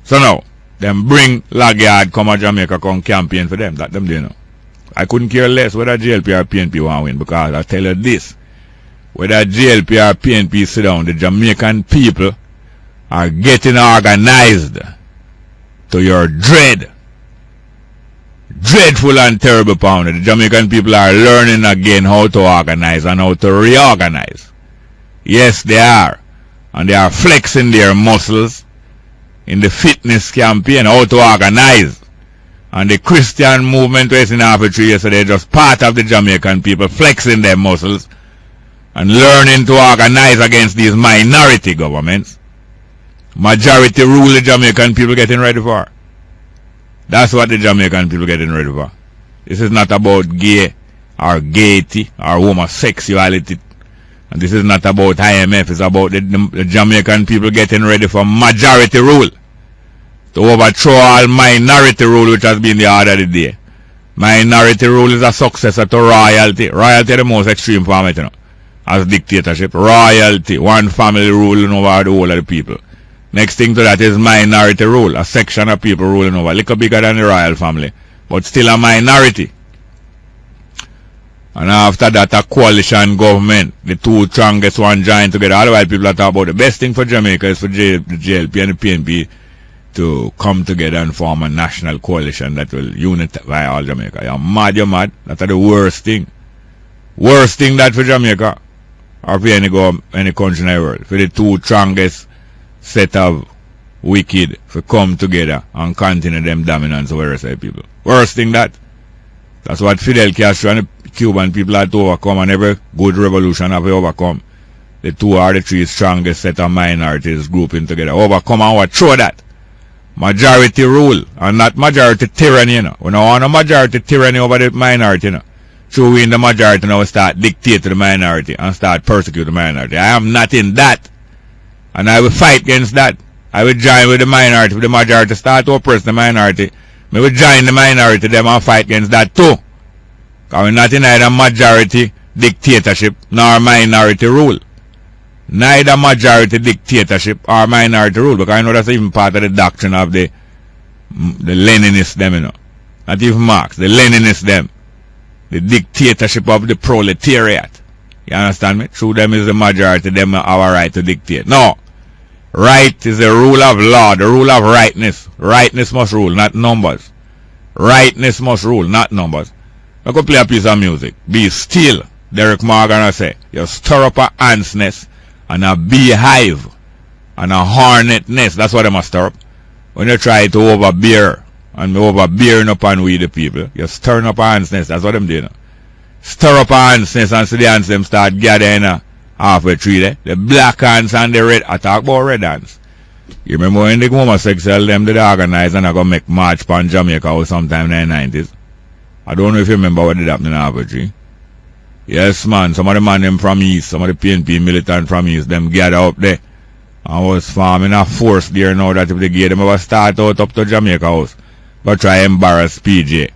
So now, them bring Lagyard come to Jamaica, come campaign for them. That them do, you know. I couldn't care less whether JLP or PNP want to win, because I tell you this. Whether JLP or PNP sit down, the Jamaican people are getting organized to your dreadful and terrible pound. The Jamaican people are learning again how to organize and how to reorganize. Yes, they are. And they are flexing their muscles in the fitness campaign, how to organize. And the Christian movement was in Africa yesterday, just part of the Jamaican people flexing their muscles and learning to organize against these minority governments. Majority rule the Jamaican people getting ready for. That's what the Jamaican people getting ready for. This is not about gay or gaiety or homosexuality. And this is not about I.M.F. It's about the Jamaican people getting ready for majority rule. To overthrow all minority rule, which has been the order of the day. Minority rule is a successor to royalty. Royalty is the most extreme form, you know, as dictatorship. Royalty, one family ruling over the whole of the people. Next thing to that is minority rule, a section of people ruling over, a little bigger than the royal family, but still a minority. And after that, a coalition government, the two strongest one join together. Otherwise, people are talking about the best thing for Jamaica is for the JLP and the PNP to come together and form a national coalition that will unify all Jamaica. You're mad, you're mad. That's the worst thing. Worst thing that for Jamaica or for any country in the world. For the two strongest set of wicked to come together and continue them dominance over the rest of the people. Worst thing that. That's what Fidel Castro and the Cuban people had to overcome, and every good revolution have to overcome. The two are the three strongest set of minorities grouping together. Overcome and overthrow that. Majority rule and not majority tyranny, you know. We don't want a majority tyranny over the minority, you know. So we in the majority now start dictate to the minority and start persecute the minority. I am not in that. And I will fight against that. I will join with the minority. If the majority start to oppress the minority, I will join the minority them and fight against that too. Because we're not in either majority dictatorship nor minority rule. Neither majority dictatorship or minority rule, because I know that's even part of the doctrine of the Leninists them, you know. Not even Marx, the Leninists them. The dictatorship of the proletariat. You understand me? Through them is the majority, them have a right to dictate. No. Right is the rule of law, the rule of rightness. Rightness must rule, not numbers. Rightness must rule, not numbers. I could play a piece of music. Be still, Derek Morgan will say. You stir up a ant's nest and a beehive and a hornet nest. That's what they must stir up. When you try to overbear and overbearing upon we the people, you're stirring up a ant's nest. That's what them do, you know. Stir up a ant's nest and see the ants them start gathering halfway through there. The black ants and the red. I talk about red ants. You remember when the homosexual them did organize and I go make march upon Jamaica or sometime in the 90s? I don't know if you remember what did happen in Harvard. Yes, man. Some of the man them from East, some of the PNP militant from East, them gather up there. I was forming a force there now that if they get them ever start out up to Jamaica House, but try embarrass PJ.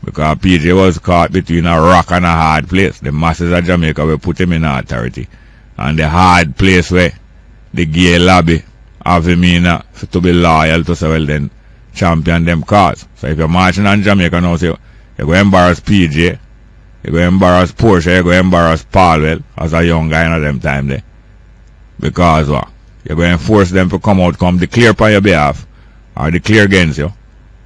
Because PJ was caught between a rock and a hard place. The masses of Jamaica will put him in authority. And the hard place where the gay lobby have him in to be loyal to, so well then champion them cause. So if you're marching on Jamaica now, say, you go embarrass PJ, you go embarrass Portia, you go embarrass Paulwell as a young guy in them time there. Because what? You're going to force them to come out, come declare on your behalf or declare against you.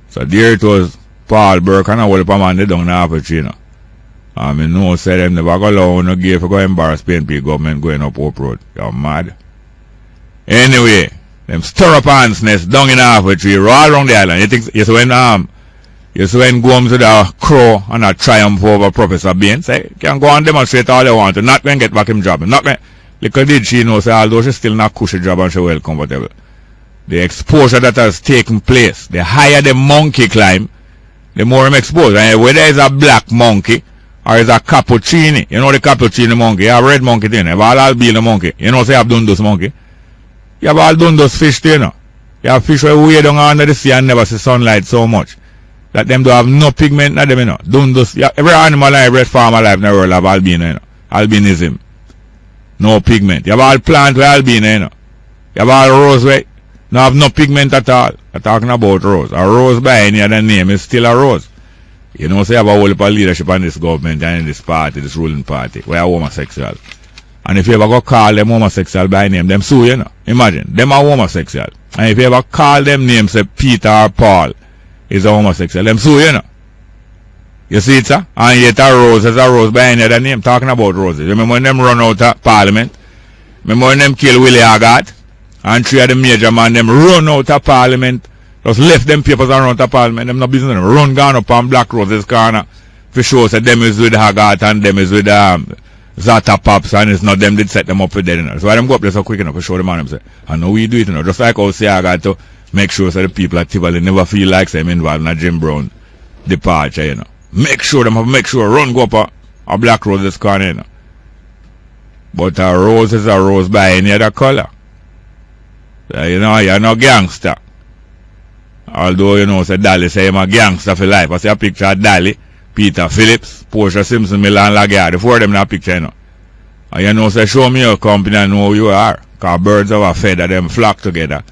So there it was Paul Burke and a whole man they down half a tree, you know. I mean, no, say them never go allow no give for go embarrass PNP government going up road. You're mad. Anyway, them stir up ants nest down in half a tree, all around the island. You see when Gomes with a crow and a triumph over Professor Bain, say, can go and demonstrate all you want to, not when get back him job. Not when, because did she know, say, although she still not cushy job and she well comfortable. The exposure that has taken place, the higher the monkey climb, the more him exposed. And whether it's a black monkey or it's a cappuccino, you know the cappuccino monkey, you have red monkey thing, you have all albino monkey, you know say you have Dundus monkey. You have all Dundus fish too, you know. You have fish where way down under the sea and never see sunlight so much. That them do have no pigment in them, you know. Dundus, every animal and every farm alive in the world have albino, you know. Albinism. No pigment. You have all plant where albino, you know. You have all rose where no have no pigment at all. I'm talking about Rose. A Rose by any other name is still a Rose. You know, say you have a whole heap of leadership in this government and in this party, this ruling party, where are homosexual. And if you ever go call them homosexual by name, them sue you know. Imagine, them are homosexual. And if you ever call them names, say Peter or Paul is a homosexual, them sue you know. You see it, sir? And yet a Rose is a Rose by any other name. Talking about roses. Remember when them run out of Parliament? Remember when them kill Willie Haggard? And three of the major man, them run out of Parliament. Just left them papers around the Parliament. Them no business. Them run gone up on Black Roses corner. For sure, say them is with Haggard and them is with Zata Pops, and it's not them did set them up for dead. You know. So why them go up there so quick enough to show them on them say, I know we do it, you know. Just like how say I got to make sure so the people at Tivoli never feel like them involved in a Jim Brown departure, you know. Make sure them have make sure run go up a Black Roses corner, you know. But a rose is a rose by any other color. You know, you're no gangster. Although, you know, say Dally say I'm a gangster for life. I see a picture of Dally, Peter Phillips, Portia Simpson, Milan Lagarde. The four of them in a picture, you know. And you know, say show me your company and know who you are. Because birds of a feather, them flock together.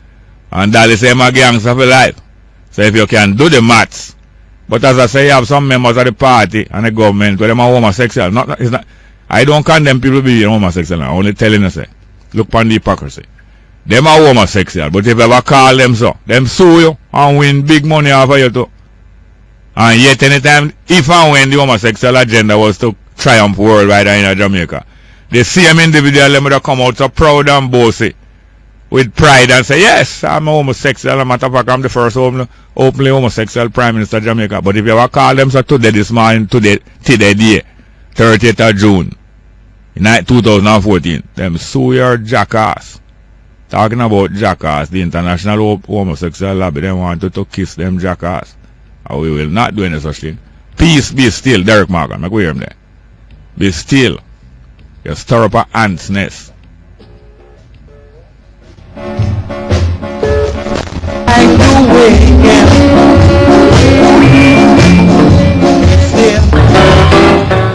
And Dally say I'm a gangster for life. So if you can do the maths. But as I say, you have some members of the party and the government where them are homosexual. It's not, I don't condemn people being homosexual. I'm only telling you, say, look upon the hypocrisy. Them are homosexual, but if you ever call them so, them sue you and win big money off of you too. And yet anytime, if and when the homosexual agenda was to triumph worldwide in Jamaica, the same individual them would come out so proud and bossy with pride and say, yes, I'm a homosexual. As a matter of fact, I'm the first openly homosexual Prime Minister of Jamaica. But if you ever call them so today, this morning, today day, 30th of June, in 2014, them sue your jackass. Talking about jackass, the International Homosexual Lobby, they wanted to kiss them jackass. And we will not do any such thing. Peace be still, Derek Morgan. Make we hear him there. Be still. You stir up an ant's nest.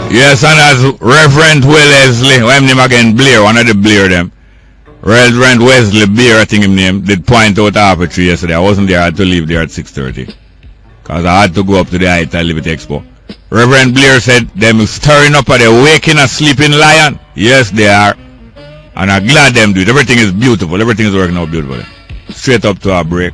Yes, and as Reverend Wellesley, what's his name again? Blair, one of the Blair them. Reverend Wesley Beer, I think his name, did point out half a tree yesterday. I wasn't there, I had to leave there at 6:30. Because I had to go up to the Haiti Liberty Expo. Reverend Blair said, them stirring up at the waking a sleeping lion. Yes, they are. And I'm glad them do it. Everything is beautiful. Everything is working out beautifully. Straight up to our break.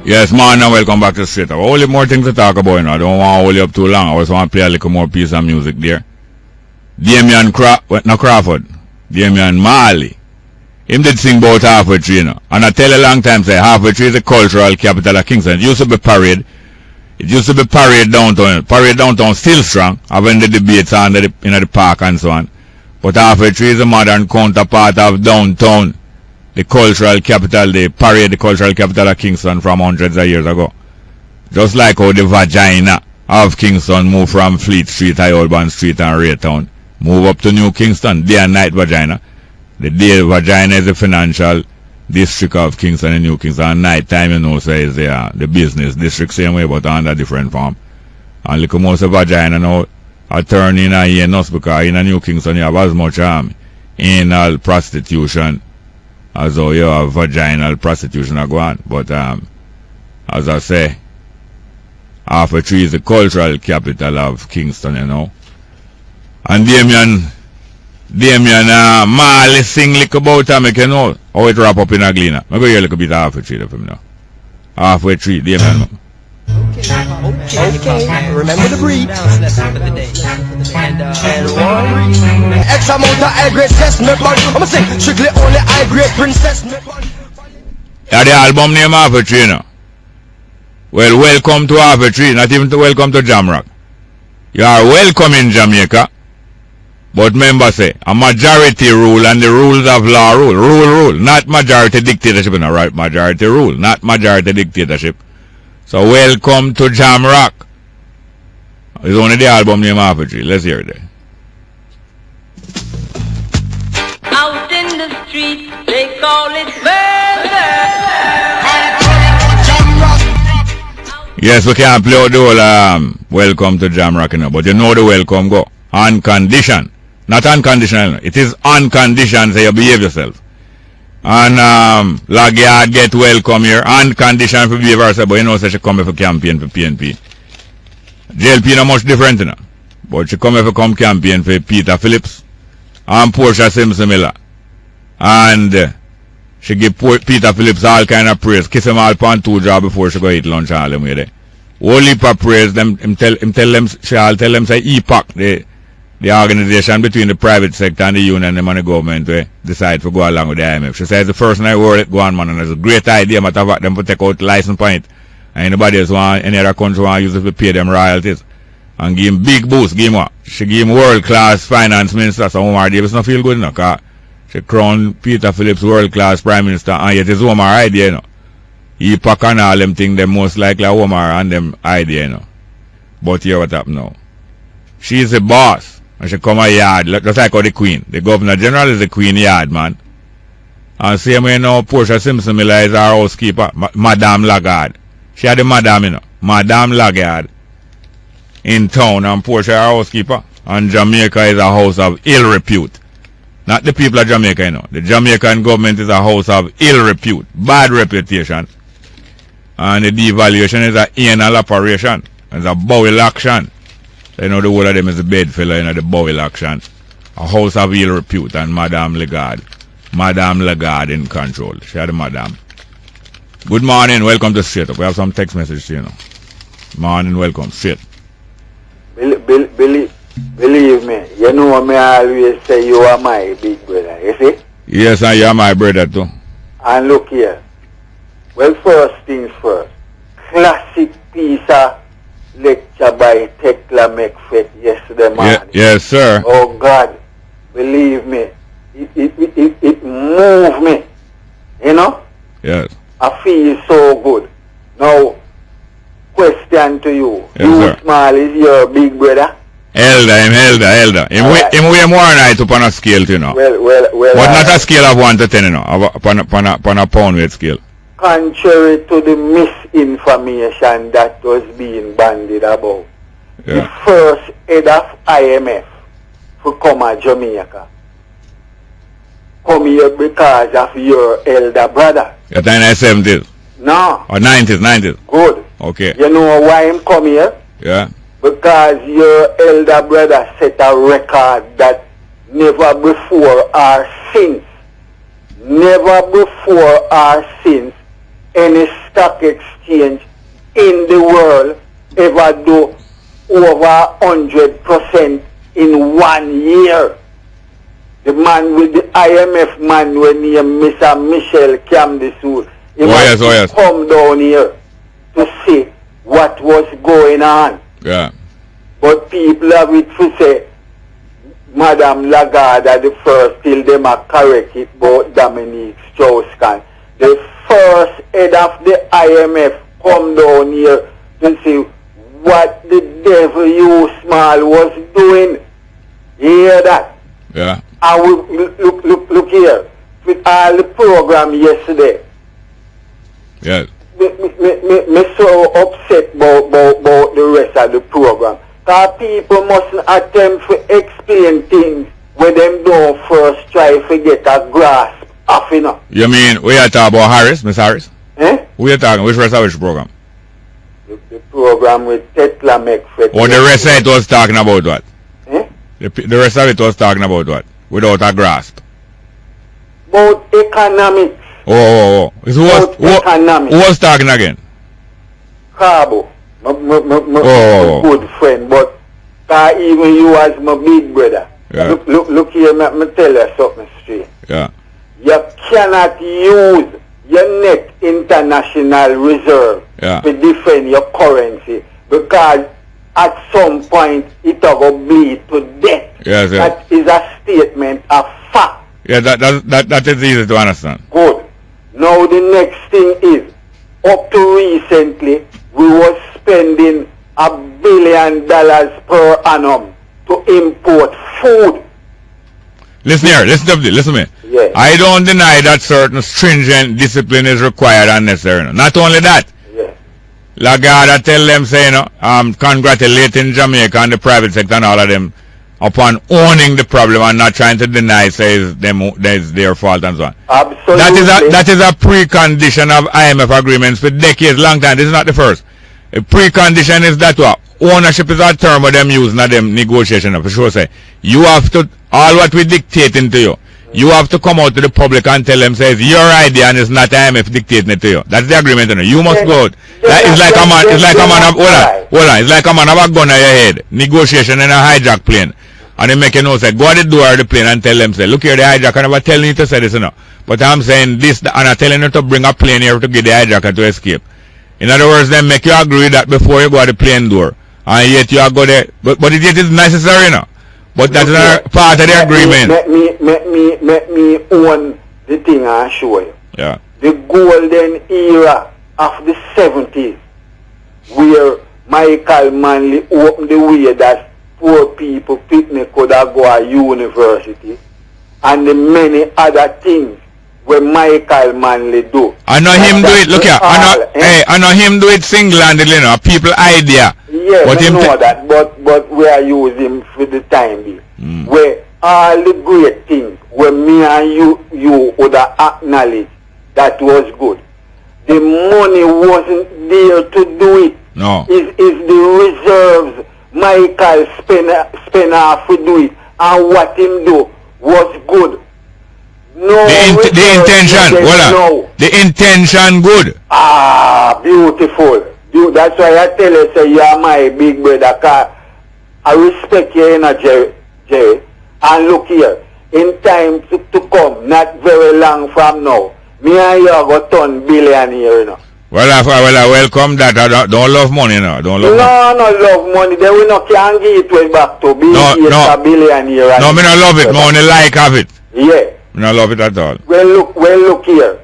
Yes, man, and welcome back to Straight Up. Only more things to talk about, you know. I don't want to hold you up too long. I just want to play a little more piece of music there. Damian Crawford. Damian Marley. Him did sing about Halfway Tree, you know. And I tell a long time, say, Halfway Tree is the cultural capital of Kingston. It used to be Parade. It used to be Parade downtown. Parade downtown still strong. Having the debates in the park and so on. But Halfway Tree is a modern counterpart of downtown. The cultural capital, the Parade, the cultural capital of Kingston from hundreds of years ago. Just like how the vagina of Kingston moved from Fleet Street, High Holborn Street and Raytown. Move up to New Kingston, day and night vagina. The day vagina is the financial district of Kingston and New Kingston. And night time, you know, say is the business district same way, but under different form. And look most of vagina now are turning in a heinous because in a New Kingston you have as much anal prostitution as though you have vaginal prostitution go on. But as I say, Halfway Tree is the cultural capital of Kingston, you know. And Damian Marley sing like about him, you know, how it wrap up in a gleaner. I'm going to hear a little bit of Halfway Tree for me now. Halfway Tree, Damian. Okay, remember the breed. And X amount of high-grade test me bun. I'ma sing strictly only high-grade princess me bun. Yeah, the album name Halfway Tree, you know. Well, welcome to Halfway Tree, not even to welcome to Jamrock. You are welcome in Jamaica. But remember, say, a majority rule and the rules of law rule. Rule, not majority dictatorship, you know, right? Majority rule, not majority dictatorship. So welcome to Jamrock. It's only the album name Halfway Tree. Let's hear it. Out in the street, they call it murder. Yes, we can't play out the whole welcome to Jamrock, you know, but you know the welcome go. On condition. Not unconditional. It is on condition say you behave yourself. And Lagyard get welcome here on condition for behave herself, but you know, so she come here for campaign for PNP. JLP not much different, you know. But she come here for campaign for Peter Phillips and Portia Simpson Miller. And she give Peter Phillips all kind of praise, kiss him all pan 2 jaw before she go eat lunch all them way there. Only for praise them, tell them, she'll tell them say EPAC, the organization between the private sector and the union and the government we decide to go along with the I.M.F. She says the first night world go on, man, and it's a great idea, matter of fact, them to take out license point. And anybody else want, any other country want to use it to pay them royalties. And give him big boost, give him what? She give him world-class finance minister, so Omar Davis not feel good enough, because she crowned Peter Phillips world-class prime minister, and yet it's Omar idea, you know. He pack on all them things, them most likely Omar and them idea, you know. But here what happened now. She's the boss. And she come a yard, just like how the queen. The governor general is the queen yard, man. And same way now, Portia Simpson Miller is our housekeeper, Madame Lagarde. She had the madam, you know. Madame Lagarde in town, and Portia our housekeeper. And Jamaica is a house of ill repute. Not the people of Jamaica, you know. The Jamaican government is a house of ill repute, bad reputation. And the devaluation is an anal operation. It's a bowel action. You know, the whole of them is the bedfellow, you know, the bowel action. A house of ill repute, and Madame Lagarde. Madame Lagarde in control. She had the madam. Good morning, welcome to Straight Up. We have some text message to you know. Morning, welcome, straight. Believe me, you know me always say you are my big brother, you see? Yes, and you are my brother too. And look here. Well, first things first. Classic piece of lecture by Tekla McFet yesterday morning. Yes, sir. Oh God, believe me, it moved me. You know? Yes. I feel so good. Now, question to you. Yes, you sir. Small is your big brother? Elder. Him way more than it upon a scale, you know. Well. But not a scale of 1 to 10, you know. Upon a pound weight scale. Contrary to the misinformation that was being bandied about, the first head of I.M.F. to come to Jamaica come here because of your elder brother. You're in the 70s? No. Or 90s? Good. Okay. You know why him come here? Yeah. Because your elder brother set a record that never before or since any stock exchange in the world ever do over 100% in 1 year. The man with the I.M.F. man when he Mr. Michel Camdesou, he must come down here to see what was going on. Yeah. But people have it to say Madame Lagarde are the first till them are correct it about Dominique Strauss-Kahn. The first head of the I.M.F. come down here to see what the devil you small was doing. You hear that? Yeah. And we look here. With all the program yesterday. Yes. Me so upset about the rest of the program. Because people mustn't attempt to explain things when them don't first try to get a grasp of it. You mean we are talking about Harris, Miss Harris? Eh? We are talking which rest of which program? The program with Tekla McFet. Or the rest of it was talking about what? Eh? The rest of it was talking about what? Without a grasp. About economics. Oh. Who was talking again? Cabo. My good friend, but even you as my big brother. Yeah. Look here, me tell you something straight. Yeah. You cannot use your net international reserve to defend your currency because at some point it will bleed to death. Yes. That is a statement of fact. Yeah, that is easy to understand. Good. Now the next thing is, up to recently, we was spending $1 billion per annum to import food. Listen here, listen to me. Yes. I don't deny that certain stringent discipline is required and necessary. Not only that, Yes. Lagarde tell them, say, congratulating Jamaica and the private sector and all of them upon owning the problem and not trying to deny, say it's their fault and so on. Absolutely. That is a precondition of IMF agreements for decades, long time. This is not the first. A precondition is that what? Ownership is a term of them use, not them negotiation. For sure, say you have to, all what we dictating to you, you have to come out to the public and tell them, say it's your idea and it's not IMF dictating it to you. That's the agreement, you know. You must go out. It's like a man, it's like a man, hold on, it's like a man have a gun on your head, negotiation in a hijack plane. And they make you know, say, go at the door of the plane and tell them, say, look here, the hijacker never telling you to say this, you know. But I'm saying this, and I'm telling you to bring a plane here to get the hijacker to escape. In other words, then make you agree that before you go at the plane door. And yet you are go there. But it is necessary, you know. But that's not part of the agreement. Let me own the thing and show you. Yeah. The golden era of the 70s, where Michael Manley opened the way that poor people picnic could have go to university, and the many other things where Michael Manley do. I know him do it, look here, I know him do it single-handedly, you know, people idea. Yeah, but I know that, but we are using for the time being. Where all the great things, where me and you would have acknowledged that was good. The money wasn't there to do it. No. Is the reserves Michael spend off to do it, and what him do was good. No, the intention, voila. The intention good. Ah, beautiful. That's why I tell you, say, you are my big brother, cause I respect your energy, Jerry. And look here, in time to come, not very long from now, me and you are going to turn billionaire, you know. Well, I welcome that. I don't love money, you know. Don't love money. No, love money. Then we not can give it way back to being a billionaire. No, me not love it. Me only like have it. Yeah. Me not love it at all. Well, look here.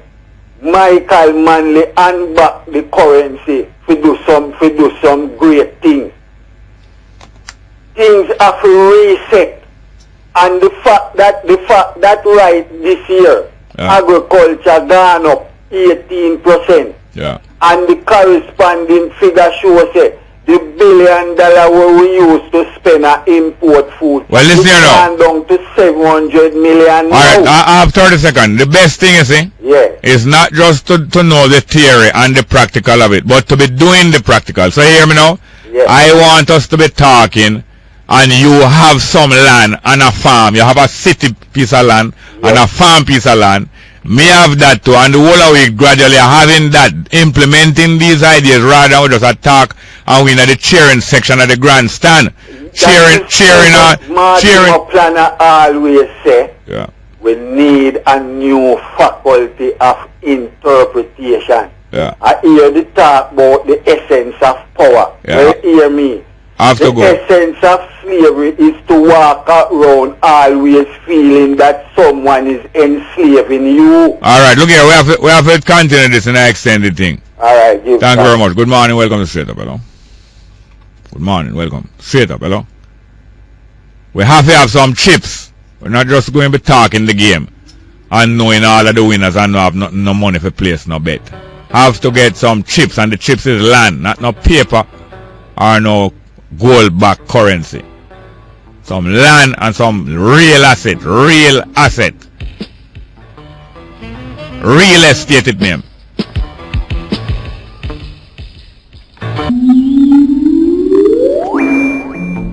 Michael Manley and back the currency to do some great things. Things have reset, and the fact that right this year, agriculture gone up 18%. Yeah. And the corresponding figure shows say the $1 billion where we used to spend on import food. Well, listen here now. Down to 700 million. Alright, I have 30 seconds. The best thing, you see, is not just to know the theory and the practical of it, but to be doing the practical. So hear me now? Yeah. I want us to be talking, and you have some land and a farm. You have a city piece of land and a farm piece of land. Me have that too, and the whole of we gradually having that, implementing these ideas rather than we just attack and we in the cheering section of the grandstand. Cheering. Planner always say, we need a new faculty of interpretation. Yeah. I hear the talk about the essence of power. Yeah. You hear me? The essence of slavery is to walk around always feeling that someone is enslaving you. Alright, look here, we have to continue this and I extend the thing. Alright, thank you very much. Good morning, welcome to Straight Up, hello. Good morning, welcome. Straight Up, hello. We have to have some chips. We're not just going to be talking the game and knowing all of the winners and not have no money for place, no bet. Have to get some chips, and the chips is land, not no paper or no gold back currency. Some land and some real asset. Real estate it name.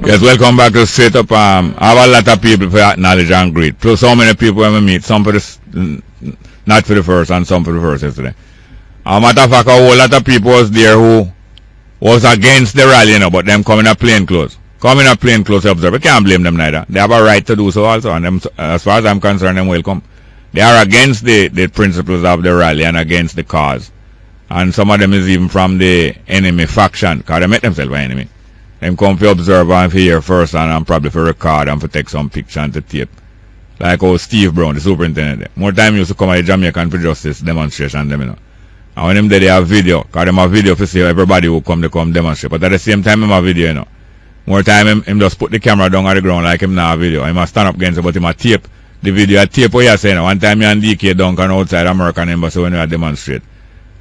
Yes, welcome back to Straight Up. I have a lot of people for acknowledge and greet. Plus so many people when we meet, some for this, not for the first and some for the first yesterday. Matter of fact, a whole lot of people was there who was against the rally, you know, but them come in a plain clothes. Come in a plain clothes to observe. We can't blame them neither. They have a right to do so also, and them, as far as I'm concerned, them welcome. They are against the principles of the rally and against the cause. And some of them is even from the enemy faction, because they make themselves an enemy. Them come for observe and for hear first and probably for record and for take some picture and to tape. Like how Steve Brown, the superintendent. More time used to come at the Jamaica Justice demonstration, them, you know. And when them there, they have video, because them have video for see everybody who come, they come demonstrate. But at the same time, them have video, you know. More time, him just put the camera down on the ground like him now have video. He must stand up against it, but him a tape the video. A tape what you say, you know. One time, me and DK down outside American Embassy when we demonstrate.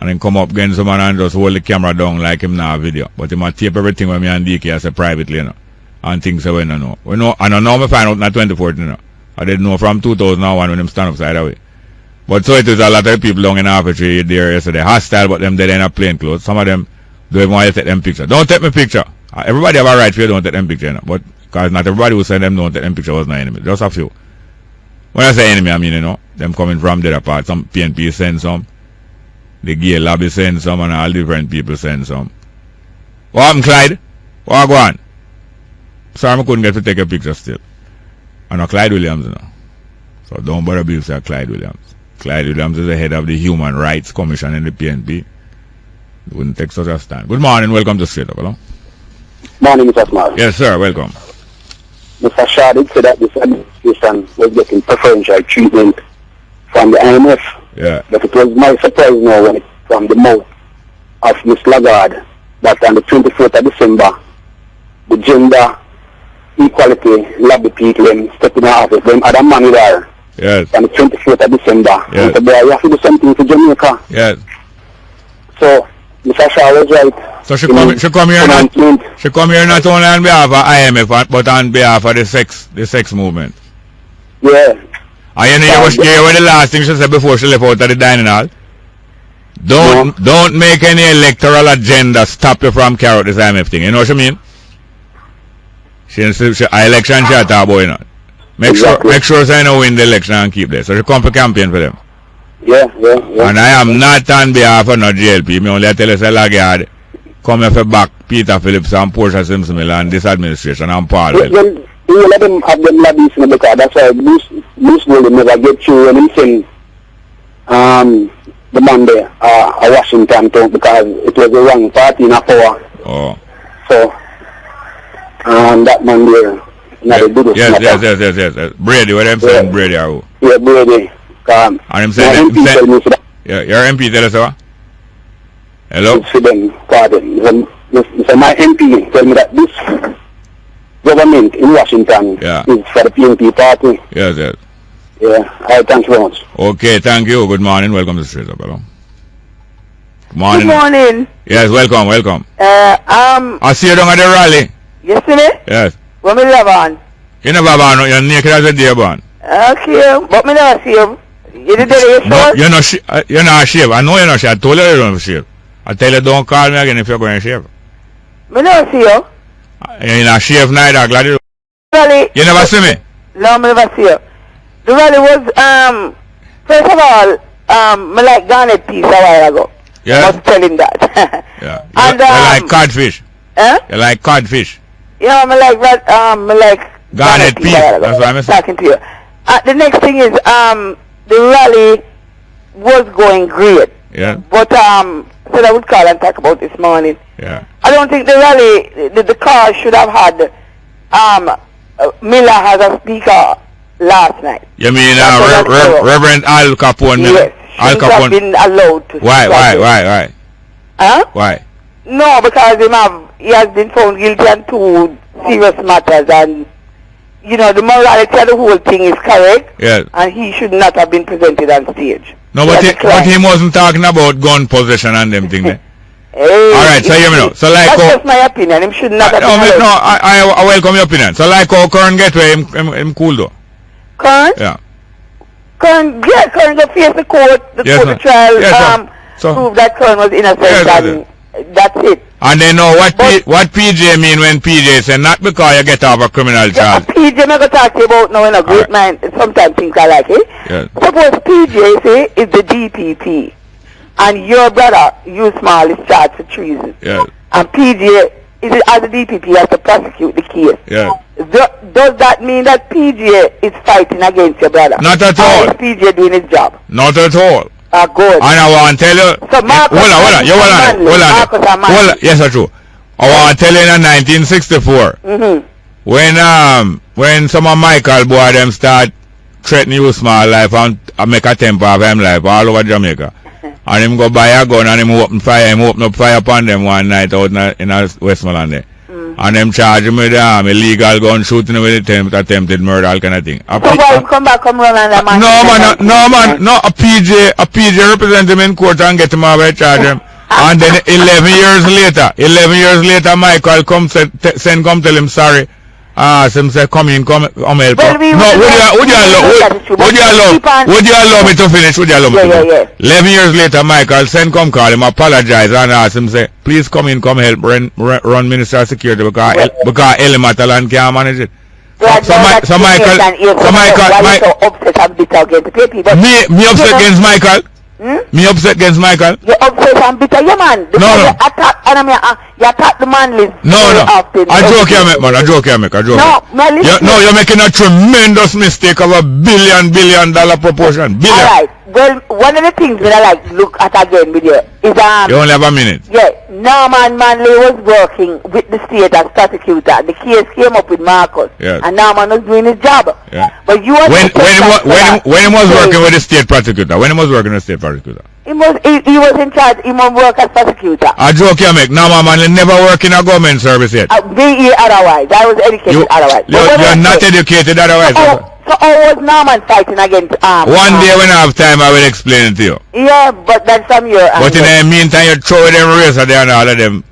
And then come up against someone and just hold the camera down like him now have video. But him a tape everything when me and DK say privately, you know. and things that we don't know. We know, and I know me find out in 2014, you know. I didn't know from 2001 when them stand upside away. But so it is a lot of people down in Arbitrary there yesterday, hostile, but them dead in a plain clothes. Some of them don't even want to take them picture. Don't take me picture. Everybody have a right for you don't take them picture, you know. But because not everybody who said them don't take them picture was not enemy. Just a few. When I say enemy, I mean, you know, them coming from the other part. Some PNP send some. The gay lobby send some, and all different people send some. What happened, Clyde? What go on? Sorry, I couldn't get to take a picture still. I know Clyde Williams, you know. So don't bother believe say Clyde Williams. Clyde Williams is the head of the Human Rights Commission in the PNP. Wouldn't take such a stand. Good morning, welcome to Straight Up, hello? Morning, Mr. Smart. Yes, sir, welcome. Mr. Shah did say that this administration was getting preferential treatment from the IMF. Yeah. But it was my surprise now when it from the mouth of Ms. Lagarde that on the 24th of December, the gender equality lobby people stepping out of them had a man with her. Yes. On the 24th of December. Yes. And so you have to do something for Jamaica. Yes. So, Mr. Shah was right. So she come here not only on behalf of IMF but on behalf of the sex movement. Yeah. And you know what the last thing she said before she left out of the dining hall? Don't make any electoral agenda stop you from carrying out this IMF thing. You know what I mean? She election she talk about, you know. Make sure so you know win the election and keep there. So she come for campaign for them. Yeah. And I am not on behalf of no GLP. Me only tell you say Lagarde come here for back Peter Phillips and Portia Simpson and this administration and Paul. Well, you let them have them lobbies in the because that's why Bruce will never get through when he send the Monday Washington to because it was the wrong party in a power. Oh. So that man there Yes. Brady, what I'm saying, Brady or who? Yeah, Brady. And I'm saying that your MP tell us what? Hello? For them, pardon. So my MP tell me that this government in Washington is for the PNP party. Yes. Yeah, thank you very much. Okay, thank you. Good morning. Welcome to Straight Up, hello. Good morning. Good morning. Yes, welcome. I see you down at the rally. You see me? Yes. What me love on? You never have on, you're naked as a deer born. Okay, but me never see you. You did it yourself? No, you're not shave. I know you're not shave. I told you you don't shave. I tell you don't call me again if you're going to shave. Me never see you. You're not shave neither, glad you. Rally. You never see me? No, me never see you. The rally was, first of all, me like Garnet piece a while ago. Yeah. I was telling that. Yeah. And, you like codfish. Huh? You like codfish. Yeah, me like that, me like Garnet piece. That's what I'm saying. Talking to you. The next thing is, the rally was going great. Yeah. But, so I would call and talk about this morning. Yeah. I don't think the rally, the car should have had, Miller as a speaker last night. You mean Reverend Al Capone Miller? Yes. Al Capone. Have been allowed to. Why? Huh? Why? No, because he has been found guilty on 2 serious matters, and you know the morality of the whole thing is correct. Yes. And he should not have been presented on stage. No, but he wasn't talking about gun possession and them things. Hey, all right, so hear me now. So like that's just my opinion. Him should not have been. No, I welcome your opinion. So like how Kern get where him cool though. Kern? Yeah. Kern go face the court, the trial, prove that Kern was innocent, and that's it. And they know what PJ mean when PJ say not because you get off a criminal charge. PJ me go talk to you about now in a great mind. Sometimes things I like it. Yes. Suppose PJ say is the DPP, and your brother you small is charged for treason. Yes. And PJ is as the DPP has to prosecute the case. Yes. Does that mean that PJ is fighting against your brother? Not at all. Or is PJ doing his job? Not at all. Good. And I want to tell you. So Marcus hold on. Yes, that's true. I want to tell you in 1964, when some of Michael boy them start threatening you small life and make a temper of him life all over Jamaica, and him go buy a gun and him open up fire upon them one night out in Westmoreland there. And them charge him with illegal gun shooting with attempted murder, all kind of thing. So why come run on that man? No, a PJ represent him in court and get him over charge him. And then 11 years later, Michael come tell him sorry Some say come help. Well, Would you allow me to finish? Would you allow me to finish? 11 years later, Michael send come call him, apologize and ask him say, please come help run Minister of Security because Elimatalan can't manage it. So Michael, why you so upset and bitter against the people? Me upset against Michael? Me upset against Michael? You're upset and bitter, yeah, man. No. You attack the man list. No. I joke here, man. I joke. No, you're making a tremendous mistake of $1 billion proportion. Billion. Alright. Well, one of the things that I like to look at again with you is you only have a minute. Yeah, Norman Manley was working with the state as prosecutor. The case came up with Marcus. Yes. And Norman was doing his job. Yeah. But you when he was working with the state prosecutor. He was in charge. He was work as prosecutor. I joke you make. Norman Manley never work in a government service yet. Be otherwise. I was educated otherwise. You're not educated otherwise. So how was Norman fighting against one day when I have time I will explain it to you. Yeah, but that's from your But in the meantime you throw them razor there and all of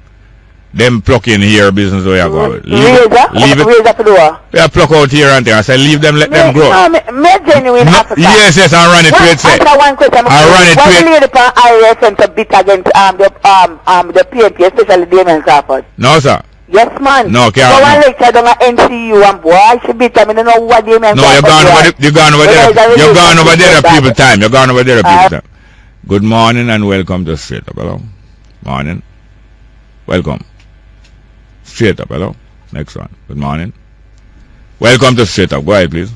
them pluck in here business where you go. Leave it. Razor for the door. Yeah, pluck out here and there. I say leave them, let them grow. No, me genuine Africa. Yes, I run it to it. Answer one question. I run it to it. Why the lady from IRFM to beat against the PNP, especially Damien Crawford? No, sir. Yes, man. No, okay. So one lecture down at NCU and boy, she beat him. I don't know what they meant. No, you're gone over there. You're gone over there at people time. You're gone over there at people time. Good morning and welcome to Straight Up. Hello. Morning. Welcome. Straight Up. Hello. Next one. Good morning. Welcome to Straight Up. Go ahead, please.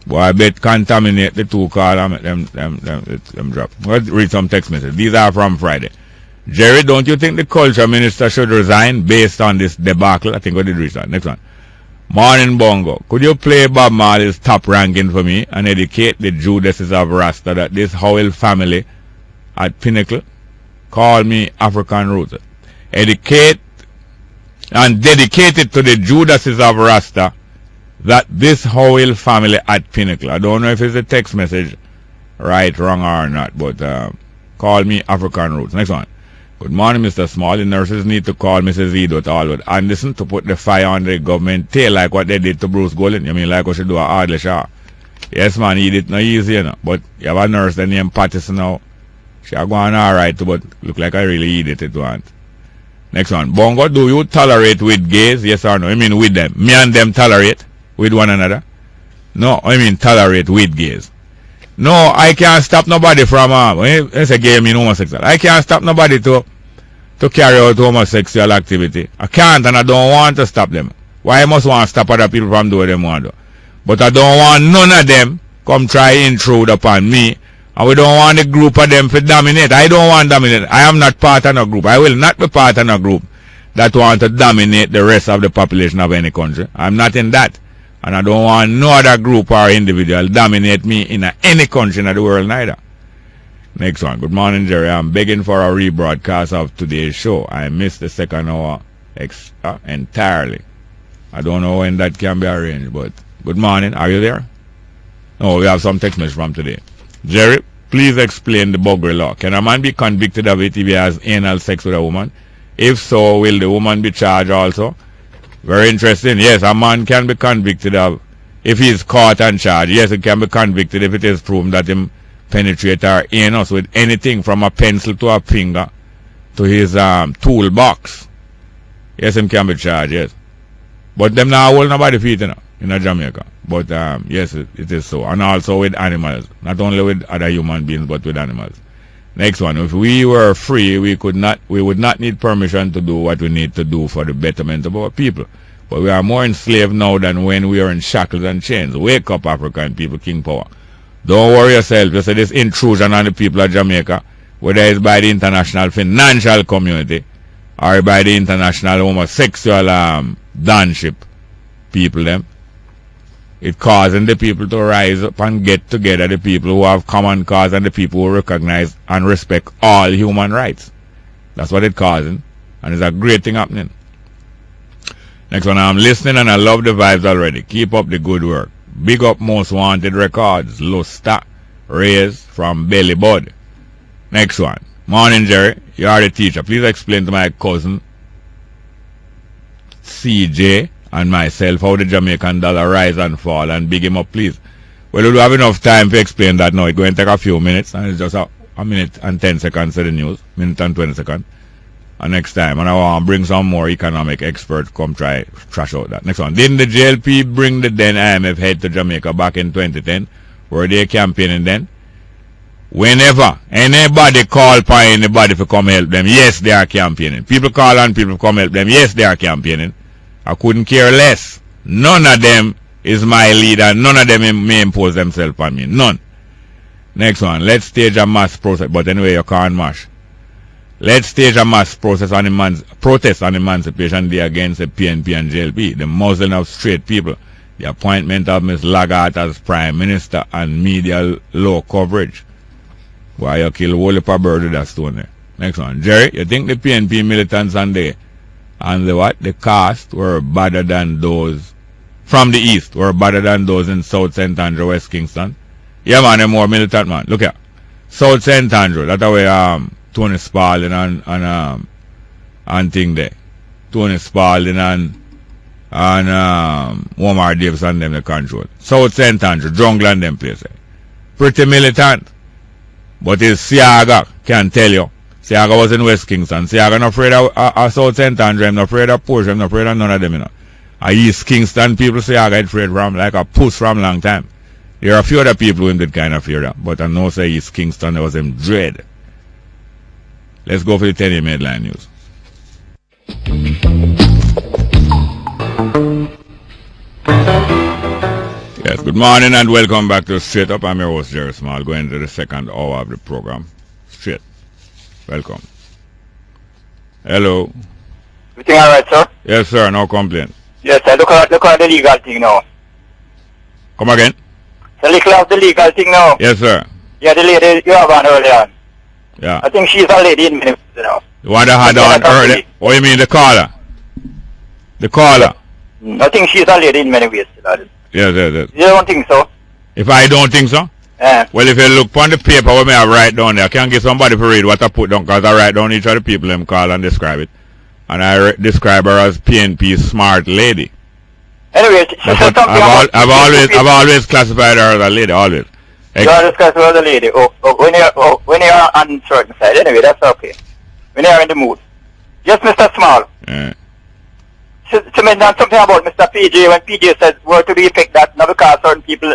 Boy, I bet contaminate the two call and them drop. Let's read some text messages. These are from Friday. Jerry, don't you think the culture minister should resign based on this debacle? I think we did reach that. Next one. Morning Bongo. Could you play Bob Marley's Top Ranking for me and educate the Judases of Rasta that this Howell family at Pinnacle call me African roots? Educate and dedicate it to the Judases of Rasta that this Howell family at Pinnacle. I don't know if it's a text message, right, wrong or not, but call me African roots. Next one. Good morning, Mr. Small. The nurses need to call Mrs. Edith Alwood Anderson to put the fire on the government tail like what they did to Bruce Golden. You mean like what she do at Ardley Shaw? Yes, man, Edith no easy, you know. But you have a nurse that named Pattison now. She are going alright, but look like I really Edith it want. Next one. Bongo, do you tolerate with gays? Yes or no? I mean with them. Me and them tolerate with one another? No, I mean tolerate with gays. No, I can't stop nobody from it's a game in homosexual. I can't stop nobody to carry out homosexual activity. I can't and I don't want to stop them. Why I must want to stop other people from doing what they want to do? But I don't want none of them come try intrude upon me. And we don't want a group of them to dominate. I don't want to dominate. I am not part of a group. I will not be part of a group that want to dominate the rest of the population of any country. I'm not in that. And I don't want no other group or individual dominate me in any country in the world neither. Next one. Good morning, Jerry. I'm begging for a rebroadcast of today's show. I missed the second hour entirely. I don't know when that can be arranged, but good morning. Are you there? No, we have some text message from today. Jerry, please explain the Buggery law. Can a man be convicted of it if he has anal sex with a woman? If so, will the woman be charged also? Very interesting. Yes, a man can be convicted of, if he is caught and charged, yes, he can be convicted if it is proven that him penetrate our anus with anything from a pencil to a finger to his toolbox. Yes, him can be charged, yes. But them now hold nobody feet in Jamaica. But yes, it is so. And also with animals. Not only with other human beings, but with animals. Next one. If we were free, we would not need permission to do what we need to do for the betterment of our people. But we are more enslaved now than when we are in shackles and chains. Wake up, African people, King Power. Don't worry yourself. Just say this intrusion on the people of Jamaica, whether it's by the international financial community or by the international homosexual danship people them. It causing the people to rise up and get together, the people who have common cause and the people who recognize and respect all human rights. That's what it's causing. And it's a great thing happening. Next one, I'm listening and I love the vibes already. Keep up the good work. Big up Most Wanted Records. Lusta Reyes from Belly Bud. Next one. Morning, Jerry. You are the teacher. Please explain to my cousin CJ and myself how the Jamaican dollar rise and fall, and big him up, please. Well, we don't have enough time to explain that now. It's going to take a few minutes, and it's just a minute and 10 seconds to the news, minute and 20 seconds. And next time, and I want to bring some more economic experts come try trash out that. Next one. Didn't the JLP bring the then IMF head to Jamaica back in 2010? Were they campaigning then? Whenever anybody call for anybody to come help them, yes, they are campaigning. People call on people to come help them, yes, they are campaigning. I couldn't care less. None of them is my leader. None of them may impose themselves on me. None. Next one. Let's stage a mass process. But anyway, you can't mash. Let's stage a mass protest on Emancipation Day against the PNP and JLP, the muzzling of straight people, the appointment of Ms. Lagarde as Prime Minister, and media low coverage. Why you kill a whole heap of bird with that stone there? Next one. Jerry, you think the PNP militants and the cast were better than those from the east, were better than those in South St. Andrew, West Kingston? Yeah, man, they're more militant, man. Look here. South St. Andrew, that's where Tony Spalding and thing there. Tony Spalding and Omar Davis and them the control. South St. Andrew, Jungle and them places. Pretty militant. But it's Siaga, can tell you. Siaga was in West Kingston. Siaga not afraid of South St. Andrew. I'm not afraid of Porsche. I'm not afraid of none of them, you know. East Kingston people Siaga afraid from like a puss from long time. There are a few other people who did kind of fear that. But I know say East Kingston there was them dread. Let's go for the 10 a.m. headline news. Yes, good morning and welcome back to Straight Up. I'm your host, Jerry Small, going into the second hour of the program. Straight. Welcome. Hello. Everything alright, sir? Yes, sir. No complaint. Yes, sir. Look at the legal thing now. Come again? So look at the legal thing now. Yes, sir. Yeah, the lady you have on earlier. Yeah. I think she's a lady in minutes, you know. The one that had on earlier? What do you mean, the caller? The caller? I think she's a lady in many ways. Yes. You don't think so? If I don't think so? Well, if you look on the paper what I write down there, I can't get somebody to read what I put down because I write down each of the people them call and describe it. And I describe her as PNP smart lady. Anyway, I've always classified her as a lady, always. You always classify her as a lady. When you're on certain side, anyway, that's okay. When you're in the mood. Yes, Mr. Small. Yeah. To mention something about Mr. PJ, when PJ says were to be picked that now because certain people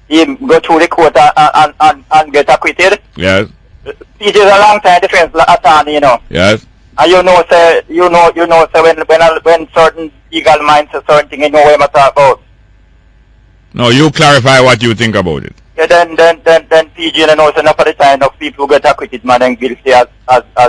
go through the court and get acquitted. Yes. PJ is a long time defense attorney, you know. Yes. And you know, when certain legal minds say certain thing, you know what I'm talking about. No, you clarify what you think about it. Yeah, then PJ knows enough of the time of people who get acquitted, man, and guilty as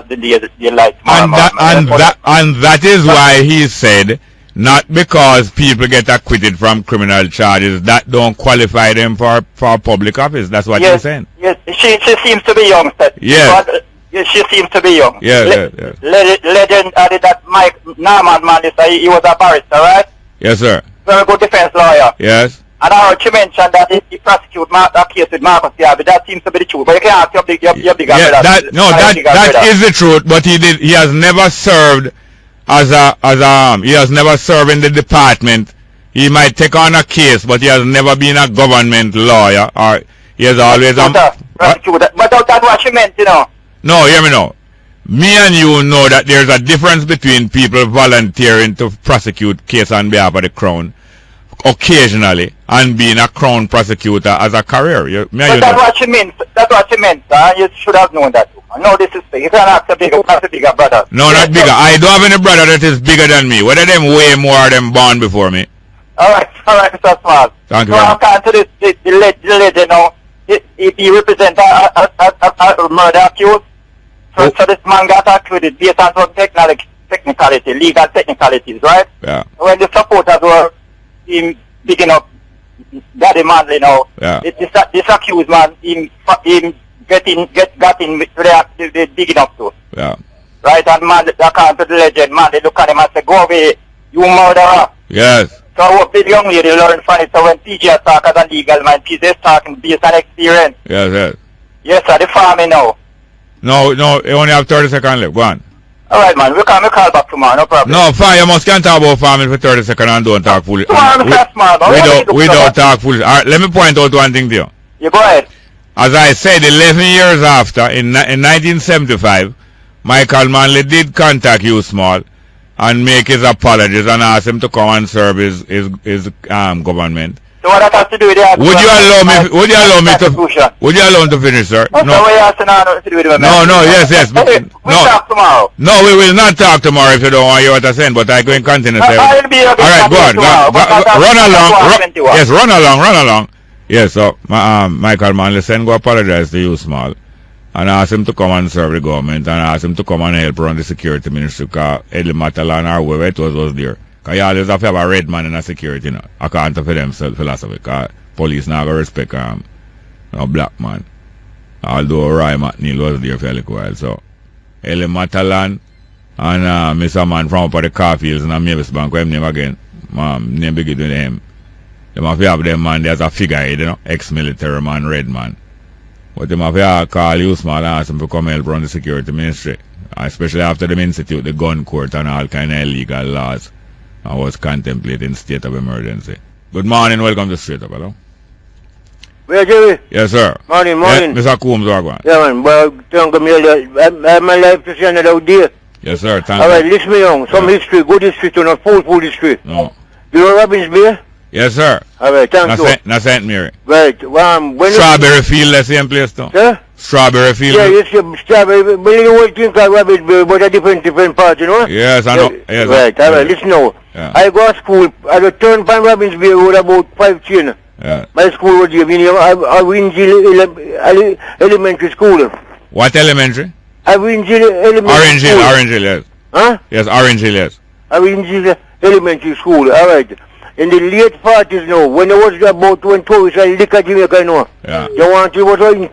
the day light. And that is why he said, not because people get acquitted from criminal charges, that don't qualify them for public office. That's what you're saying. Yes, she seems to be young. Yes. She seems to be young. Yes. Legend added that Mike Norman, man, he was a barrister, right? Yes, sir. Very good defense lawyer. Yes. And I heard you mention that he prosecute a case with Marcus Garvey. That seems to be the truth. But you can't ask your big brother. That is the truth. But he has never served he has never served in the department. He might take on a case, but he has never been a government lawyer. Or he has always prosecutor. But that's what she meant, you know. No, hear me now. Me and you know that there's a difference between people volunteering to prosecute case on behalf of the crown occasionally and being a crown prosecutor as a career. That's what she meant. That's what she meant, sir. You should have known that. No disrespect. You can't ask a bigger brother. No, not bigger. I don't have any brother that is bigger than me. Whether them way more or them born before me. Alright, Mr. Smart. Thank you. So I'm coming to the legend now. He represents a murder accused. So this man got acquitted based on some technicality, legal technicalities, right? Yeah. When the supporters were picking up Daddy Manley now, this accused man, him got in with the digging up to. Yeah. Right, and man, according to the legend, man, they look at him and say, go away, you murderer. Yes. So I hope the young lady learned from it. So when PJ talk as a legal man, PJ is talking based on experience. Yes. Yes, sir, the farming now. No, you only have 30 seconds left. Go on. Alright, man. We can call back tomorrow, no problem. No, fine, you must can't talk about farming for 30 seconds and don't talk foolish. Tomorrow, Mr. Small, man. We don't talk foolish. Alright, let me point out one thing to you. You go ahead. As I said, 11 years after, in 1975, Michael Manley did contact you, Small, and make his apologies and ask him to come and serve his government. So what that has to do with that? Would you allow me to finish, sir? No. Yes. We'll talk tomorrow. No, we will not talk tomorrow if you don't want to hear what I say, but I'm going to continue to say. I'll be okay. Alright, go on. Run along. Yes, so Michael Manley send go apologize to you, Small, and ask him to come and serve the government and ask him to come and help run the security ministry because Eddie Matalan or whoever it was there. Because you always have to have a red man in a security, you know, according to themselves philosophy, because police now go respect a black man. Although Roy McNeil was there for a little while, so Eddie Matalan and Mr. Man from up at the car fields and Mavis Bank, what name again? Name begin with him. They must have them man, there's a figurehead, you know, ex-military man, red man. But they must have call you, Small, and ask him to come help run the security ministry. Especially after them institute the gun court and all kind of illegal laws. I was contemplating state of emergency. Good morning, welcome to Straight Up, hello? Where, Jerry? Yes, sir. Morning. Yeah, Mr. Coombs, welcome. Yeah, man, well, thank you, I have my life to see another day. Yes, sir, thank you. Alright, listen me young, some history, good history to not full history. No. You know Robbins Bay? Yes, sir. Alright, thank you. Not St. Mary. Right, when Strawberry Field, the same place, too. Sir? Strawberry Field. Yeah, yes, Strawberry, but you know what thing called Robbins Bay, but a different part, you know? Yes, I know. Yes, right, alright, listen now. Yeah. I go to school, I returned from Robbins Bay Road about 5 chain. Yeah. My school was here, I went to elementary school. What elementary? I went to elementary school. Orange Hill, yes. Huh? Yes, Orange Hill, yes. I went to elementary school, alright. In the late 40s now, when I was about 20 tourists, I look at Jamaica, you know. Yeah. They want to go in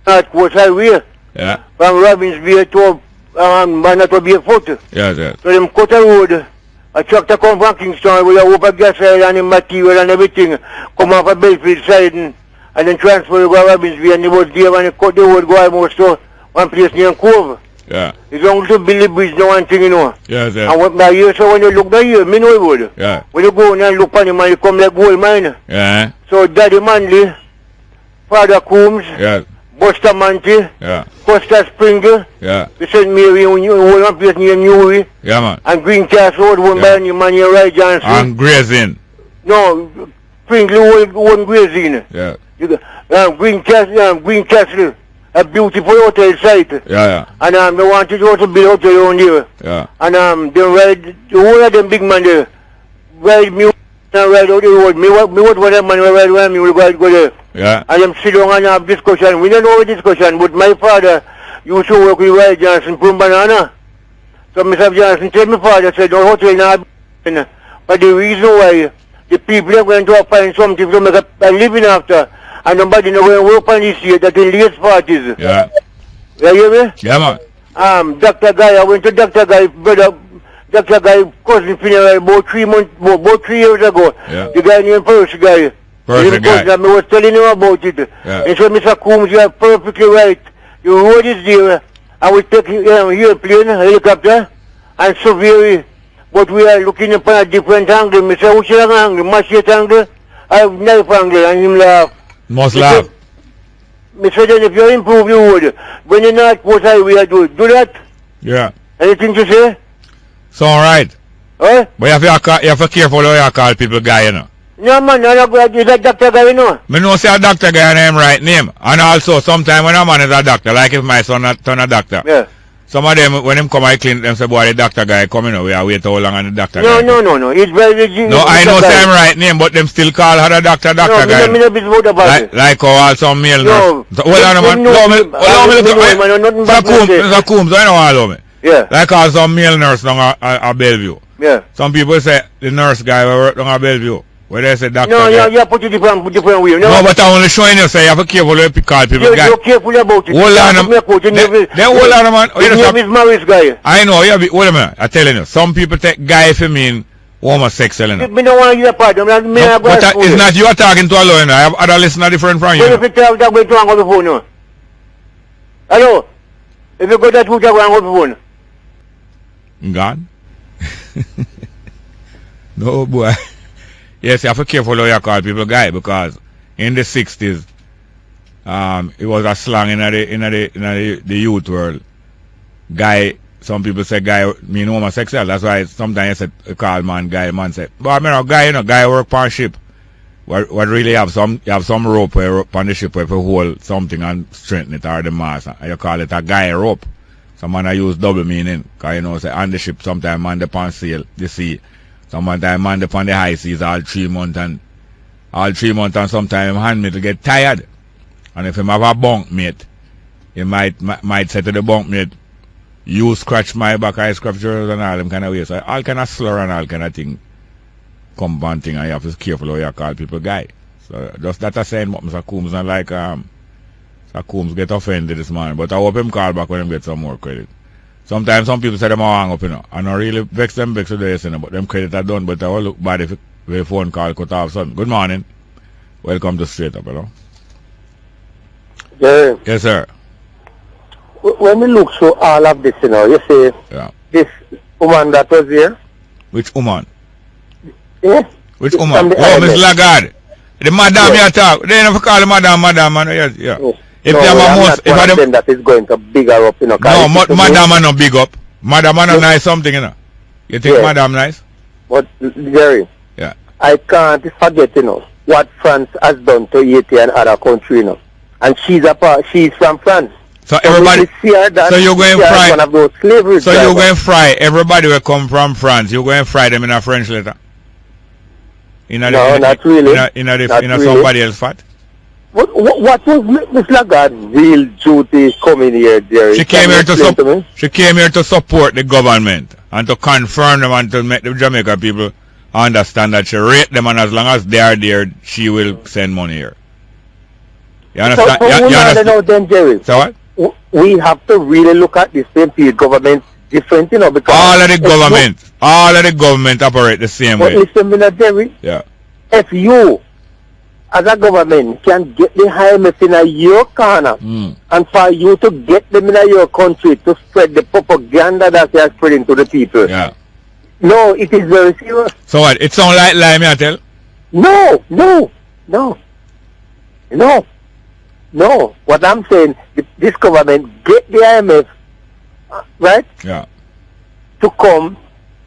North Coast Highway. Yeah. From Robbins Bay to Manatee Bay Foot. Yes. So them cut a road. A tractor come from Kingston with a open gas side and the material and everything. Come off a Belfield side and then transfer to Robbins Bay and they was there and they cut the road go almost to one place near Cove. Yeah. It's only to build the bridge, no one thing, you know. Yes. And what my year, so when you look by here, me know it would. Yeah. When you go and look on him and you come like gold mine. Yeah. So Daddy Manley, Father Coombs, Yeah. Buster Manty, Yeah. Costa Springer, Yeah. the St. Mary, one place near Newry, Yeah, man. and Green Castle Road, one by the man near Ray Johnson. And grazing. No, Springley, one grazing. Yeah. Green Castle, a beautiful hotel site. Yeah. And they wanted to also build hotel around here. Yeah. And they ride, the whole of them big man there, ride me and ride out the road. Me what one of them man ride around me, we go there. Yeah. And them sit down and have discussion. We don't know discussion, but my father used to work with Ray Johnson from Banana. So Mr. Johnson tell my father, said, no hotel now. But the reason why the people are going to find something to make a living after, and nobody know going to work on this year, that in late 40s. Yeah. You hear me? Yeah, man. Dr. Guy, I went to Dr. Guy, brother, Dr. Guy cousin funeral about 3 years ago. Yeah. The guy named Percy Guy. Percy Guy. I was telling him about it. Yeah. And so Mr. Coombs, you are perfectly right. The road is there, and we take airplane, helicopter, and survey. But we are looking upon a different angle. Mr. Which angle? Machete angle? I have knife angle, and him laugh. Must laugh. Mr. Then if you improve the road, when you're not what highway do that? Yeah. Anything to say? So alright. Eh? But you have to be careful how you call people guy, you know. No man, I'm not going to that Dr. Guy, you know. Me know say a doctor guy name right name. And also sometime when a man is a doctor, like if my son turn a doctor. Yeah. Some of them, when him come I clean them say, boy, the doctor guy coming, we are wait how long on the doctor No, guy. no. It's very No, I know same right name, but them still call her the doctor guy. Like how all some male nurse. So, hold on, man. Mr. Coombs, I know all of me. Yeah. Like how some male nurse down at Bellevue. Yeah. Some people say the nurse guy will work down at Bellevue. Where they say doctor No, guy. you put it different way. No, but I'm only showing you, say you have to be careful when you call people guy. You're careful about it. Hold on, then hold on, man. Your name is Maurice Guy. I know, wait a minute. I'm telling you, some people take guy for mean homosexual. You know? Me don't want to hear part. But it's not you are talking to alone. I have other listeners different from you. Well, if you tell that, going to hang up the phone now. Hello? If you go that route, I go hang up the phone. Gone? No, boy. Yes, you have to be careful how you call people guy, because in the 60s, it was a slang in the youth world. Guy, some people say guy mean homosexual. That's why sometimes you call man guy. Man say, but I mean, guy work on ship. What really have some rope where on the ship where you hold something and strengthen it, or the mast, and you call it a guy rope. Some man I use double meaning, cause say on the ship sometimes man upon sail the sea. Sometimes man upon the high seas all 3 months and sometimes handmate to get tired. And if him have a bunk mate, he might say to the bunk mate, you scratch my back, I scratch yours, and all them kind of ways. So all kind of slur and all kind of thing come on thing, and you have to be careful how you call people guy. So just that I saying what Mr. Coombs and like Mr. Coombs get offended this morning. But I hope him call back when him get some more credit. Sometimes some people say them are hang up, and I really vex them today, but them credit are done, but I will look bad if the phone call cut off something. Good morning. Welcome to Straight Up, hello. Jerry. Yes, sir. When we look through all of this, you see this woman that was here. Which woman? Yeah. Which woman? Oh, Miss Lagarde. The madam you talk. They never call the madam. Yes. If no, they have a most, if one of them that is going to bigger up, No, madam are not big up. Madam are not nice something, You think madam nice? But Jerry. Yeah. I can't forget, what France has done to Haiti and other countries, And she's from France. So everybody, so you're going to fry. One of those slavery so you're going to fry. Everybody will come from France. You're going to fry them in a French letter. Not really. In somebody else's fat. What was Miss Lagarde's real duty coming here, Jerry? She came here to support the government and to confirm them and to make the Jamaica people understand that she rate them, and as long as they are there, she will send money here. You understand? Then, Jerry. So what? We have to really look at this same government different, because all of the government operate the same way. Listen, Jerry. Yeah. If you, as a government, can get the I.M.F in your corner, and for you to get them in your country to spread the propaganda that they are spreading to the people. Yeah. No, it is very serious. So what? It sounds like lie, me I tell? No. What I'm saying, this government get the I.M.F, right? Yeah. To come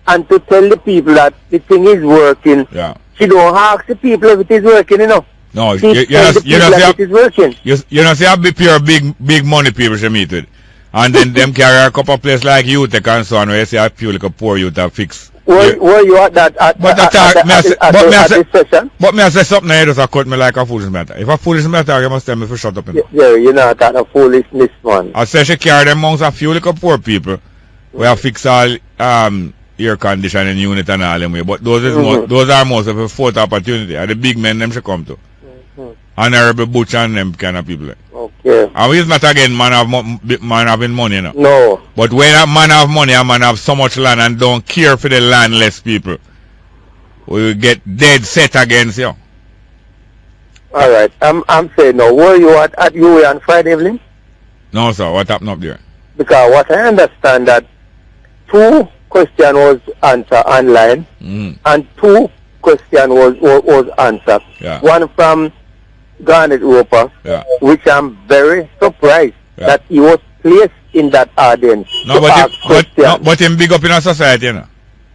and to tell the people that the thing is working. Yeah. She don't ask the people if it is working, No, you know, see how pure big money people she meet with. And then them carry a couple of places like UTEC and so on, where you see a few like a poor youth that fix. Where you at that this session? But me I say something here just cut me like a foolish matter. If a foolish matter, you must tell me to shut up. Yeah, you know that a foolishness, man. I say she carry them amongst a few like a poor people where fix all air conditioning unit and all them way. But those are most of the fourth opportunity. And the big men them should come to. Honorable Butch and them kind of people. Okay. And we is not again man having money, No. But when a man have money, a man have so much land and don't care for the landless people, we will get dead set against you. All right. I'm saying no. Were you at UA on Friday evening? No, sir. What happened up there? Because what I understand that 2 questions was answered online, and 2 questions was answered. Yeah. One from Garnet Roper, which I'm very surprised that he was placed in that audience. No, but him big up in a society,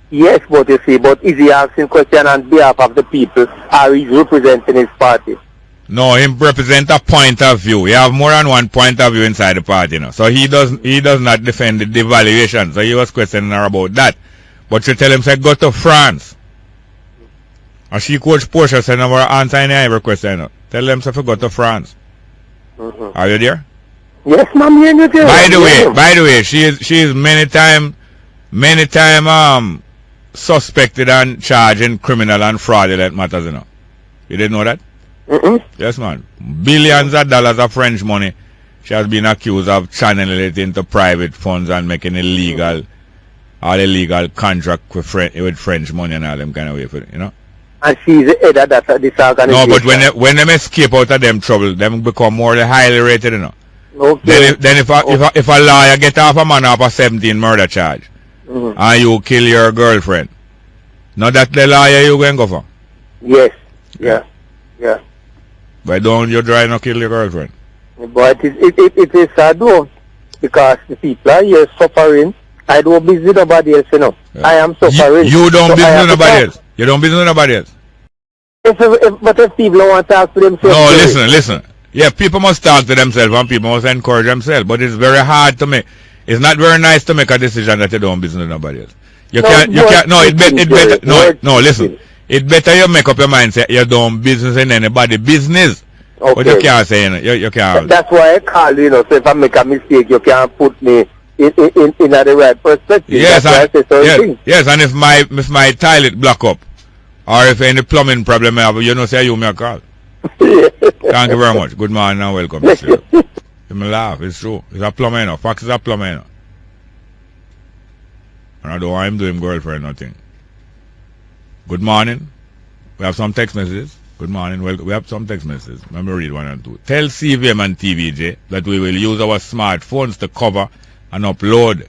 Yes, but you see, is he asking question on behalf of the people, or he's representing his party? No, him represent a point of view. He have more than one point of view inside the party, So he does not defend the devaluation. So he was questioning her about that. But you tell him, say, go to France. And she coach Portia said, never answer any every question. Tell them to go to France. Are you there? Yes, ma'am. By the way, she is many time suspected and charged in criminal and fraudulent matters, You didn't know that? Yes, man. Billions of dollars of French money. She has been accused of channeling it into private funds and making illegal contract with French money and all them kind of way for it, And she's the head of this organization. No, but when them escape out of them trouble, them become more highly rated, Okay. Then if a lawyer get off a man off a 17 murder charge, and you kill your girlfriend. Now that the lawyer you going to go for? Yes. Yeah. Yeah. But don't you try not kill your girlfriend? But it is sad though, because the people are here suffering. I don't visit nobody else, you know. Yeah. I am suffering. You don't so visit nobody else. You don't visit nobody else. But if people don't want to talk to themselves. No, listen. Yeah, people must talk to themselves and people must encourage themselves. But it's very hard to make. It's not very nice to make a decision that you don't visit nobody else. You can't. No, listen. It's better you make up your mind. Say you don't business in anybody business. Okay. But you can't say you can't. That's why I call you know. So if I make a mistake, you can't put me in the right perspective. Yes, yes, and if my toilet block up, or if any plumbing problem I have, you know, say you me a call. Thank you very much. Good morning and welcome. You may laugh. It's true. It's a plumber, you know. Fox is a plumber, you know. And I don't want him to him girlfriend nothing. Good morning. We have some text messages. Good morning. Welcome. We have some text messages. Let me read 1 and 2. Tell CVM and TVJ that we will use our smartphones to cover and upload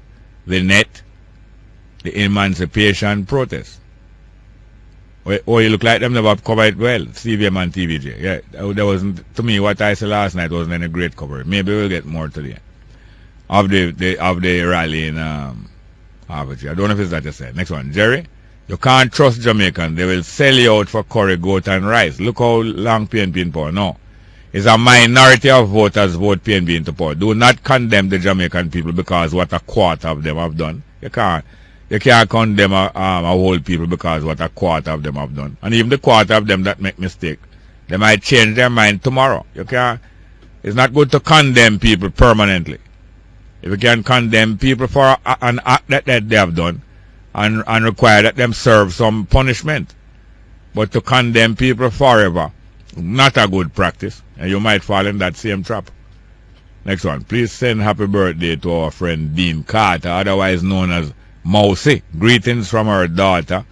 the net, the emancipation protest. Oh, you look like them never covered it well, CVM and TVJ. Yeah, there wasn't, to me, what I said last night wasn't any great coverage. Maybe we'll get more today of the rally in Harvard. I don't know if it's that you said. Next one, Jerry. You can't trust Jamaicans. They will sell you out for curry, goat, and rice. Look how long PNP in power. No. It's a minority of voters vote PNP into power. Do not condemn the Jamaican people because what a quarter of them have done. You can't condemn a whole people because what a quarter of them have done. And even the quarter of them that make mistake, they might change their mind tomorrow. It's not good to condemn people permanently. If you can condemn people for an act that they have done and require that them serve some punishment, but to condemn people forever, not a good practice, and you might fall in that same trap. Next one, please send happy birthday to our friend Dean Carter, otherwise known as Mousy. Greetings from her daughter.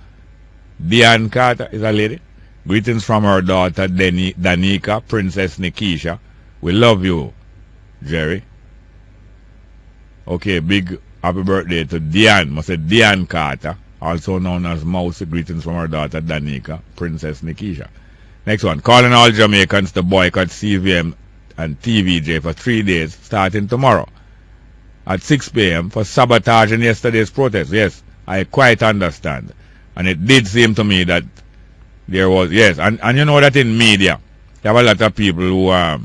Diane Carter is a lady. Greetings from her daughter Danica, Princess Nikisha. We love you, Jerry. Okay, big happy birthday to Diane. Must say Diane Carter, also known as Mousy. Greetings from her daughter Danica, Princess Nikisha. Next one, calling all Jamaicans to boycott CVM and TVJ for 3 days starting tomorrow at 6 p.m. for sabotaging yesterday's protest. Yes, I quite understand. And it did seem to me that there was, yes, and you know that in media, you have a lot of people who are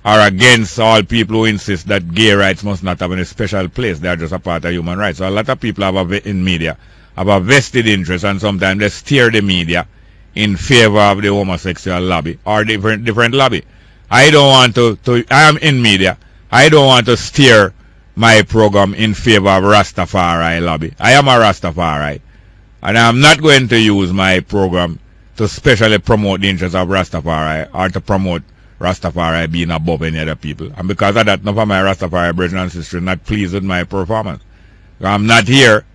are against all people who insist that gay rights must not have any special place. They are just a part of human rights. So a lot of people in media have a vested interest, and sometimes they steer the media in favor of the homosexual lobby or different lobby. I don't want to I am in media. I don't want to steer my program in favor of Rastafari lobby. I am a Rastafari, and I am not going to use my program to specially promote the interests of Rastafari or to promote Rastafari being above any other people. And because of that, none of my Rastafari brethren and sisters not pleased with my performance. I'm not here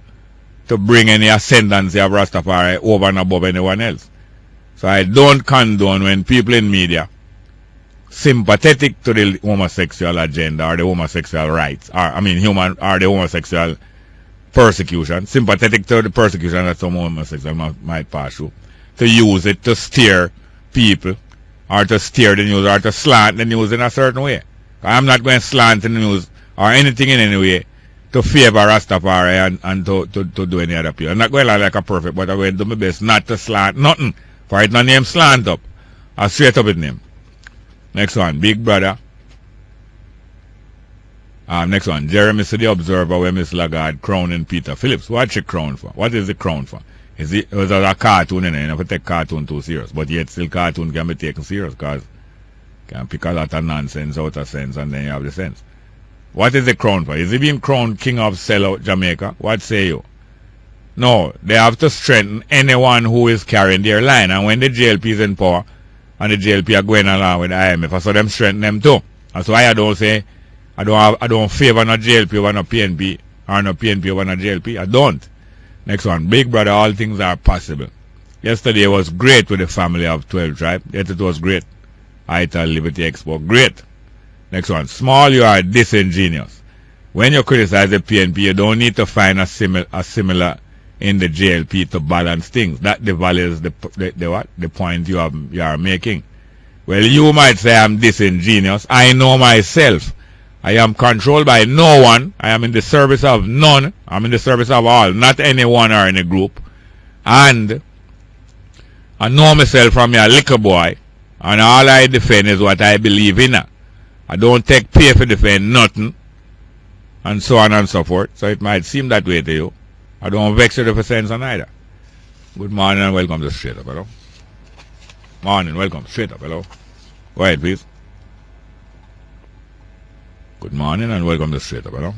to bring any ascendancy of Rastafari over and above anyone else. So I don't condone when people in media sympathetic to the homosexual agenda or the homosexual rights, or the homosexual persecution, sympathetic to the persecution that some homosexuals might pass through, to use it to steer people or to steer the news or to slant the news in a certain way. I'm not going to slant the news or anything in any way to favor Rastafari and to do any other people. I'm not going to lie like a perfect, but I'm going to do my best not to slant nothing. For it not name slant up. Or straight up with name. Next one, Big Brother. Next one, Jeremy to the Observer where Miss Lagarde crowning Peter Phillips. What's she crown for? What is the crown for? It was a cartoon, and you never take cartoon too serious. But yet still cartoon can be taken serious because can pick a lot of nonsense out of sense and then you have the sense. What is the crown for? Is he being crowned King of Sellout Jamaica? What say you? No, they have to strengthen anyone who is carrying their line. And when the JLP is in power and the JLP are going along with the IMF, so them strengthen them too. That's why I don't say I don't favor no JLP over no PNP or no PNP over no JLP. I don't. Next one, Big Brother, all things are possible. Yesterday was great with the family of 12 Tribe. Yet it was great. ITAL Liberty Expo, great. Next one. Small, you are disingenuous. When you criticize the PNP, you don't need to find a similar in the JLP to balance things. That devalues the point you are making. Well, you might say I'm disingenuous. I know myself. I am controlled by no one. I am in the service of none. I'm in the service of all, not anyone or any group. And I know myself from a little boy, and all I defend is what I believe in. I don't take pay for defend nothing, and so on and so forth. So it might seem that way to you. I don't vex you for saying so neither. Good morning and welcome to Straight Up, hello. Morning, welcome, Straight Up, hello. Go ahead, please. Good morning and welcome to Straight Up, hello.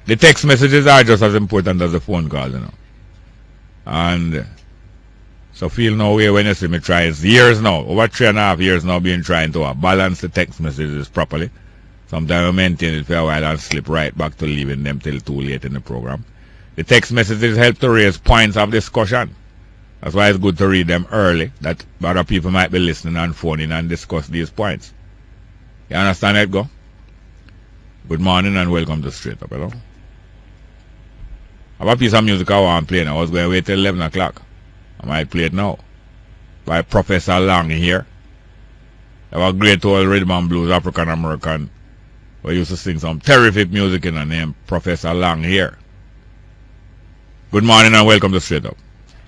The text messages are just as important as the phone calls, you know. And so feel no way when you see me try. It's years now, over 3.5 years now, been trying to balance the text messages properly. Sometimes I maintain it for a while and slip right back to leaving them till too late in the program. The text messages help to raise points of discussion. That's why it's good to read them early, that other people might be listening and phoning and discuss these points. You understand it, go? Good morning and welcome to Straight Up, hello. I have a piece of music I want to play now. I was going to wait till 11 o'clock. I might play it now. By Professor Long here. They have a great old rhythm and blues African American who used to sing some terrific music in the name Professor Long here. Good morning and welcome to Straight Up.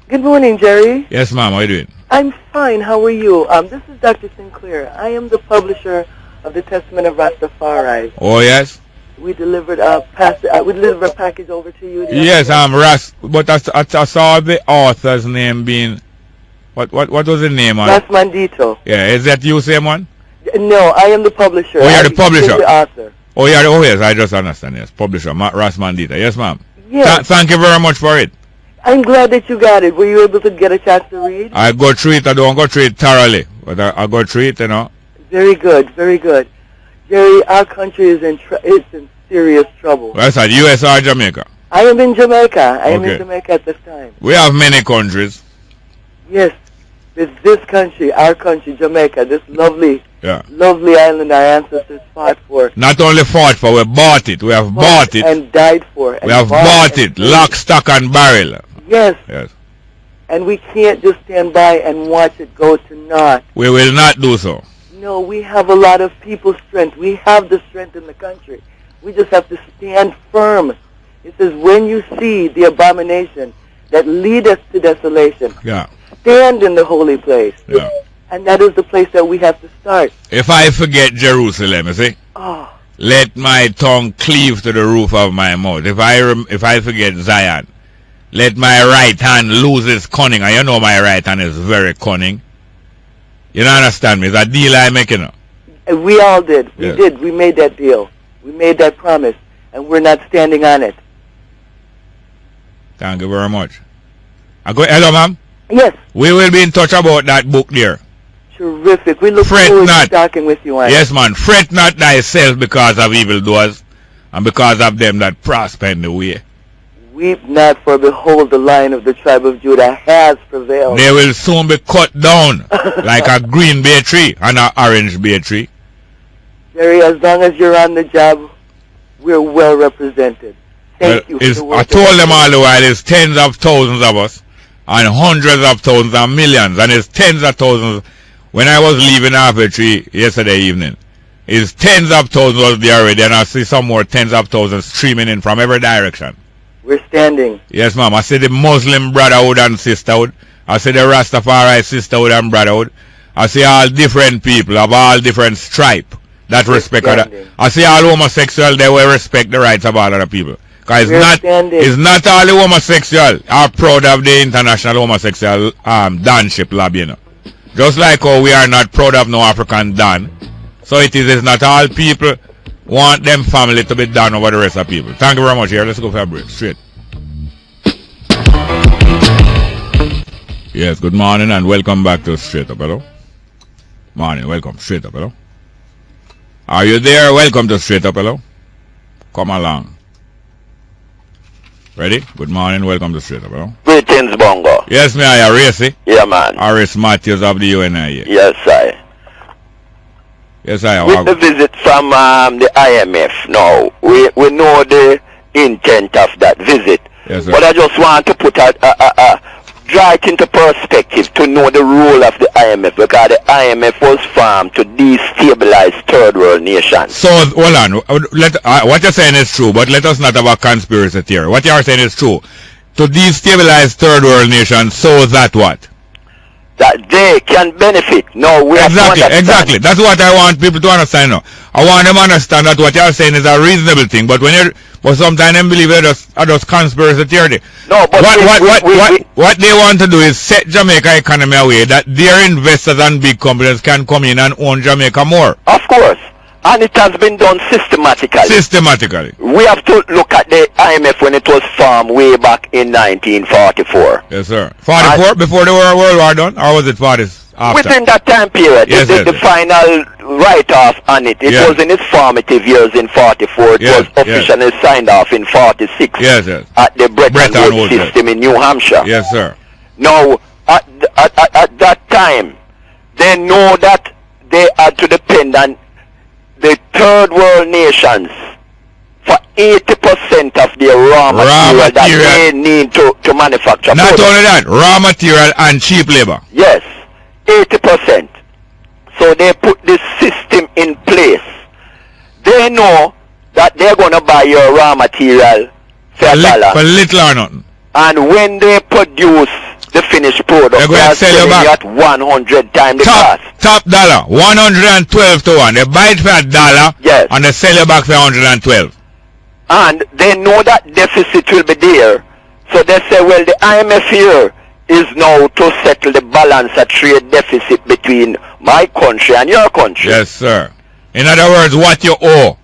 Good morning, Jerry. Yes, ma'am. How are you doing? I'm fine. How are you? This is Dr. Sinclair. I am the publisher of the Testament of Rastafari. Oh, yes? We delivered a package over to you. Yes, but I saw the author's name being, what was the name on it? Rasmandito. Yeah, is that you, same one? No, I am the publisher. Oh, you're the publisher? The author. Oh, yes, I just understand, yes. Publisher, Rasmandito. Yes, ma'am. Yes. Thank you very much for it. I'm glad that you got it. Were you able to get a chance to read? I go through it. I don't go through it thoroughly, but I go through it, you know. Very good, very good. Jerry, our country is in serious trouble. Where's that, U.S. or Jamaica? I am in Jamaica. I am in Jamaica at this time. We have many countries. Yes. It's this country, our country, Jamaica, this lovely island our ancestors fought for. Not only fought for, we bought it. We have bought it. And died for. We have bought it, lock, stock, and barrel. Yes. Yes. And we can't just stand by and watch it go to naught. We will not do so. No, we have a lot of people's strength. We have the strength in the country. We just have to stand firm. It says, when you see the abomination that leadeth to desolation, stand in the holy place. Yeah. And that is the place that we have to start. If I forget Jerusalem, you see, let my tongue cleave to the roof of my mouth. If I forget Zion, let my right hand lose its cunning. And you know my right hand is very cunning. You don't understand me? It's a deal I'm making. We all did. We did. We made that deal. We made that promise. And we're not standing on it. Thank you very much. Hello, ma'am? Yes. We will be in touch about that book there. Terrific. We look forward to talking with you on it. Yes, man. Fret not thyself because of evildoers and because of them that prosper in the way. Weep not, for behold, the Lion of the tribe of Judah has prevailed. They will soon be cut down like a green bay tree and an orange bay tree. Jerry, as long as you're on the job, we're well represented. Thank you for the work. I told them all the while, there's tens of thousands of us and hundreds of thousands and millions, and it's tens of thousands. When I was leaving Arbitrary yesterday evening, it's tens of thousands was there already, and I see some more tens of thousands streaming in from every direction. We're standing. Yes, ma'am. I see the Muslim brotherhood and sisterhood. I see the Rastafari sisterhood and brotherhood. I see all different people of all different stripe that respect other. I see all homosexual, they will respect the rights of all other people. Because it's not all the homosexual are proud of the international homosexual danship lobby, you know. Just like how we are not proud of no African Dan. So it's not all people want them family to be done over the rest of people. Thank you very much. Here, let's go for a break. Straight. Yes, good morning and welcome back to Straight Up, hello. Morning, welcome. Straight Up, hello. Are you there? Welcome to Straight Up, hello. Come along. Ready? Good morning, welcome to Straight Up, hello. Greetings, Bongo. Yes, me, I Racy. Yeah, man. Aris Matthews of the UNI. Yes, I. Yes, I with the visit from the IMF. Now, we know the intent of that visit. Yes, sir. But I just want to put draw it into perspective to know the role of the IMF, because the IMF was formed to destabilize third world nations. So, hold on. What you're saying is true, but let us not have a conspiracy theory. What you are saying is true. To destabilize third world nations, so that what? That they can benefit. No, we have to understand. Exactly. That's what I want people to understand now. I want them to understand that what you are saying is a reasonable thing, but sometimes they believe it just conspiracy theory. No, but what they want to do is set Jamaica economy away that their investors and big companies can come in and own Jamaica more. Of course. And it has been done systematically. Systematically. We have to look at the IMF when it was formed way back in 1944. Yes, sir. 44 before the World War done, or was it 40 after? Within that time period, yes, the final write-off on it. It was in its formative years in 44. It was officially signed off in 46 at the Bretton Woods system in New Hampshire. Yes, sir. Now, at that time, they know that they had to depend on the third world nations for 80% of their raw material that they need to manufacture. Not only that, raw material and cheap labor. Yes, 80%. So they put this system in place. They know that they're going to buy your raw material for $1. For little or nothing. And when they produce the finished product, they're going to sell you back at 100 times the cost. Top dollar, 112 to 1. They buy it for $1, yes, and they sell you back for 112. And they know that deficit will be there. So they say, well, the IMF here is now to settle the balance of trade deficit between my country and your country. Yes, sir. In other words, what you owe.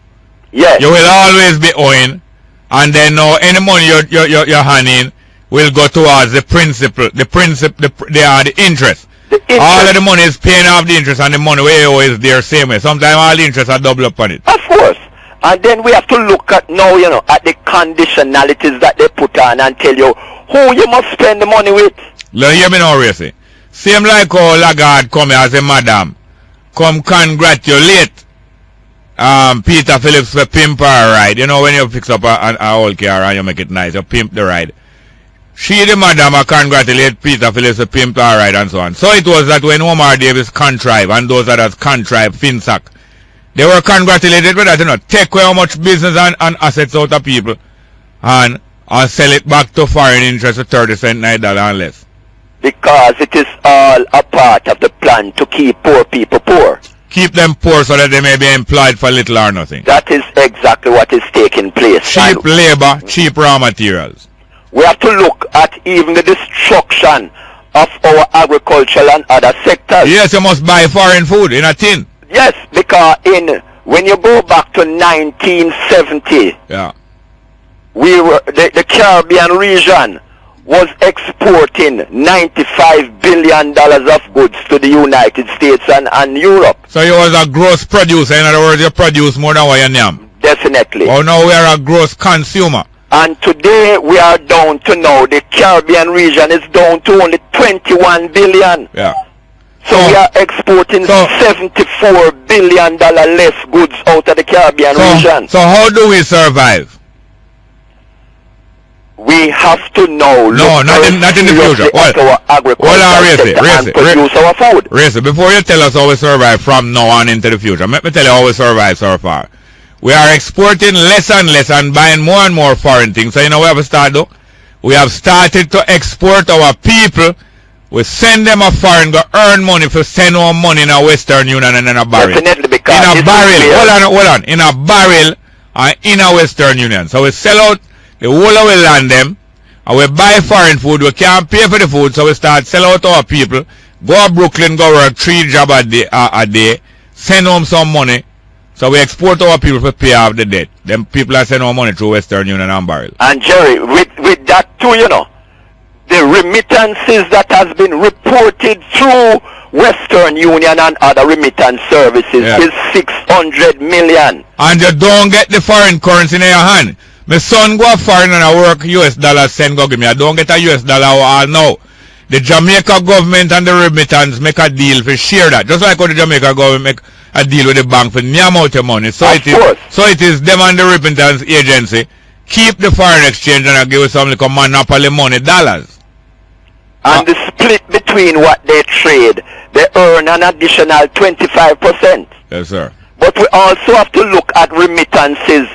Yes. You will always be owing, and then now any money you're handing will go towards the principal, the interest. All of the money is paying off the interest, and the money we owe is there same way. Sometimes all the interest are double up on it. Of course. And then we have to look at now, at the conditionalities that they put on and tell you who you must spend the money with. Look, hear me now, Racy. Same like how Lagarde come as a madam, come congratulate Peter Phillips for pimp her ride. You know, when you fix up an old car and you make it nice, you pimp the ride. She, the madam, congratulate Peter Phillips for pimp her ride and so on. So it was that when Omar Davis contrived and those others contrived FinSac, they were congratulated with that, take away how much business and assets out of people and sell it back to foreign interest for 30 cents, $9 and less. Because it is all a part of the plan to keep poor people poor. Keep them poor so that they may be employed for little or nothing. That is exactly what is taking place. Cheap labor, cheap raw materials. We have to look at even the destruction of our agricultural and other sectors. Yes, you must buy foreign food in a tin. Yes, because when you go back to 1970, we were the Caribbean region was exporting $95 billion of goods to the United States and Europe. So you was a gross producer. In other words, you produce more than what you name. Definitely. Oh, now we are a gross consumer. And today we are down to now, the Caribbean region is down to only 21 billion. Yeah. So we are exporting $74 billion less goods out of the Caribbean region. So how do we survive? We have to now look not in the future. At our agricultural sector and produce our food. Racy, before you tell us how we survive from now on into the future, let me tell you how we survive so far. We are exporting less and less and buying more and more foreign things. So you know what we have started? We have started to export our people. We send them a foreign, go earn money for send our money in a Western Union and in a barrel. Definitely, because in a barrel. Hold on. In a barrel and in a Western Union. So we sell out the whole of we land them and we buy foreign food. We can't pay for the food, so we start sell out our people. Go to Brooklyn, go work 3 jobs a day, send home some money. So we export our people to pay off the debt. Them people are sending our money through Western Union and barrel. And Jerry, with that too, the remittances that has been reported through Western Union and other remittance services is 600 million. And you don't get the foreign currency in your hand. My son go foreign and I work US dollars, send go give me. I don't get a US dollar all now. The Jamaica government and the remittance make a deal for share that. Just like how the Jamaica government make a deal with the bank for the amount of money. So it is them and the remittance agency keep the foreign exchange and give us some like a monopoly money dollars. And the split between what they trade, they earn an additional 25%. Yes, sir. But we also have to look at remittances,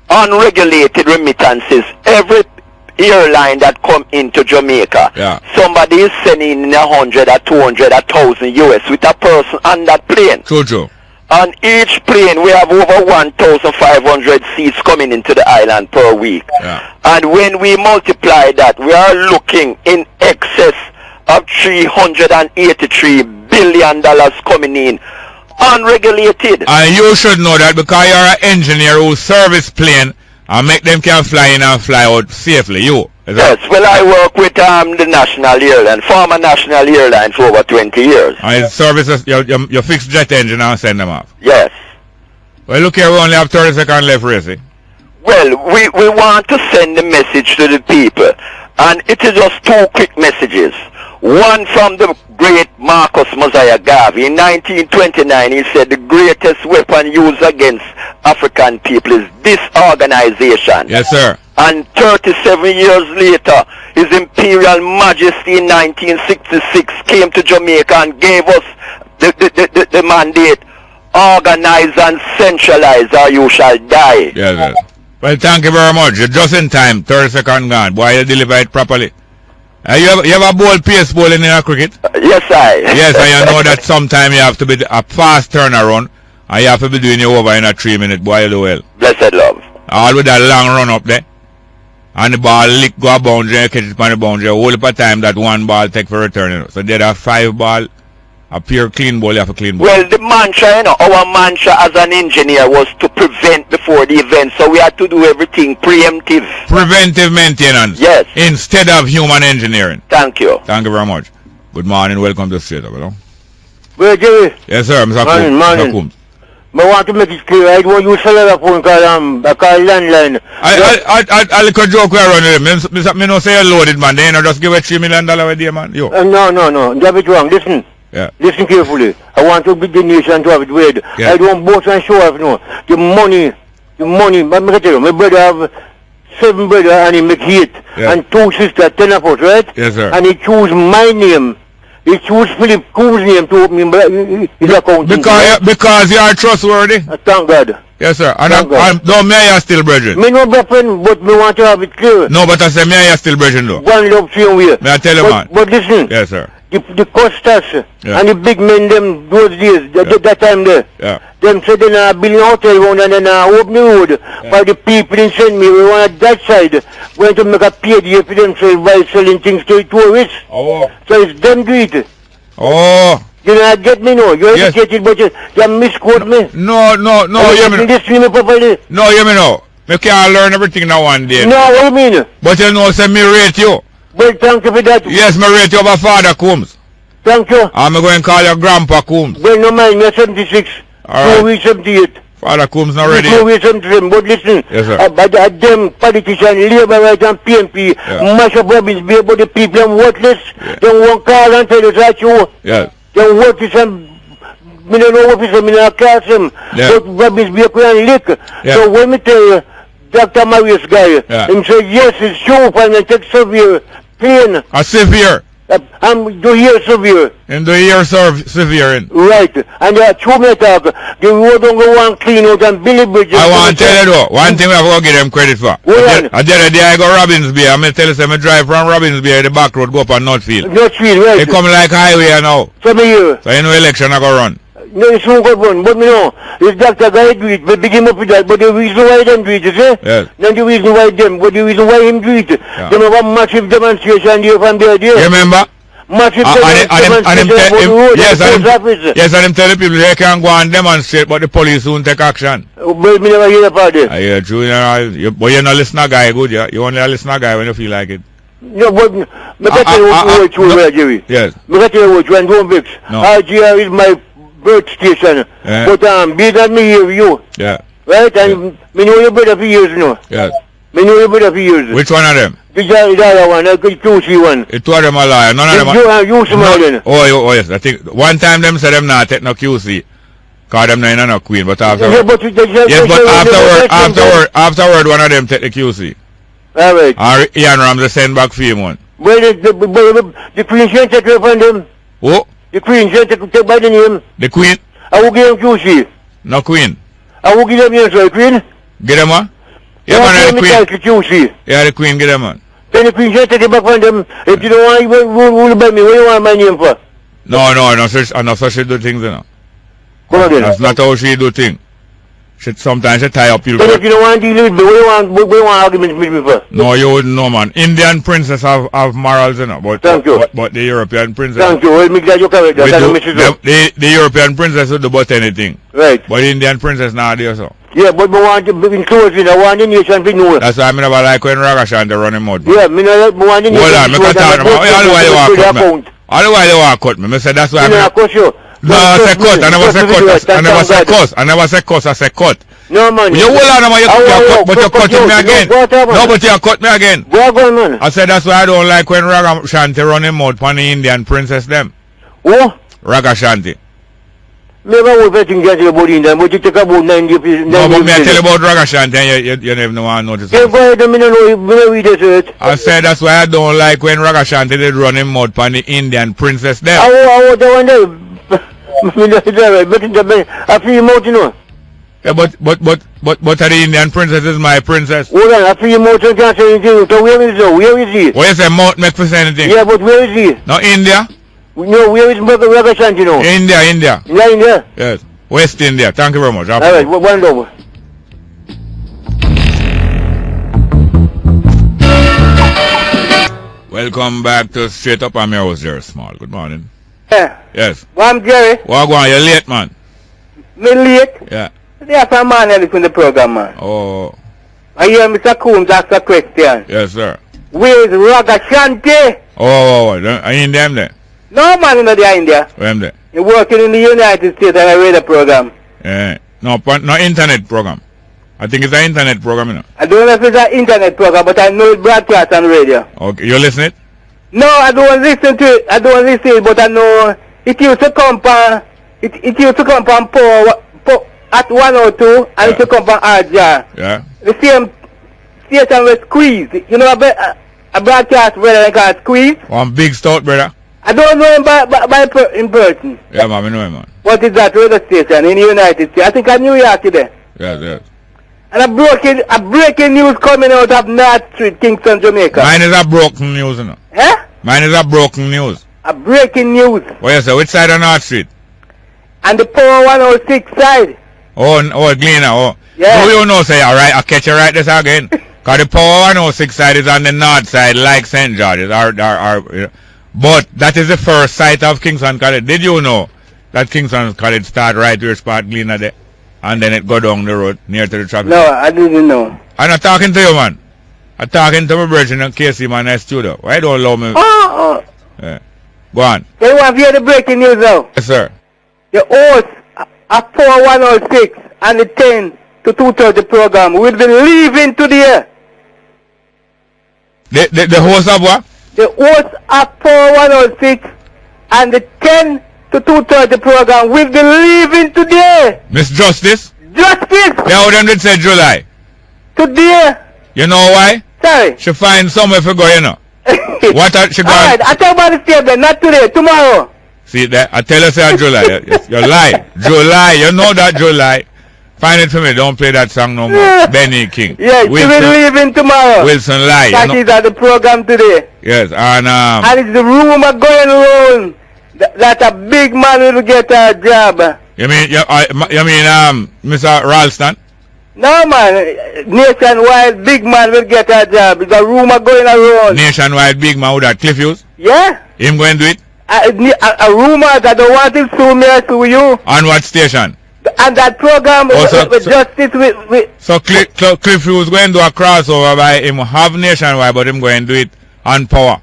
unregulated remittances. Every airline that come into Jamaica, somebody is sending in 100 or 200 or 1,000 US with a person on that plane. True. On each plane, we have over 1,500 seats coming into the island per week. And when we multiply that, we are looking in excess of $383 billion coming in, unregulated. And you should know that because you're an engineer who service plane and make them can fly in and fly out safely. Yes, well, I work with the national airline, former national airline for over 20 years. And it services your fixed jet engine and send them off. Yes. Well, look here, we only have 30 seconds left, Racy. Well, we want to send a message to the people, and it is just two quick messages. One from the great Marcus Mosiah Garvey. In 1929, he said the greatest weapon used against African people is disorganization. Yes, sir. And 37 years later, His Imperial Majesty in 1966 came to Jamaica and gave us the mandate, organize and centralize or you shall die. Yes, sir. Well, thank you very much. You're just in time. 30 seconds gone. Boy, you deliver it properly. You have a ball, pace bowling in a cricket? Yes, I. Yes, and you know that sometimes you have to be a fast turnaround and you have to be doing it over in a 3 minute. Boy, you do well. Blessed love. All with that long run up there. And the ball lick go a boundary and catch it on the boundary. All the time that one ball take for returning. So there are 5 ball. A pure clean ball, you have a clean ball. Well, the mantra, our mantra as an engineer was to prevent before the event. So we had to do everything preemptive. Preventive maintenance. Yes. Instead of human engineering. Thank you. Thank you very much. Good morning. Welcome to the State. Well, Jerry. Yes, sir. Mr. Morning. I want to make it clear. I don't use a phone call, landline. I like a joke where I run it. Me no say you loaded, man. They just give a $3 million a day, man. Yo. No. You have it wrong. Listen. Yeah. Listen carefully. I want to big the nation to have it weird. Yeah. I don't boast and show off, no. The money. Let me tell you, my brother have 7 brothers and he make 8. Yeah. And 2 sisters, 10 of us, right? Yes, sir. And he choose my name. He choose Philip Cool's name to open his account. Because you are trustworthy. Thank God. Yes, sir. And no, me I still brethren. Me no brethren, but me want to have it clear. No, but I say me I still brethren though. One love, same way. May I tell you, man? But listen. Yes, sir. The Costas and the big men them those days, that time there. Yeah. Them said they are building hotel round and then open the road for the people in St. Mary. We want that side going to make a PDA for themselves by selling things to tourists. Oh. So it's them do it. Oh. You know, get me no. You're educated, but you misquote me. No, you mean listen me properly. No, you mean no. You can't learn everything now one day. No, what do you mean? But you know, say me rate you. Well, thank you for that. Yes, me rate you over Father Coombs. Thank you. I'm going to call your Grandpa Coombs. Well, no mind, you're 76. All right. 78. Father Coombs not ready. But listen, yes, sir. Them politicians, Labour Right and PNP, mash up Robbins Bay, but the people are worthless. They won't call and tell us that you. Yes. They worthless and me don't know what is them, me don't class them. But Robbins Bay can lick. So when me tell you, Dr. Marius guy, him say, yes, it's true, and it takes severe pain. A severe? Do here severe. And do here severe. Right. And true me talk, the road don't go on clean out and Billy Bridges. I want to tell you though, one thing we have to give them credit for. The other day I go Robbins Bay, I'm going to tell you, I drive from Robbins Bay, the back road, go up on Northfield. Northfield, right. They come like highway now. So you know election I go run. No, it's not good one, but me know, it's Dr. Guy do it, but begin up with that, but the reason why them do it, you see? Yes. Not the reason why them, but the reason why him do it. Yeah. They have a massive demonstration there from there. You remember? Massive demonstration yes, and him tell the people they can go and demonstrate, but the police won't take action. But me never hear about it. I hear true, but you're not a listener guy, good, yeah? You only a listener guy when you feel like it. No, but me can tell you what you Jerry. Yes. Me can tell you what you and don't vex. RGR is my birth station. But be that me hear you. Yeah. Right? And me know your brother for years now. Yes. Me know your brother for years. Which one of them? The other one, the QC one. The two of them are liar. None of them are. You some of them. Oh, yes. I think one time them said them not take no QC. Cause them not no queen, but afterward. Yeah, but afterward, one of them take the QC. Alright. Or Ian Ramsey send back for him one. Well, the queen should take up on them. Oh? The queen should take by the name. The queen? I will give them QC. No queen. I will give them your queen. Get them one? Yeah, man, the queen. QC. Yeah, the queen, get them one. Then the queen should take it back on them. If you don't want, you will buy me. What do you want my name for? No, such she do things, you know. Come again. That's not how she do things. Sometimes she tie up people. But if you don't want to deal with me, what do you want arguments with me for? No, you wouldn't know, man. Indian princess have morals, you know. But, Thank you. But the European princess... Thank you. Well, make that your character. The European princess would do about anything. Right. But the Indian princess not there, so. Yeah, but I want to be inclusive. I want the nation to know. That's why I never like when Ragashan run him out. Yeah, I want the nation to know. Hold on, I talk about all the while you want to cut me. All the while you want to cut me. I said that's why I cut you. No, I say cut. I never say cut. I never say cuss. I never say cuss. I say cut. No, man. You hold on, man. But you cutting me again. No, but you cut me again. Where going, man? I said that's why I don't like when Raga Shanti run him out on the Indian princess them. Who? Raga Shanti. Never will bet you get about Indian, but you take about 90 pieces. No, but me I tell you about Raga Shanti and you never want to notice. I said that's why I don't like when Raga Shanti did run him out on the Indian princess them. I feel you out, you know. Yeah, but the Indian princess is my princess. Hold on, I feel you out, you can't say anything. So where is he? Where is he? What you say, mouth make for say anything? Yeah, but where is he? No, India. No, where is Raga Shanti, you know? India. Yeah, India? Yes, West India. Thank you very much. Alright, one over. Welcome back to Straight Up. I'm your host, Jerry Small. Good morning. Yeah. Yes. Well, I'm Jerry. Well, go on. You're late, man. Me late? Yeah. There's a man else in the program, man. Oh. I hear Mr. Coombs ask a question. Yes, sir. Where is Raga Shanti? Oh. Are you in them there? No, man, in the India. Where am there? You're working in the United States and I read the program. No internet program. I think it's an internet program, you know. I don't know if it's an internet program, but I know it broadcast on radio. Okay, you listen it? No, I don't listen to it. I don't listen to it, but I know it used to come on. It used to come on at 102, and it used to come on RJR. Yeah. The same station was Squeeze. You know, a broadcast brother called Squeeze. One big stout brother. I don't know him in person. Yeah, man, I know him, man. What is that radio station in the United States? I think I'm New York today. Yes. And a breaking news coming out of North Street, Kingston, Jamaica. Mine is a broken news, you know. Eh? Mine is a broken news. A breaking news. What you say? Which side of North Street? And the Power 106 side. Oh, Gleaner, oh. Yeah. No, you know, say, alright, I'll catch you right this again. Because the Power 106 side is on the north side, like St. George's. But that is the first site of Kingston College. Did you know that Kingston College start right where spot Gleaner there? And then it go down the road near to the traffic. No, I didn't know. I'm not talking to you, man. I'm talking to my brother in Casey, man, in the studio. Why don't allow me? Oh. Yeah. Go on. They want to hear the breaking news now. Yes, sir. The host at 4106 and the 10 to 2:30 program will be leaving today. The host of what? The host at 4106 and the 10 to 2:30 program will be leaving today. Miss Justice? Justice! Yeah, what them did say July? Today. You know why? Sorry. She find somewhere for go, you know. What she go? Alright, I talk about the statement, not today, tomorrow. See that? I tell you say July. You lie. July, you know that July. Find it for me. Don't play that song no more. Benny King. Yes, she will leave in tomorrow. Wilson lie. That is at the program today. Yes, and it's the rumor going around that a big man will get a job. You mean Mr. Ralston? No, man. Nationwide big man will get a job. It's a rumor going around. Nationwide big man with that Cliff Hughes? Yeah. Him going to do it? A rumor that I want to sue me or sue you. On what station? And that program with Justice with So Cliff Hughes going to do a crossover by him have Nationwide, but him going to do it on Power.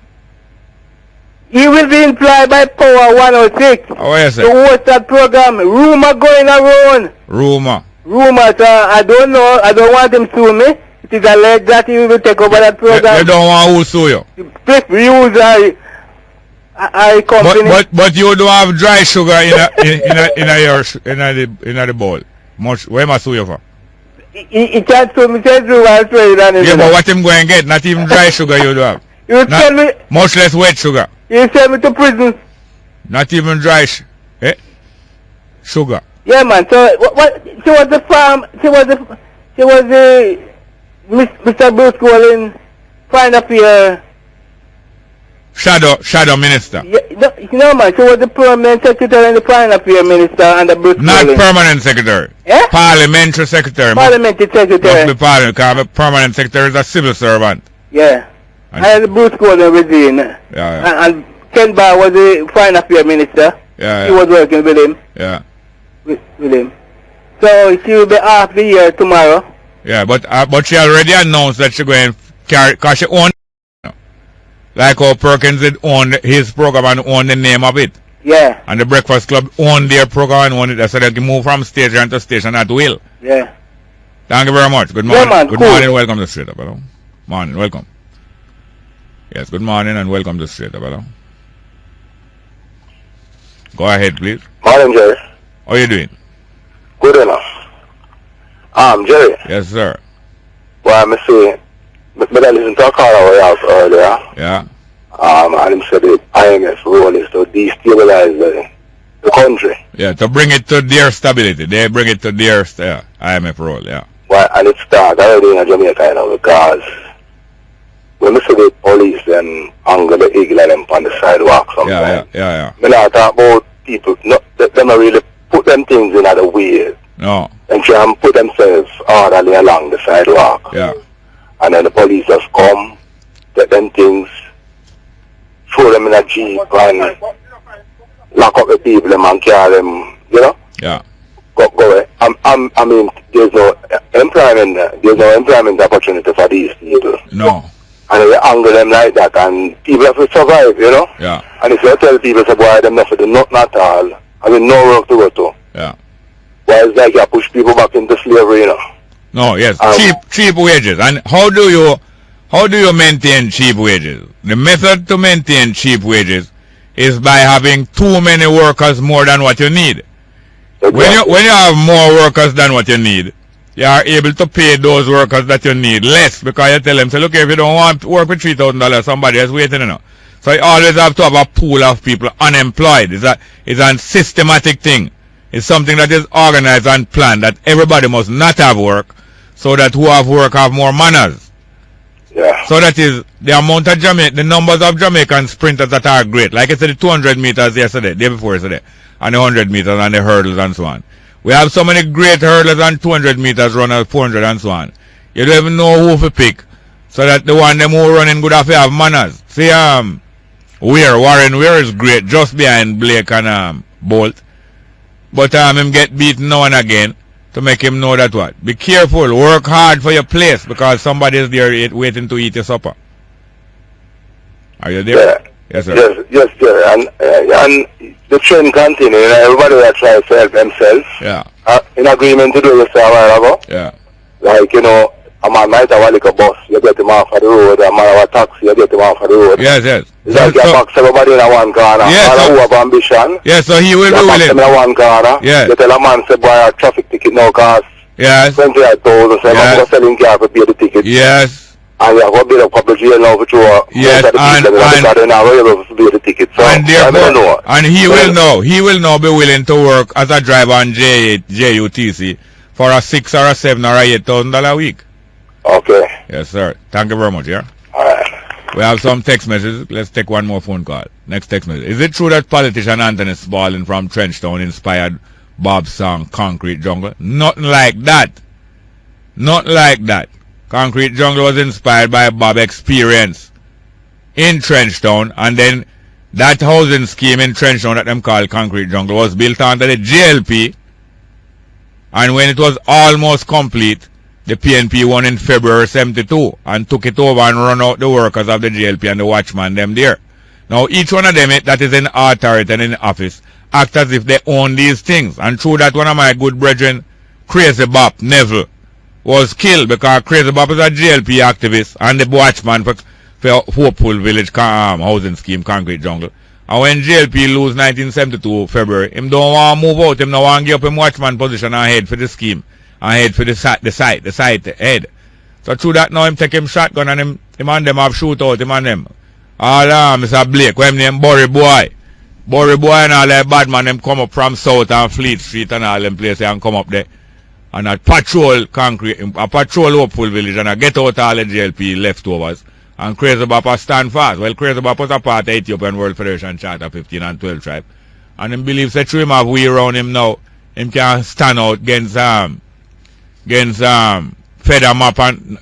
He will be employed by Power 106. Oh, yes, sir. To host that program. Rumor going around. Rumor. So I don't know. I don't want him to sue me. It is alleged that he will take over that program. You don't want who sue you? Cliff Hughes, I company. But you don't have dry sugar in the bowl. Much where must you for? He can't sue me, said you are straight on it. Yeah, but what him going get? Not even dry sugar you do have. You tell me. Much less wet sugar. You send me to prison. Not even dry sugar. Yeah, man. So what? She was the farm. She was the Mr. Bruce Colin Foreign Affairs. Shadow minister. Yeah, no, man. She was the permanent secretary and the Foreign Affairs minister under Bruce Not Colin. permanent secretary. Yeah? Parliamentary secretary. Parliamentary secretary. Must be parliament, because a permanent secretary is a civil servant. Yeah. And Bruce Colin regime. Yeah. And Ken Barr was the Foreign Affairs minister. Yeah. He was working with him. Yeah. With him. So she will be off the year tomorrow. Yeah, but she already announced that she going to carry, because she owned, like how Perkins did own his program and own the name of it. Yeah. And the Breakfast Club owned their program and owned it, so they can move from station to station at will. Yeah. Thank you very much. Good morning. Yeah, man, good cool. morning, welcome to Straight Up, hello. Morning, welcome. Yes, good morning and welcome to Straight Up, hello. Go ahead, please. Morning, Jerry. How are you doing? Good enough. Jerry. Yes, sir. Well, I'm saying, but I listened to a call over house earlier. Yeah. And him said the I.M.F. role is to destabilize the country. Yeah, to bring it to their stability. They bring it to their I.M.F. role, yeah. Well, and it started already in Jamaica, you know, because when we see the police and angle the eagle and them on the sidewalk sometimes. Yeah. We not talk about people, no, they don't really put them things in other ways. No. And try and put themselves orderly along the sidewalk. Yeah. And then the police just come, get them things, throw them in a jeep and lock up the people and carry them, you know? Yeah. Go away. I mean, there's no employment opportunity for these people. No. And they angle them like that and people have to survive, you know? Yeah. And if you tell people, say, boy, them not for the not at all, I mean, no work to go to. Yeah. Well, it's like you push people back into slavery, you know? No, yes, cheap wages. And how do you maintain cheap wages? The method to maintain cheap wages is by having too many workers more than what you need. Exactly. When you have more workers than what you need, you are able to pay those workers that you need less, because you tell them, say, look, if you don't want to work with $3,000, somebody else waiting, you know. So you always have to have a pool of people unemployed. It's a systematic thing. It's something that is organized and planned, that everybody must not have work, so that who have work have more manners. Yeah. So that is the amount of the numbers of Jamaican sprinters that are great. Like I said, the 200 meters yesterday, day before yesterday, and the 100 meters and the hurdles and so on. We have so many great hurdlers and 200 meters runners, 400 and so on. You don't even know who to pick, so that the one them who running good have manners. See, Warren Weir is great, just behind Blake and Bolt. But him get beaten now and again to make him know that what? Be careful, work hard for your place, because somebody is there waiting to eat your supper. Are you there? Yeah. Yes, sir. Yes, sir. And the trend continues. You know, everybody that tries to help themselves. Yeah. In agreement to do this a while ago. Yeah. Like, you know, a man might have a bus, you get him off of the road. A man have a taxi, you get him off of the road. Yes. It's like you box everybody in a one corner. Yes, who have ambition. Yes, so he will be willing. You box them in a one corner. Yes. You tell a man, say, boy, a traffic ticket now costs. Yes. 28,000. So I'm going to selling car to pay the ticket. Yes. And you have to build up a couple of jail now for sure. Yes, and he will know. He will now be willing to work as a driver on JUTC for a $6,000 or a $7,000 or $8,000 a week. Okay. Yes, sir. Thank you very much. Yeah. All right. We have some text messages. Let's take one more phone call. Next text message. Is it true that politician Anthony Spalding from Trenchtown inspired Bob's song Concrete Jungle? Nothing like that. Not like that. Concrete Jungle was inspired by Bob's experience in Trenchtown, and then that housing scheme in Trenchtown that them call Concrete Jungle was built under the JLP, and when it was almost complete, the PNP won in February 72 and took it over and run out the workers of the JLP and the watchman them there. Now each one of them that is in authority and in office act as if they own these things, and through that one of my good brethren, Crazy Bop Neville, was killed because Crazy Bop is a JLP activist and the watchman for Hopeful Village housing scheme, Concrete Jungle, And when JLP lose 1972 February, him don't want to move out. Him don't want to give up him watchman position and head for the scheme. And head for the site head. So through that now him take him shotgun and him and them have shootout, him and them. All Mr. Blake, when him Burry Boy. Burry Boy and all that bad man, them come up from South and Fleet Street and all them places and come up there. And a patrol Hopeful Village and a get out all the JLP leftovers. And Crazy Bapa stand fast. Well, Crazy Bapa was a part of Ethiopian World Federation Charter 15 and 12 tribe. And him believes that through him have we around him now, him can stand out against Feather Map and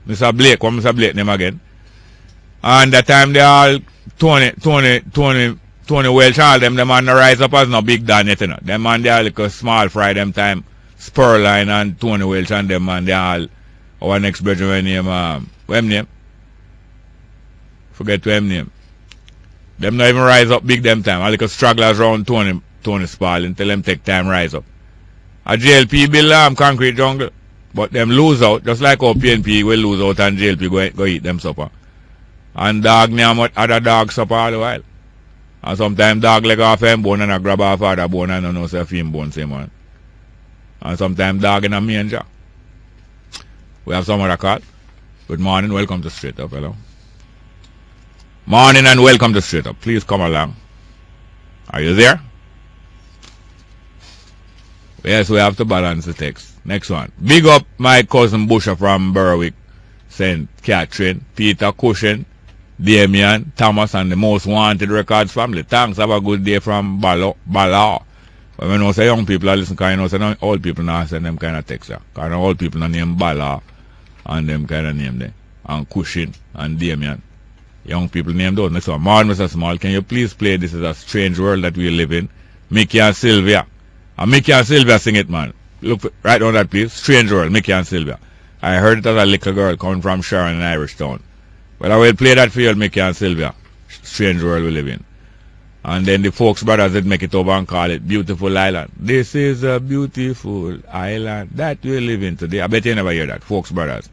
Mr. Blake. What Mr. Blake name again? And that time they all Tony Welch, all them man rise up as no big Dan yet, you know. Them man they all like a small fry them time. Spurline and Tony Welch and them man they all our next brother name what name? Forget what name. Them not even rise up big them time. All like a stragglers around Tony Spall until them take time rise up. A JLP build concrete jungle. But them lose out, just like our PNP will lose out and JLP go eat them supper. And dog name other dog supper all the while. And sometimes dog leg off him bone and I grab off other bone and I know say film bone same one. And sometimes dog in a manger. We have some other call. Good morning, welcome to Straight Up, hello. Morning and welcome to Straight Up. Please come along. Are you there? Yes, we have to balance the text. Next one. Big up my cousin Busher from Berwick, St. Catherine, Peter Cushion, Damien, Thomas, and the Most Wanted Records family. Thanks. Have a good day from Bala. When we know say young people are listening, because you know say no old people now send them kind of text. Because no old people now name Bala and them kind of name there. And Cushion and Damien. Young people name those. Next one. Morning, Mr. Small. Can you please play This Is a Strange World That We Live In? Mickey and Sylvia. And Mickey and Sylvia sing it, man. Look right on that, please. Strange World, Mickey and Sylvia. I heard it as a little girl coming from Sharon in Irish Town. Well, I will play that for you, Mickey and Sylvia. Strange World We Live In. And then the Folks Brothers did make it over and call it Beautiful Island. This is a beautiful island that we live in today. I bet you never hear that. Folks Brothers.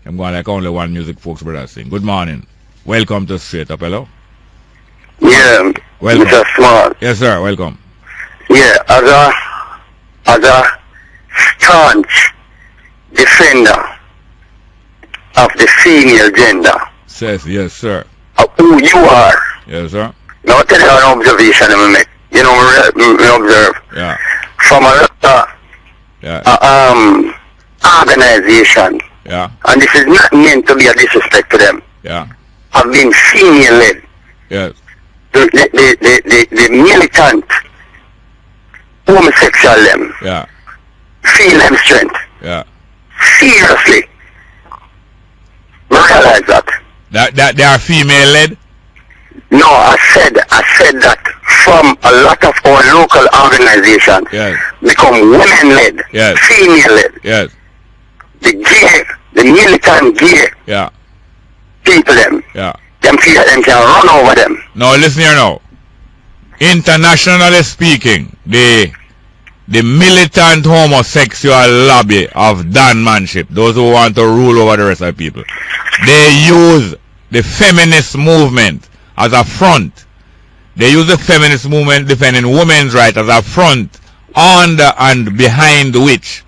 I'm going like only one music Folks Brothers sing. Good morning. Welcome to Straight Up. Hello? Yeah. Welcome. Mr. Smart. Yes, sir. Welcome. Yeah, as a staunch defender of the female gender. Says, yes, sir. Who you are. Yes, sir. Now tell you an observation I make. You know, me observe. Yeah. From a organization. Yeah. And this is not meant to be a disrespect to them. Yeah. Have been female led. Yes. The militant homosexual them. Yeah. Feel them strength. Yeah. Seriously. Realize that. That they are female led? No, I said that from a lot of our local organizations become women led, female led. Yes. The gay, the militant gay people them. Yeah. Them feel that them can run over them. No, listen here now. Internationally speaking, the militant homosexual lobby of Danmanship, those who want to rule over the rest of the people, they use the feminist movement as a front. They use the feminist movement defending women's rights as a front under and behind which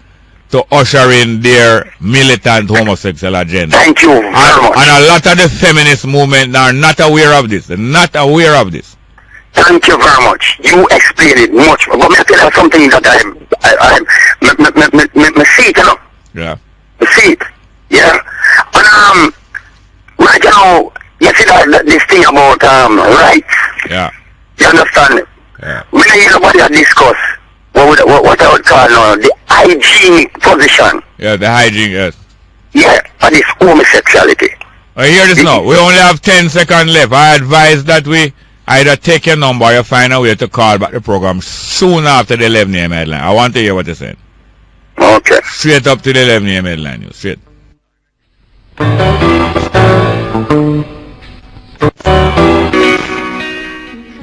to usher in their militant homosexual agenda. Thank you very much. And a lot of the feminist movement are not aware of this. They're not aware of this. Thank you very much. You explained it much. But me tell you something that I see it, you know. Yeah. I see it. Yeah. And right now, you see that this thing about rights. Yeah. You understand it? Yeah. When you hear about that discuss, what I would call now the hygienic position. Yeah, the hygiene, yes. Yeah, and it's homosexuality. I hear this now. We only have 10 seconds left. I advise that we either take your number or you find a way to call back the program soon after the 11 a.m. headline. I want to hear what you're saying. Okay. Straight up to the 11 a.m. headline news. Straight.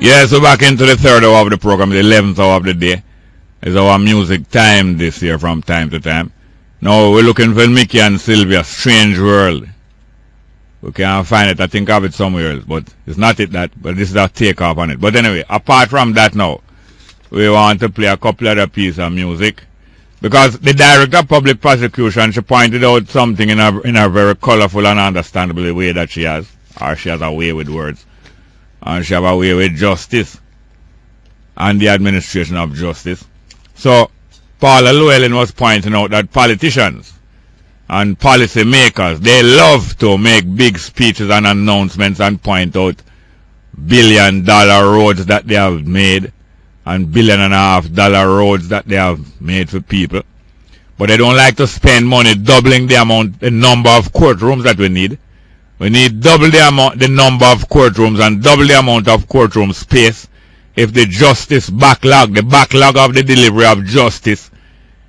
Yes, we're back into the third hour of the program, the 11th hour of the day. It's our music time this year from time to time. Now we're looking for Mickey and Sylvia, Strange World. We can find it. I think I have it somewhere else, but it's not it that. But this is our takeoff on it. But anyway, apart from that now, we want to play a couple other pieces of music. Because the Director of Public Prosecution, she pointed out something in a very colorful and understandable way that she has. Or she has a way with words. And she has a way with justice. And the administration of justice. So, Paula Llewellyn was pointing out that politicians and policy makers, they love to make big speeches and announcements and point out billion-dollar roads that they have made and $1.5 billion roads that they have made for people. But they don't like to spend money doubling the number of courtrooms that we need. We need double the number of courtrooms and double the amount of courtroom space if the justice backlog, the backlog of the delivery of justice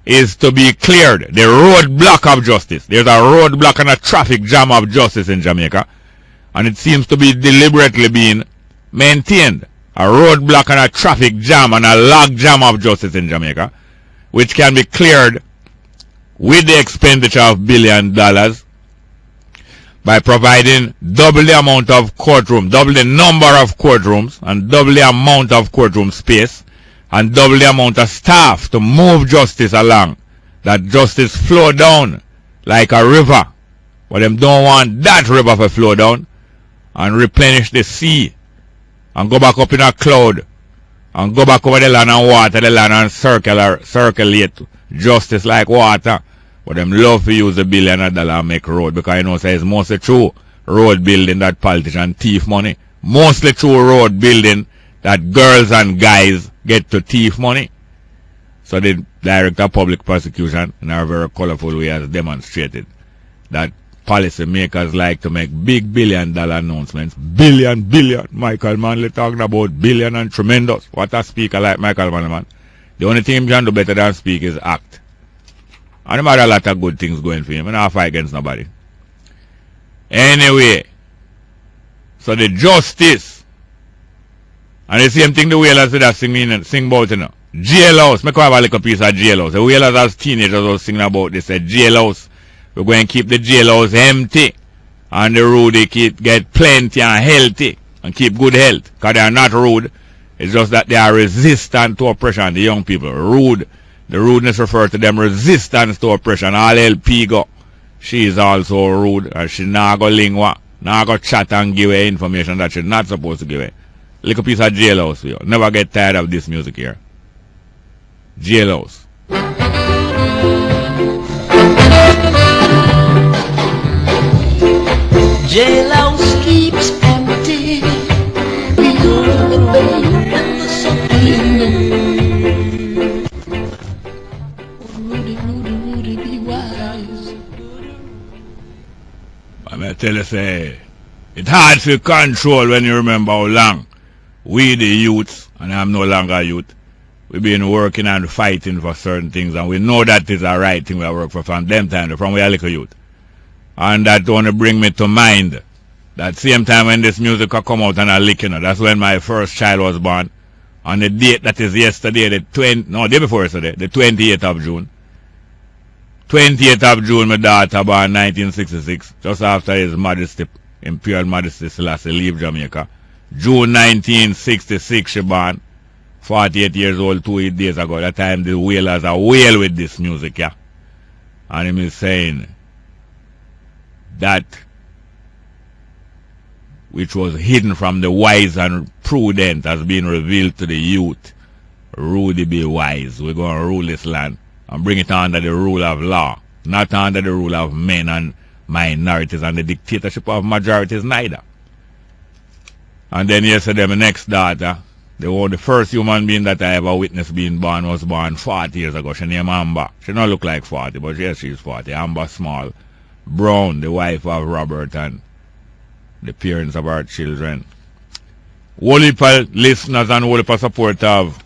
is to be cleared. The roadblock of justice. There's a roadblock and a traffic jam of justice in Jamaica. And it seems to be deliberately being maintained. A roadblock and a traffic jam and a log jam of justice in Jamaica, which can be cleared with the expenditure of $1 billion by providing double the amount of courtroom, double the number of courtrooms, and double the amount of courtroom space, and double the amount of staff to move justice along. That justice flow down like a river. But them don't want that river to flow down and replenish the sea and go back up in a cloud and go back over the land and water the land and circulate justice like water. But them love to use $1 billion and make road, because I know say it's mostly true road building that politicians thief money. Mostly true road building that girls and guys get to thief money. So the Director of Public Prosecution in a very colorful way has demonstrated that policy makers like to make big $1 billion announcements. Billion. Michael Manley talking about billion and tremendous. What a speaker like Michael Manley, man. The only thing he can do better than speak is act. And he had a lot of good things going for him. I don't fight against nobody. Anyway, so the justice, and the same thing the Whalers did sing about, you know. Jailhouse. I have a little piece of jailhouse. The Whalers as teenagers was singing about this. Jailhouse. We're going to keep the jailhouse empty. And the Rudy get plenty and healthy. And keep good health. Because they are not rude. It's just that they are resistant to oppression. The young people. Rude. The rudeness refers to them resistance to oppression. All LP go. She is also rude. And she not go lingua. Not go chat and give away information that she's not supposed to give away. Little piece of jailhouse for you. Never get tired of this music here. Jailhouse. Jailhouse keeps empty. We go in the suffering. Rudy, be wise. I'm going to tell you, say, it's hard to control when you remember how long we, the youths, and I'm no longer a youth, we've been working and fighting for certain things, and we know that is the right thing we work for from them time, from we are little youth. And that only bring me to mind that same time when this music come out and I lick, you know, that's when my first child was born. On the date that is yesterday, day before yesterday, the 28th of June. 28th of June, my daughter born 1966, just after His Majesty, Imperial Majesty Selassie leave Jamaica. June 1966 she born. 48 years old, 2 days ago. That time the Whalers are wail with this music, yeah. And him is saying that which was hidden from the wise and prudent has been revealed to the youth. Rudy, be wise. We're going to rule this land and bring it under the rule of law, not under the rule of men and minorities and the dictatorship of majorities neither. And then yesterday my next daughter, the first human being that I ever witnessed being born was born 40 years ago. She named Amber. She don't look like 40, but yes, she's 40. Amber Small. Brown, the wife of Robert and the parents of our children. Whole heap of listeners and whole heap of support have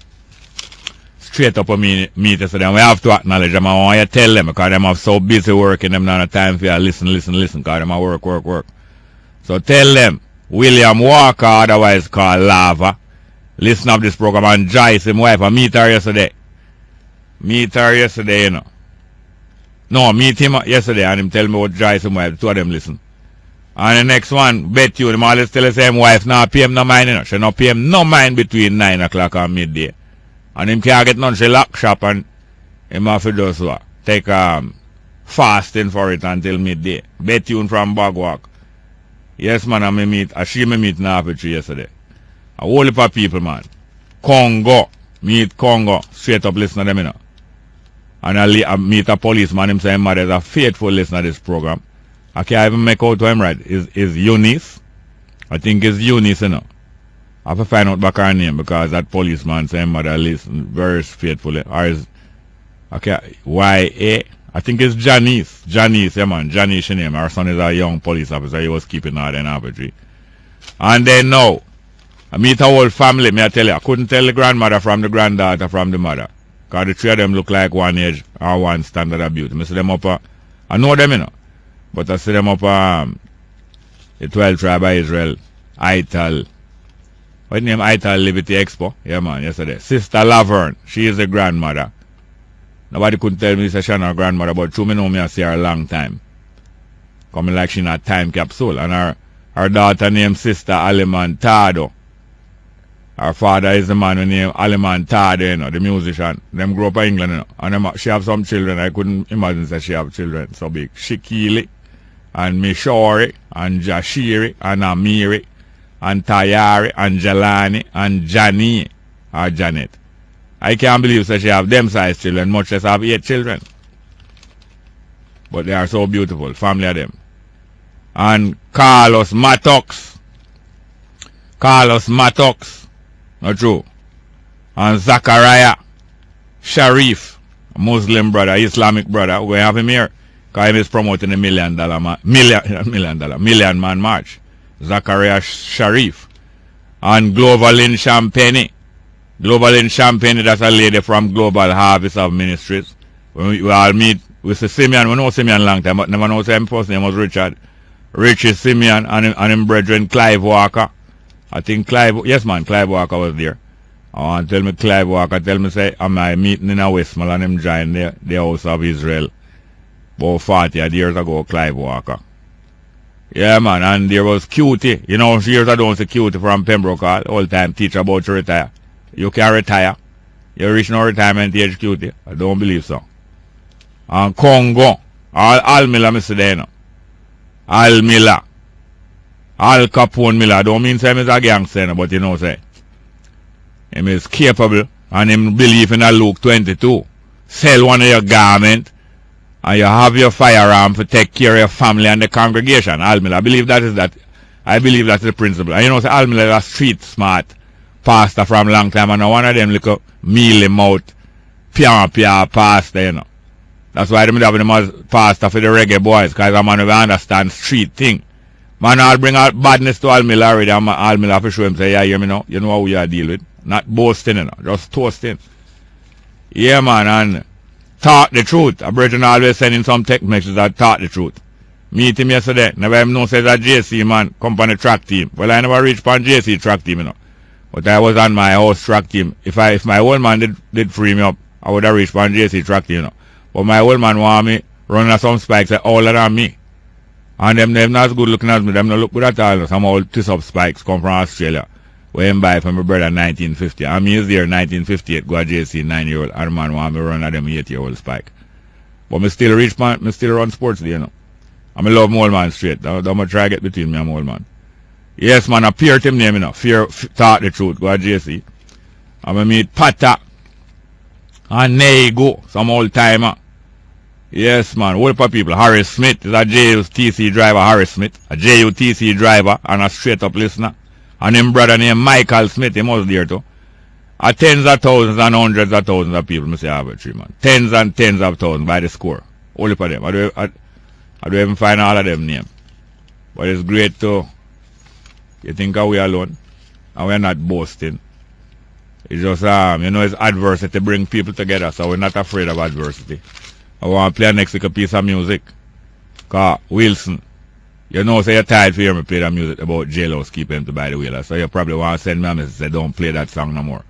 straight up on me yesterday. And we have to acknowledge them. I want you to tell them because them are so busy working. Them not have time for you. Listen. Because them are work. So tell them, William Walker, otherwise called Lava, listen up this program, and Joyce, his wife, I meet her yesterday, you know. No, meet him yesterday and him tell me what Joyce, his wife, two of them listen. And the next one, bet you, the man is tell the same wife, now pay him no mind, you know. She not pay him no mind between 9 o'clock and midday. And him can't get none, she lock shop and him have to just take fasting for it until midday. Bet you from Bagwalk. Yes, man, she meet in Arbitrary yesterday. A whole heap of people, man. Congo. Meet Congo. Straight up listen to them, you know. And I meet a policeman, him saying, man, there's a faithful listener to this program. I can't even make out to him right. Is Eunice? I think it's Eunice, you know. I have to find out back her name because that policeman saying mother listen very faithfully. Or is Y.A. I think it's Janice. Janice, yeah man. Janice her name. Her son is a young police officer. He was keeping her in Arbitrary. And then now, I meet a whole family, may I tell you. I couldn't tell the grandmother from the granddaughter from the mother. Because the three of them look like one age or one standard of beauty. I see them up, I know them, you know. But I see them up the 12 tribe of Israel, Ital. What name Ital Liberty Expo? Yeah, man, yesterday. Sister Laverne, she is the grandmother. Nobody could tell me she's her grandmother, but true me know me I see her a long time. Coming like she in a time capsule. And her daughter named Sister Alimantado. Her father is the man who named Alimantado, you know, the musician. Them grew up in England, you know. And she have some children. I couldn't imagine that she have children so big. Shikili. And Mishori, and Jashiri, and Amiri, and Tayari, and Jelani, and Jani, or Janet. I can't believe that she have them size children, much less have 8 children. But they are so beautiful, family of them. And Carlos Mattox. Not true. And Zachariah Sharif, a Muslim brother, Islamic brother, we have him here. Because he is promoting the Million Man March. Zachariah Sharif. And Globalin Champagne. Globalin Champagne, that's a lady from Global Harvest of Ministries. We all meet with Simeon. We know Simeon long time, but never know him first name was Richard. Richie Simeon and him brethren Clive Walker. I think Clive Walker was there. I want to tell me Clive Walker, tell me say, am I meeting in a Westmoreland and him join the House of Israel. About 40 years ago, Clive Walker. Yeah, man, and there was Cutie. You know, years ago, was Cutie from Pembroke Hall, all time teacher about to retire. You can retire. You reach no retirement age, Cutie. I don't believe so. And Congo. Al Miller, Mr. Dano. Al Miller. Al Capone Miller. I don't mean say he's a gangster, but you know, say. Him is capable, and him believe in a Luke 22. Sell one of your garments. And you have your firearm to take care of your family and the congregation. Al Miller, I believe that is the principle. And you know, Al Miller is a street smart pastor from a long time, and one of them little mealy mouth, pian pastor, you know. That's why they have him as pastor for the reggae boys, because a man who understand street thing. Man, I'll bring out badness to Al Miller already, and Al Miller for sure him say, yeah, you know how you are deal with. Not boasting, you know, just toasting. Yeah, man, and talk the truth. A brethren always sending some text messages that talk the truth. Meet him yesterday. Never him know says a JC man come on the track team. Well, I never reached on JC track team, you know. But I was on my house track team. If my old man did free me up, I would have reached on JC track team, you know. But my old man want me running some spikes older than me. And them not as good looking as me. Them not look good at all. Some old twist up spikes come from Australia. Where him buy from my brother in 1950. I mean, he's there in 1958, go to JC, 9-year-old, and man want me run at them 8-year-old spike. But me still reach, man, me still run sports there, you know. And me love my old man straight. Don't try to get between me and my old man. Yes, man, I peer him name, you know. Talk the truth, go to JC. And me meet Pata and Nego, some old timer. Yes, man, whole of people. Harris Smith is a JUTC driver, Harris Smith. A JUTC driver and a straight up listener. And him brother named Michael Smith, he was there too. Tens of thousands and hundreds of thousands of people, Mr. Arbitrary, man. Tens and tens of thousands by the score. Only for them. I don't even find all of them names. But it's great to, you think we alone. And we're not boasting. It's just, you know, it's adversity bring people together, so we're not afraid of adversity. I want to play next week a piece of music. Because Wilson, you know, say you're tired for hearing me play that music about J-Lo's keeping him to buy the wheeler. So you probably want to send me a message and say, don't play that song no more.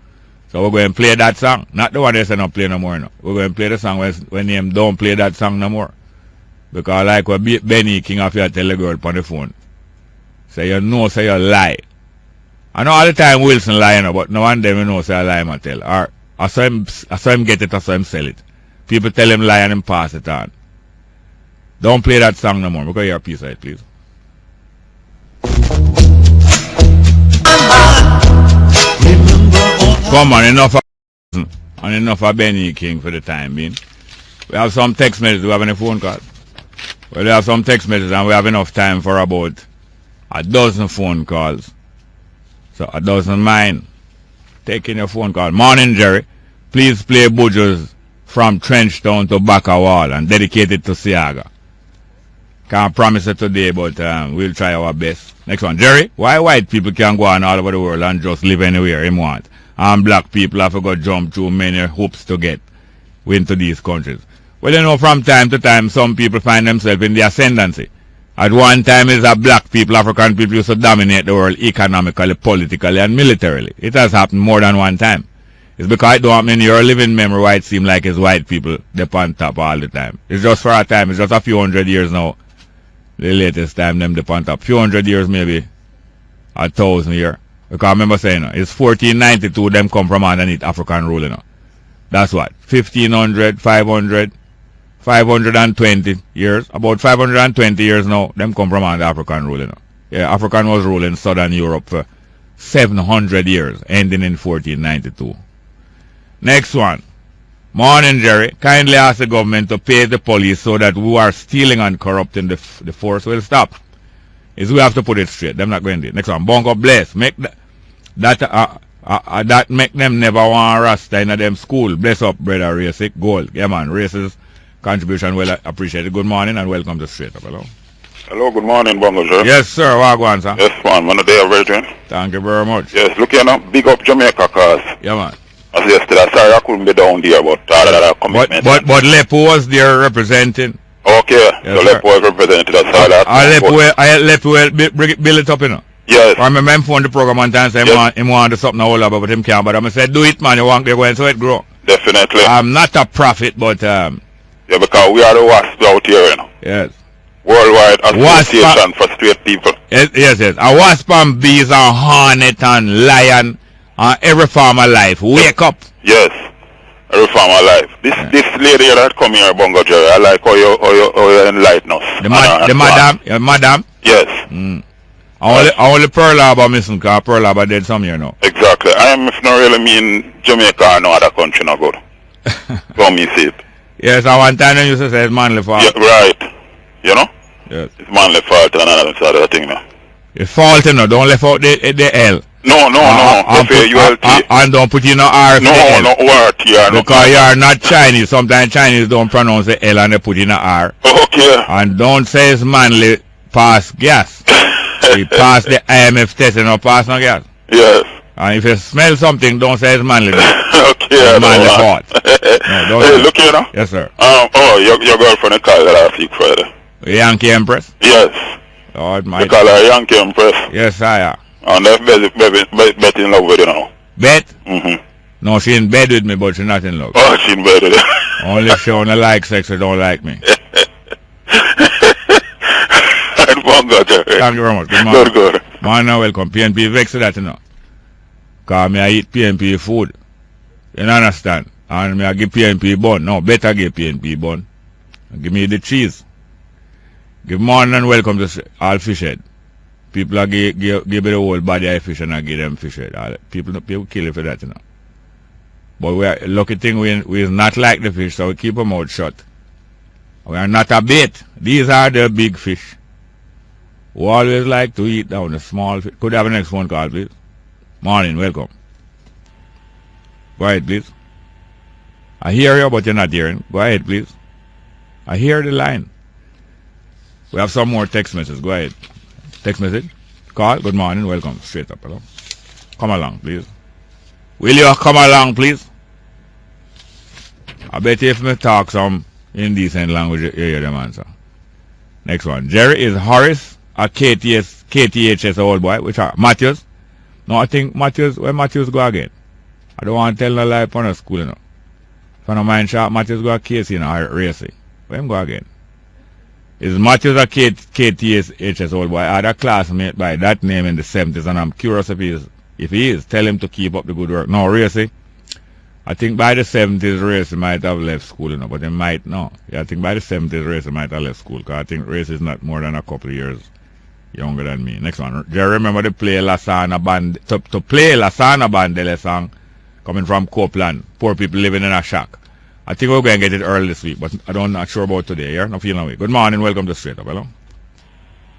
So we're going to play that song. Not the one they say don't play no more. No. We're going to play the song when him don't play that song no more. Because like what Benny King of here tell the girl on the phone. Say you know, say you lie. I know all the time Wilson lying, but no one them you know say I lie him tell. Or I saw him get it, I saw him sell it. People tell him lie and him pass it on. Don't play that song no more. We're going to hear a piece of it, please. Come on, enough of Benny King for the time being. We have some text messages. Do we have any phone calls? Well, we have some text messages and we have enough time for about a dozen phone calls. So a dozen mine. Taking your phone call. Morning, Jerry. Please play Bujo's From Trenchtown to Baka Wall and dedicate it to Siaga. Can't promise it today, but we'll try our best. Next one. Jerry, why white people can go on all over the world and just live anywhere they want? And black people have to go jump through many hoops to get into these countries. Well, you know, from time to time, some people find themselves in the ascendancy. At one time, it's that black people, African people used to dominate the world economically, politically, and militarily. It has happened more than one time. It's because it don't happen in your living memory why it seems like it's white people they're on top all the time. It's just for a time. It's just a few hundred years now. The latest time them they're on top. Few hundred years maybe. 1,000 years. Because I remember saying, it's 1492 them come from underneath African rule, you know. That's what? 1500, 500, 520 years. About 520 years now, them come from under African rule, you know. Yeah, African was ruling Southern Europe for 700 years, ending in 1492. Next one. Morning, Jerry. Kindly ask the government to pay the police so that who are stealing and corrupting the force will stop. Is we have to put it straight. Them not going to. Next one. Bongo bless. Make that make them never want Rasta in them school. Bless up, brother. Racing gold. Yeah, man. Races contribution well appreciated. Good morning and welcome to Straight Up. Hello. Hello, good morning, Bongo, sir. Yes, sir. What go on, sir? Yes, man. One day, Virgin. Thank you very much. Yes, look here now. Big up Jamaica, cause. Yeah, man. As yesterday, sorry, I couldn't be down there, but that commitment. But Lepo was there representing. Okay, yes, so Lepo was represented. That's all that. Lepo build it up, you know. Yes. I remember him phone the program one time, say him want to do something all about, but him can't. But I said, do it, man. You want to go and so it grow. Definitely. I'm not a prophet, but yeah, because we are the wasp out here, you know. Yes. Worldwide Association for Straight People. Yes. A wasp and bees and hornet and lion and every farm alive. Wake up. Yes. Every farm alive. This lady that come here, Bongo Jerry, I like how you enlighten us. The madam? Yes. Only Pearl Harbor missing, because Pearl Harbor dead some year now. Exactly. IMF not really mean Jamaica or no other country no good. So me see it. Yes, at one time they used to say it's manly fault. Yeah, right. You know? Yes. It's manly fault and another sort of thing now. It's fault, you know. Don't left out the L. No. And don't put in no R. No, word. Yeah, because you are not Chinese. Sometimes Chinese don't pronounce the L and they put in a R. Okay. And don't say it's manly pass gas. We pass the I.M.F. test and not pass no gas. Yes. And if you smell something, don't say it's manly. Okay. It's manly fault. No, hey, look here now. Yes, sir. Your girlfriend called her last week Friday. Yankee Empress? Yes. Lord, they call her Yankee Empress. Yes, I am. And that's Bet in love with you now. Bet? Mm-hmm. No, she in bed with me, but she's not in love. Oh, she in bed with you. Only if she only like sex, she don't like me. Thank you very much. Good morning. Good. Morning, welcome. PNP vex that, you know. Because me I eat PNP food. You understand? And me I give PNP bun. No, better give PNP bun. Give me the cheese. Good morning and welcome to all fish head. People are give me the whole body of fish and I give them fish head. People kill you for that, you know. But we are lucky thing we is not like the fish, so we keep them out shut. We are not a bait. These are the big fish. We always like to eat down the small fish. Could I have a next phone call, please? Morning, welcome. Go ahead, please. I hear you, but you're not hearing. Go ahead, please. I hear the line. We have some more text messages. Go ahead. Text message. Call. Good morning. Welcome. Straight up. Hello. Come along, please. Will you come along, please? I bet if me talk some indecent language, you hear them answer. Next one. Jerry, is Horace a KTHS old boy? Which are Matthews? No, I think Matthews. Where Matthews go again? I don't want to tell no lie upon a school, you know. If I don't mind, Matthews go a case, you know, or racing. Where him go again? Is Matthews a KTHS old boy? I had a classmate by that name in the 70s, and I'm curious if he is. If he is, tell him to keep up the good work. No, Racy. I think by the 70s, Racy might have left school, you know, but he might not. Yeah, I think by the 70s, Racy might have left school, because I think Racy is not more than a couple of years younger than me. Next one. Do you remember to play Lasana Band, to play Lasana Bandele song coming from Copeland? Poor people living in a shack. I think we're going to get it early this week, but I'm not sure about today. Yeah, not feeling away. Good morning. Welcome to Straight Up. Hello.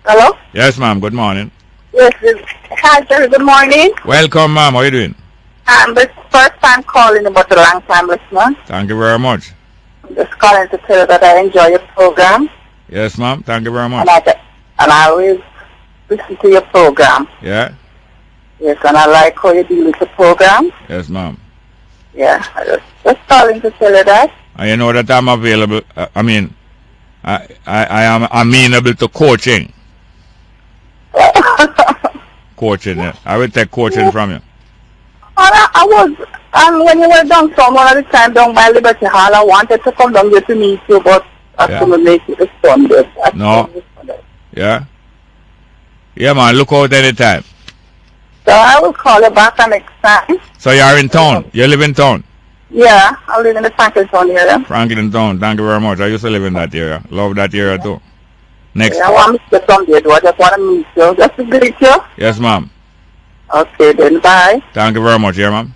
Hello. Yes, ma'am. Good morning. Yes, hi, sir. Good morning. Welcome, ma'am. How are you doing? This first time calling, but a long time listener. Thank you very much. I'm just calling to tell you that I enjoy your program. Yes, ma'am. Thank you very much. And I always listen to your program. Yeah. Yes, and I like how you deal with the program. Yes, ma'am. Yeah, I just calling to tell you that. And you know that I'm available. I am amenable to coaching. Coaching, yeah. I will take coaching from you. I was, and when you were down one of the time down by Liberty Hall, I wanted to come down here to meet you, but I couldn't make it this Sunday. No. Yeah? Yeah, man, look out anytime. So I will call you back next time. So you are in town? You live in town? Yeah, I live in the Franklin Town area. Franklin Town, thank you very much. I used to live in that area. Love that area too. Next. Yeah, I want to get some there, I just want to meet you. Just to greet you. Yes, ma'am. Okay, then, bye. Thank you very much, yeah, ma'am.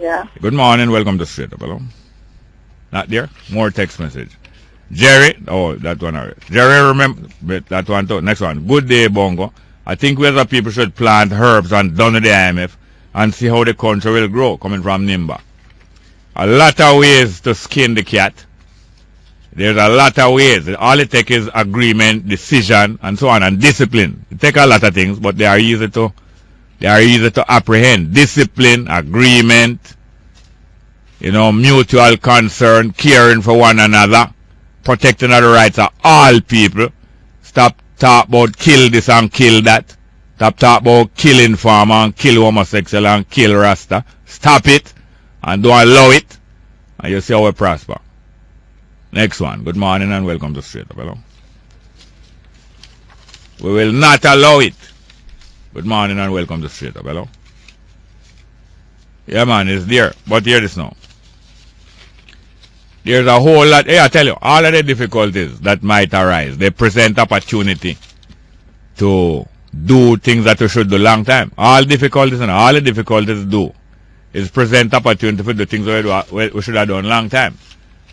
Yeah. Good morning, welcome to Straight Up. Hello. Not there? More text message. Jerry, oh, that one already. Jerry, remember, that one too. Next one. Good day, Bongo. I think we as a people should plant herbs and done the IMF and see how the country will grow, coming from Nimba. A lot of ways to skin the cat. There's a lot of ways. All it takes is agreement, decision, and so on, and discipline. It takes a lot of things, but they are easy to apprehend. Discipline, agreement, mutual concern, caring for one another, protecting the rights of all people. Stop talking about kill this and kill that. Stop talking about killing farmer and kill homosexual and kill Rasta. Stop it and don't allow it, and you see how we prosper. Next one. Good morning and welcome to Straight Up. Hello. We will not allow it. Good morning and welcome to Straight Up. Hello. Yeah, man, it's there. But hear this now. There's a whole lot. Hey, I tell you, all of the difficulties that might arise, they present opportunity to do things that we should do long time. All difficulties and all the difficulties do is present opportunity for the things we should have done long time.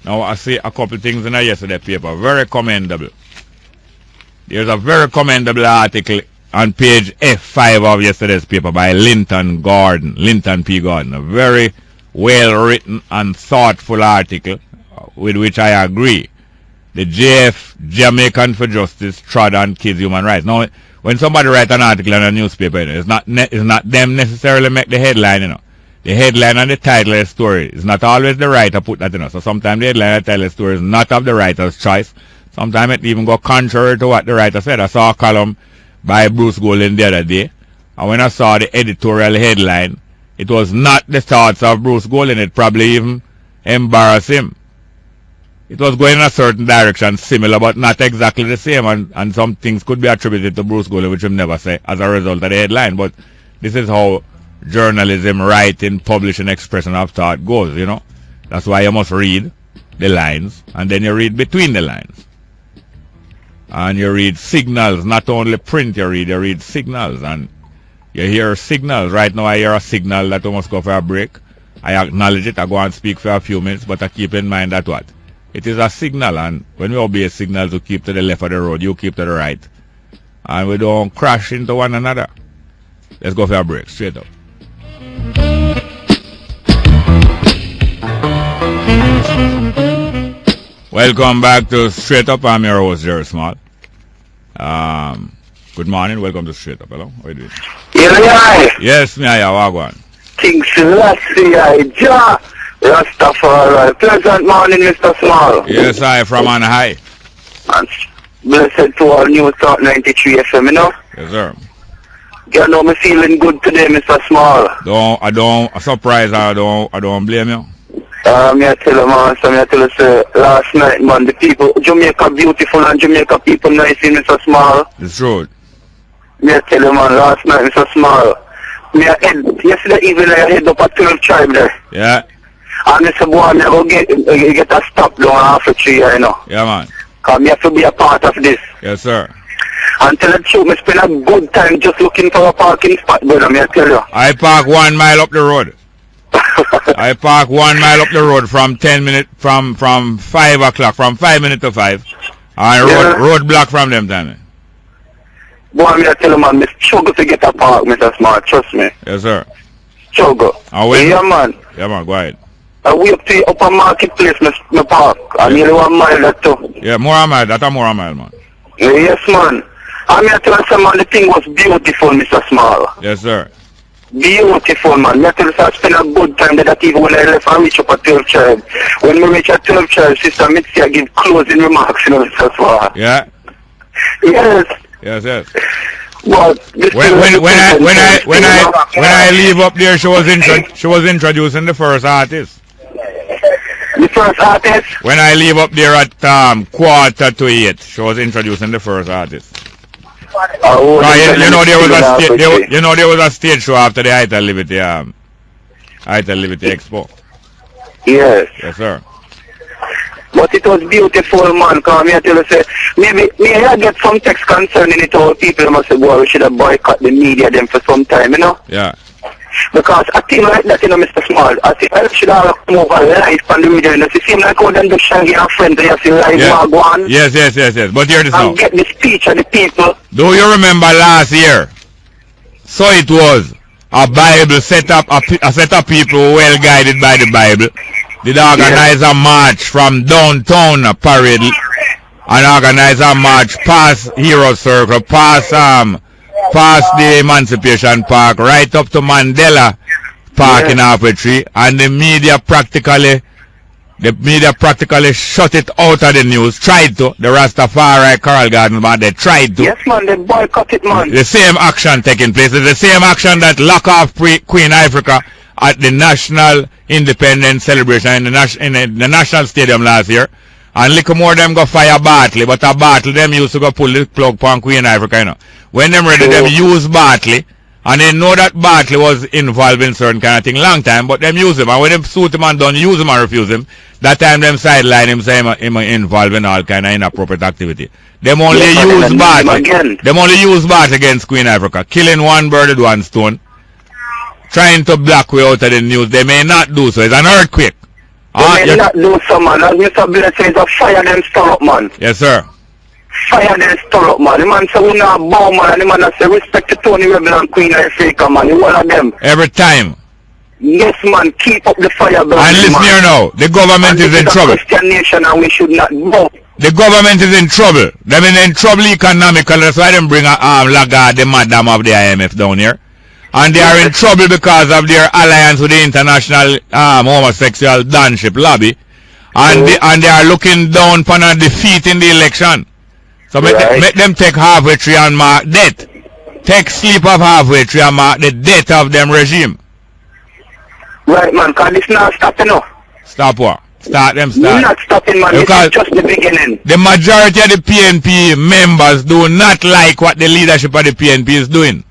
Now, I see a couple things in yesterday's paper. Very commendable. There's a very commendable article on page F5 of yesterday's paper by Linton P. Gordon. A very well-written and thoughtful article with which I agree. The Jamaican for Justice trod on kids' human rights. Now, when somebody writes an article in a newspaper, it's not them necessarily make the headline, The headline and the title of the story is not always the writer put that, So sometimes the headline and the title of the story is not of the writer's choice. Sometimes it even go contrary to what the writer said. I saw a column by Bruce Golding the other day, and when I saw the editorial headline, it was not the thoughts of Bruce Golding. It probably even embarrassed him. It was going in a certain direction, similar but not exactly the same, and some things could be attributed to Bruce Golding, which he'll never say as a result of the headline. But this is how journalism, writing, publishing, expression of thought goes, That's why you must read the lines, and then you read between the lines. And you read signals, not only print, you read signals, and you hear signals. Right now I hear a signal that we must go for a break. I acknowledge it, I go and speak for a few minutes, but I keep in mind that what? It is a signal, and when we obey signals, we keep to the left of the road, you keep to the right. And we don't crash into one another. Let's go for a break, straight up. Welcome back to Straight Up. I'm your host, Jerry Small. Good morning. Welcome to Straight Up. Hello. How are you doing? Yes, me. Wagwan. King Selassie, Rastafari. Pleasant morning, Mr. Small. Yes, I from on high. And blessed to all News Talk 93 FM, Yes, sir. You know me feeling good today, Mr. Small. I don't blame you. Me I tell you, man, so me I tell you, say, last night, man, the people, Jamaica beautiful and Jamaica people nice in Mr. Small. It's true. Me I tell you, man, last night, Mr. Small, yesterday evening I head up at 12 tribe there. Yeah. And I said, boy, me I go get a stop down half a tree, you know. Yeah, man. Because me have to be a part of this. Yes, sir. And tell the truth, me spend a good time just looking for a parking spot, brother, me I tell you. I park 1 mile up the road. I park 1 mile up the road from 10 minutes, from 5 o'clock, from 5 minutes to 5. And road block from them time. Boy, me I tell you, man, me struggle to get a park, Mr. Smart, trust me. Yes, sir. Struggle. Yeah, man. Yeah, man, go ahead. I way up to the upper marketplace, me park. I nearly 1 mile that too. Yeah, more a mile, that's a more a mile, man. Yes, man. I mean, I tell you, man, the thing was beautiful, Mr. Small. Yes, sir. Beautiful, man. I tell you, I spend a good time there that even when I left, I reach up at 12 child. When we reach at 12 child, Sister Mitzi, I give closing remarks, you know, Mr. Small. Yeah. Yes. Yes, yes. But when I leave up there, she was introducing the first artist. The first artist? When I leave up there at 7:45, she was introducing the first artist. Oh, you know there was a stage show after the Ital Liberty Expo. Yes. Yes, sir. But it was beautiful, man, because I tell you, say, maybe I get some text concerning it, all people must say, boy, we should have boycott the media them for some time, you know? Yeah. Because I think like that, you know, Mr. Small, I think I should have come over live on the media, you know, it seems like how them do Shangy and friends, they have to live go on. Yes. But hear this now. And get the speech of the people. Do you remember last year? So it was a Bible set up, a set of people well guided by the Bible. Did organize a march from downtown parade and organize a march past Hero Circle, past the Emancipation Park, right up to Mandela Park in Halfway Tree, and the media practically shut it out of the news. Tried to, the Rastafari Coral Garden, but they tried to. Yes, man, they boycott it, man. The same action taking place. It's the same action that lock off Queen Africa at the National Independence Celebration in the National Stadium last year. And little more them go fire Bartley, but a Bartley them used to go pull the plug upon Queen Africa, you know. When them ready, them use Bartley, and they know that Bartley was involved in certain kind of thing long time, but them use him, and when them suit him and don't use him and refuse him, that time them sideline him, say him involved in all kind of inappropriate activity. Them only use Bartley. Them only use Bartley against Queen Africa, killing one bird with one stone. Trying to block way out of the news. They may not do so. It's an earthquake. They may not do so, man. As Mr. Blair says, fire them stir up, man. Yes, sir. Fire them stir up, man. The man say we not bow, man. And the man say respect to Tony Rebel and Queen Africa, man. You one of them. Every time. Yes, man. Keep up the fire burning, and listen here now. The government is in trouble. Christian nation and we should not go. The government is in trouble. They're in trouble economically. That's why they bring Lagarde, the madam of the IMF down here. And they are in trouble because of their alliance with the international homosexual danship lobby. And they are looking down upon a defeat in the election. So make them take halfway tree and mark death. Take sleep of halfway tree and mark the death of them regime. Right, man, because this not stopping, no. Stop what? Start. Not stopping, man. Because this is just the beginning. The majority of the PNP members do not like what the leadership of the PNP is doing.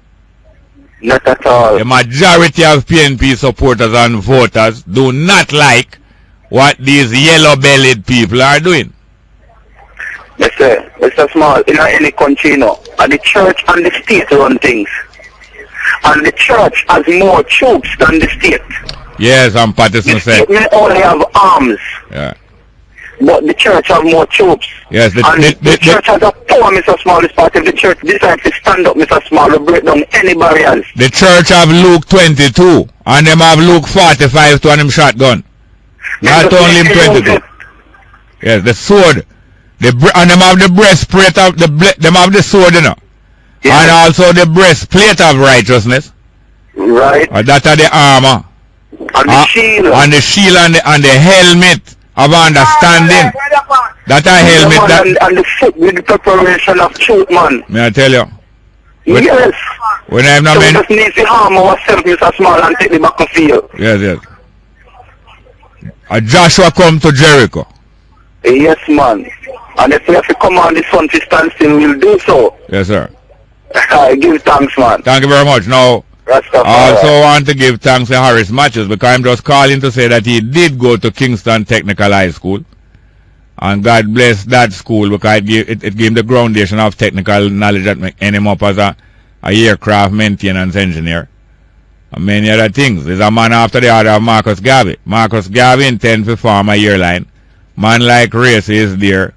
Not at all. The majority of PNP supporters and voters do not like what these yellow-bellied people are doing. Yes, sir. Mr. Small, in any country, you know, the church and the state run things. And the church has more troops than the state. Yes, and Patterson said. The state may only have arms. Yeah. But the church have more troops. Yes, the church has a power, Mr. Small. This part of the church decides to stand up, Mr. Small, to break down any barriers. The church have Luke 22, and them have Luke 45 to them shotgun. Not only 22. Yes, the sword. And them have the breastplate of them have the sword, you know. Yes. And also the breastplate of righteousness. Right. That are the armor. And the shield. And the shield and the helmet of understanding. That a helmet and the foot with the preparation of truth, man. May I tell you? Yes. When I have not so been. We just need to harm ourselves, Mr. Small, and take the battlefield. Yes. Joshua come to Jericho. Yes, man. And if we have to come on this one to stand still, we'll do so. Yes, sir. I give thanks, man. Thank you very much. Now, I also want to give thanks to Harris Matthews, because I'm just calling to say that he did go to Kingston Technical High School. And God bless that school, because it gave him the groundation of technical knowledge that make him up as a aircraft maintenance engineer. And many other things. There's a man after the other of Marcus Garvey. Marcus Garvey intends to form a airline. Man like Race is there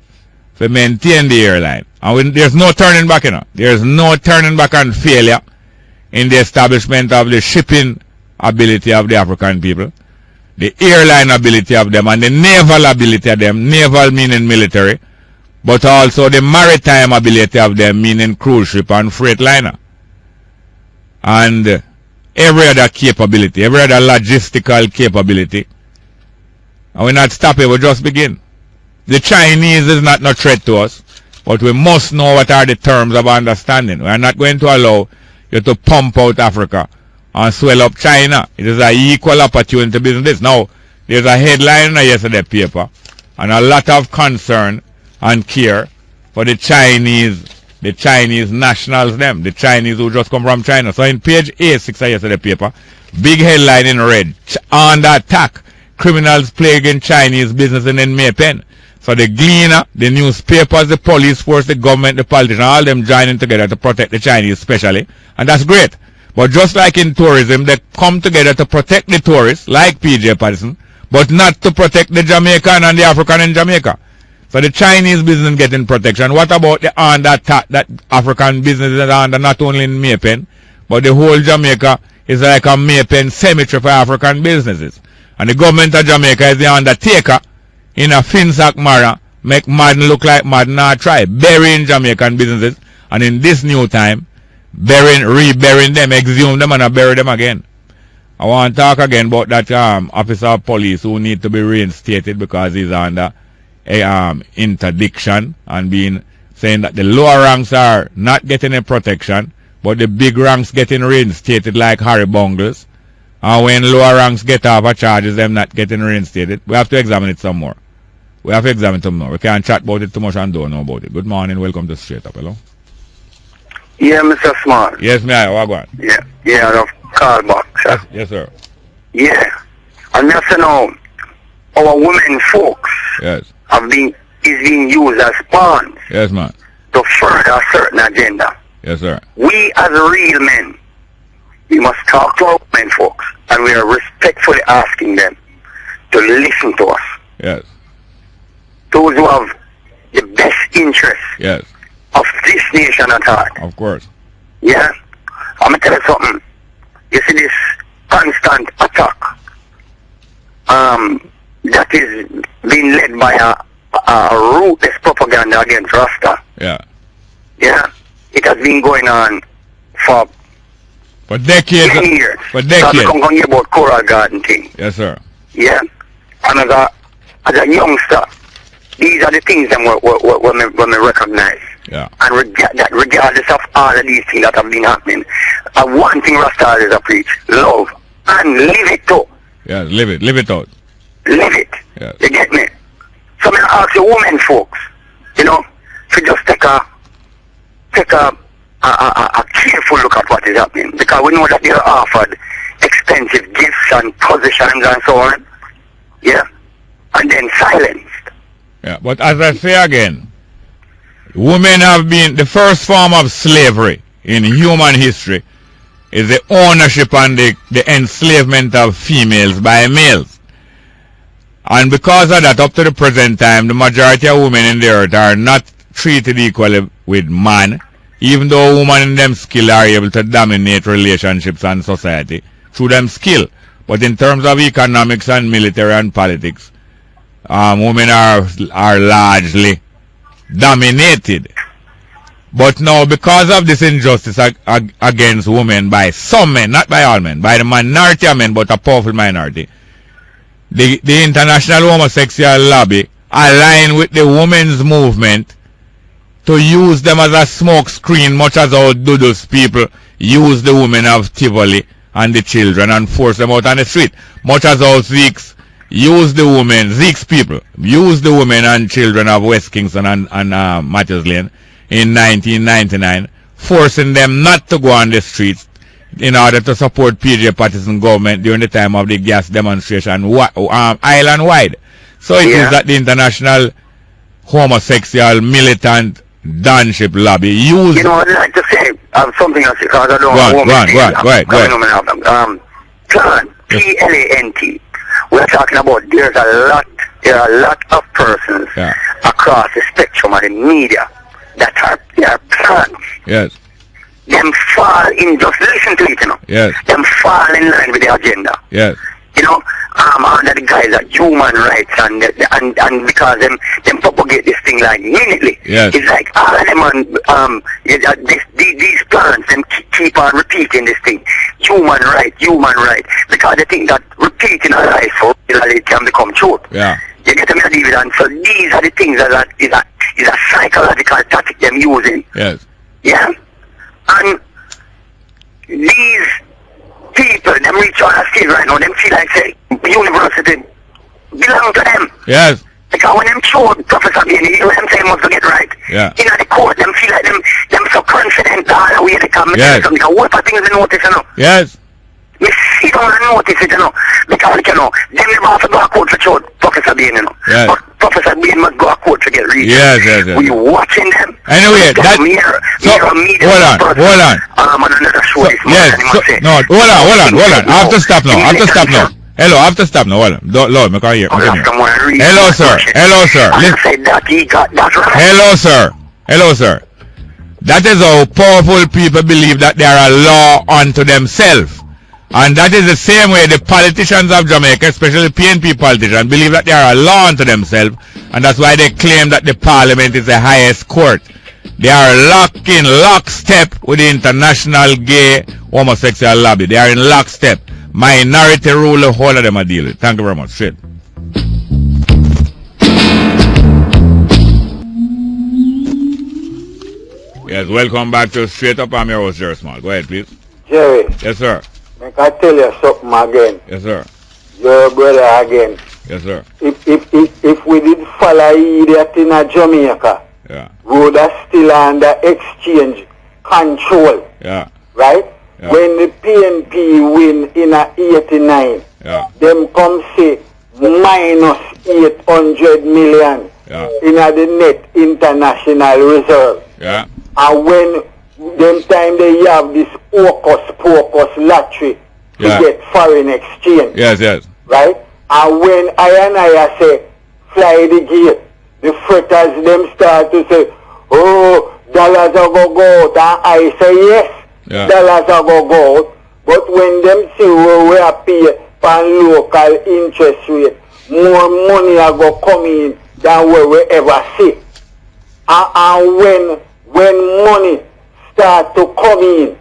to maintain the airline. And there's no turning back, you know. There's no turning back on failure in the establishment of the shipping ability of the African people, the airline ability of them, and the naval ability of them. Naval meaning military, but also the maritime ability of them, meaning cruise ship and freight liner. And every other capability, every other logistical capability. And we're not stopping, we just begin. The Chinese is not no threat to us, but we must know what are the terms of understanding. We are not going to allow you to pump out Africa and swell up China. It is an equal opportunity business. Now, there's a headline in yesterday's paper and a lot of concern and care for the Chinese nationals, them, the Chinese who just come from China. So in page A6 of yesterday's paper, big headline in red, under attack, criminals plaguing Chinese business in May Pen. So the Gleaner, the newspapers, the police force, the government, the politicians, all them joining together to protect the Chinese especially. And that's great. But just like in tourism, they come together to protect the tourists, like PJ Patterson, but not to protect the Jamaican and the African in Jamaica. So the Chinese business getting protection. What about the under attack that African business is under, not only in Maypen, but the whole Jamaica is like a Maypen cemetery for African businesses. And the government of Jamaica is the undertaker in a Finsack Mara, make Madden look like Madden or try, burying Jamaican businesses, and in this new time, reburying them, exhume them and bury them again. I want to talk again about that officer of police who need to be reinstated because he's under interdiction and saying that the lower ranks are not getting a protection, but the big ranks getting reinstated like Harry Bungles. And when lower ranks get off of charges, them not getting reinstated. We have to examine it some more. We have to examine it some more. We can't chat about it too much and don't know about it. Good morning. Welcome to Straight Up. Hello? Yeah, Mr. Smart. Yes, me. Wagwan. Yeah, I've called back, sir. Yes, sir. Yeah. And just know, our women folks is being used as pawns. Yes, man. To further a certain agenda. Yes, sir. We as real men, we must talk to our women folks, and we are respectfully asking them to listen to us. Yes. Those who have the best interests yes. of this nation at heart. Of course. Yeah? I'm going to tell you something. You see this constant attack that is being led by a ruthless propaganda against Rasta. Yeah. Yeah? It has been going on for decades. 10 years. For decades. So I'm going to hear about Coral Garden thing. Yes, sir. Yeah? And as a youngster, these are the things that we recognize. Yeah. And regardless of all of these things that have been happening, one thing Rasta is a preach: love and live it too. Yeah, live it out. Live it. Yes. You get me? So I'm gonna ask the women folks, you know, to just take a careful look at what is happening, because we know that they are offered expensive gifts and positions and so on. Yeah, and then silenced. Yeah, but as I say again, women have been the first form of slavery in human history is the ownership and the enslavement of females by males. And because of that, up to the present time, the majority of women in the earth are not treated equally with man, even though women in them skill are able to dominate relationships and society through them skill. But in terms of economics and military and politics, women are largely dominated. But now, because of this injustice against women by some men, not by all men, by the minority of men, but a powerful minority, the international homosexual lobby align with the women's movement to use them as a smoke screen, much as how Dudu's people use the women of Tivoli and the children and force them out on the street, much as how Sikhs use the women, Zeke's people, use the women and children of West Kingston and Matthews Lane in 1999, forcing them not to go on the streets in order to support PJ Patterson government during the time of the gas demonstration island-wide. So it is that the international homosexual militant Danship lobby use... You know, I'd like to say something else because I don't go on. Plant, P-L-A-N-T. We're talking about there are a lot of persons across the spectrum of the media that are plants. Yes. Them fall in, just listen to it, you know. Yes. Them fall in line with the agenda. Yes. You know, under the guys are human rights and because them propagate this thing like minutely. Yes. It's like all of them these plants them keep on repeating this thing. Human right. Because they think that repeating a lie so it can become truth. Yeah. You get me, David? And so these are the things that is a psychological tactic them using. Yes. Yeah? And these people, them reach on a stage right now, them feel like say university belong to them. Yes. Because when them show Professor Bean, you know them say must get right. Yeah. In the court, them feel like them so confident all the way they come. Yes. Because what are things they notice, you know? Yes. Me sit down and notice it, you know. Because, you know, them never have to go to court to show Professor Bean, you know. Yes. But Professor Bean must go to court to get reached. Yes. We watching them. Anyway, hold on. On another show this morning, hold on. I have to stop now. Hello, I have to stop now. Hold on. Lord, I can't hear. Hello, sir. Hello, sir. That is how powerful people believe that they are a law unto themselves. And that is the same way the politicians of Jamaica, especially PNP politicians, believe that they are a law unto themselves. And that's why they claim that the parliament is the highest court. They are lockstep with the international gay homosexual lobby. They are in lockstep. Minority rule, the whole of them are dealing. Thank you very much. Straight. Yes, welcome back to Straight Up. I'm your host, Jerry Small. Go ahead, please. Jerry. Yes, sir. I tell you something again. Yes, sir. Your brother again. Yes, sir. If we did follow idiot in Jamaica, we would have still under exchange control. Yeah. Right? Yeah. When the PNP win in a 89, them come say minus 800 million in the net international reserve. Yeah. And when them time they have this hocus lottery to get foreign exchange. Yes. Right? And when I say fly the gate, the fretters them start to say, oh, dollars are go out, and I say yes, dollars are go out. But when them see we are pay for local interest rate, more money are go come in than where we ever see. And when money start to come in,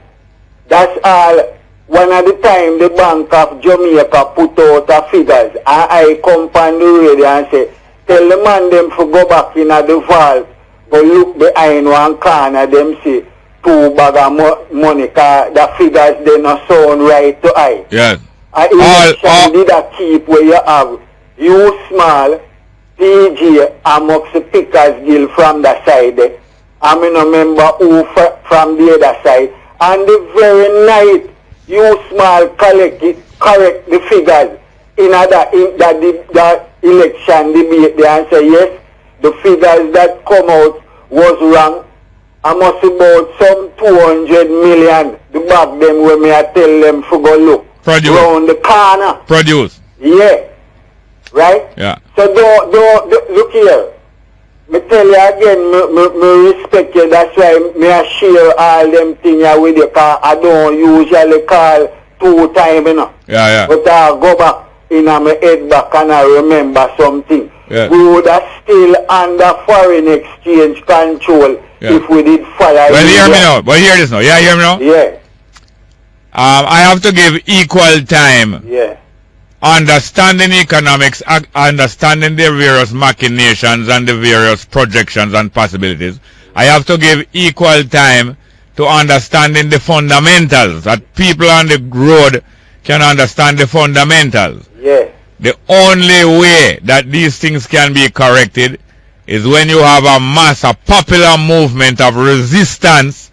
that's all. One at the time the Bank of Jamaica put out the figures, and I come on the radio and say, tell the man them to go back in at the vault, but look behind one corner, them see 2 bag of money, cause the figures they not sound right to eye. Yes. And did a keep where you have you small, PG, amongst the Pickers Guild from the side there. I mean, remember who from the other side. And the very night, you small correct the figures in the election debate there and say, yes, the figures that come out was wrong. I must about some 200 million. The back them when me I tell them to go look. Produce. Round the corner. Produce. Yeah. Right? Yeah. So don't look here. Me tell you again, me respect you. That's why me I share all them things with you, because I don't usually call 2 times, you know. Yeah. But I go back in my head back and I remember something. Yeah. We would have still under foreign exchange control if we did follow. Well, hear me now. But hear this now. Yeah, hear me now? Yeah. I have to give equal time. Yeah. Understanding economics, understanding the various machinations and the various projections and possibilities. I have to give equal time to understanding the fundamentals, that people on the road can understand the fundamentals. Yeah. The only way that these things can be corrected is when you have a popular movement of resistance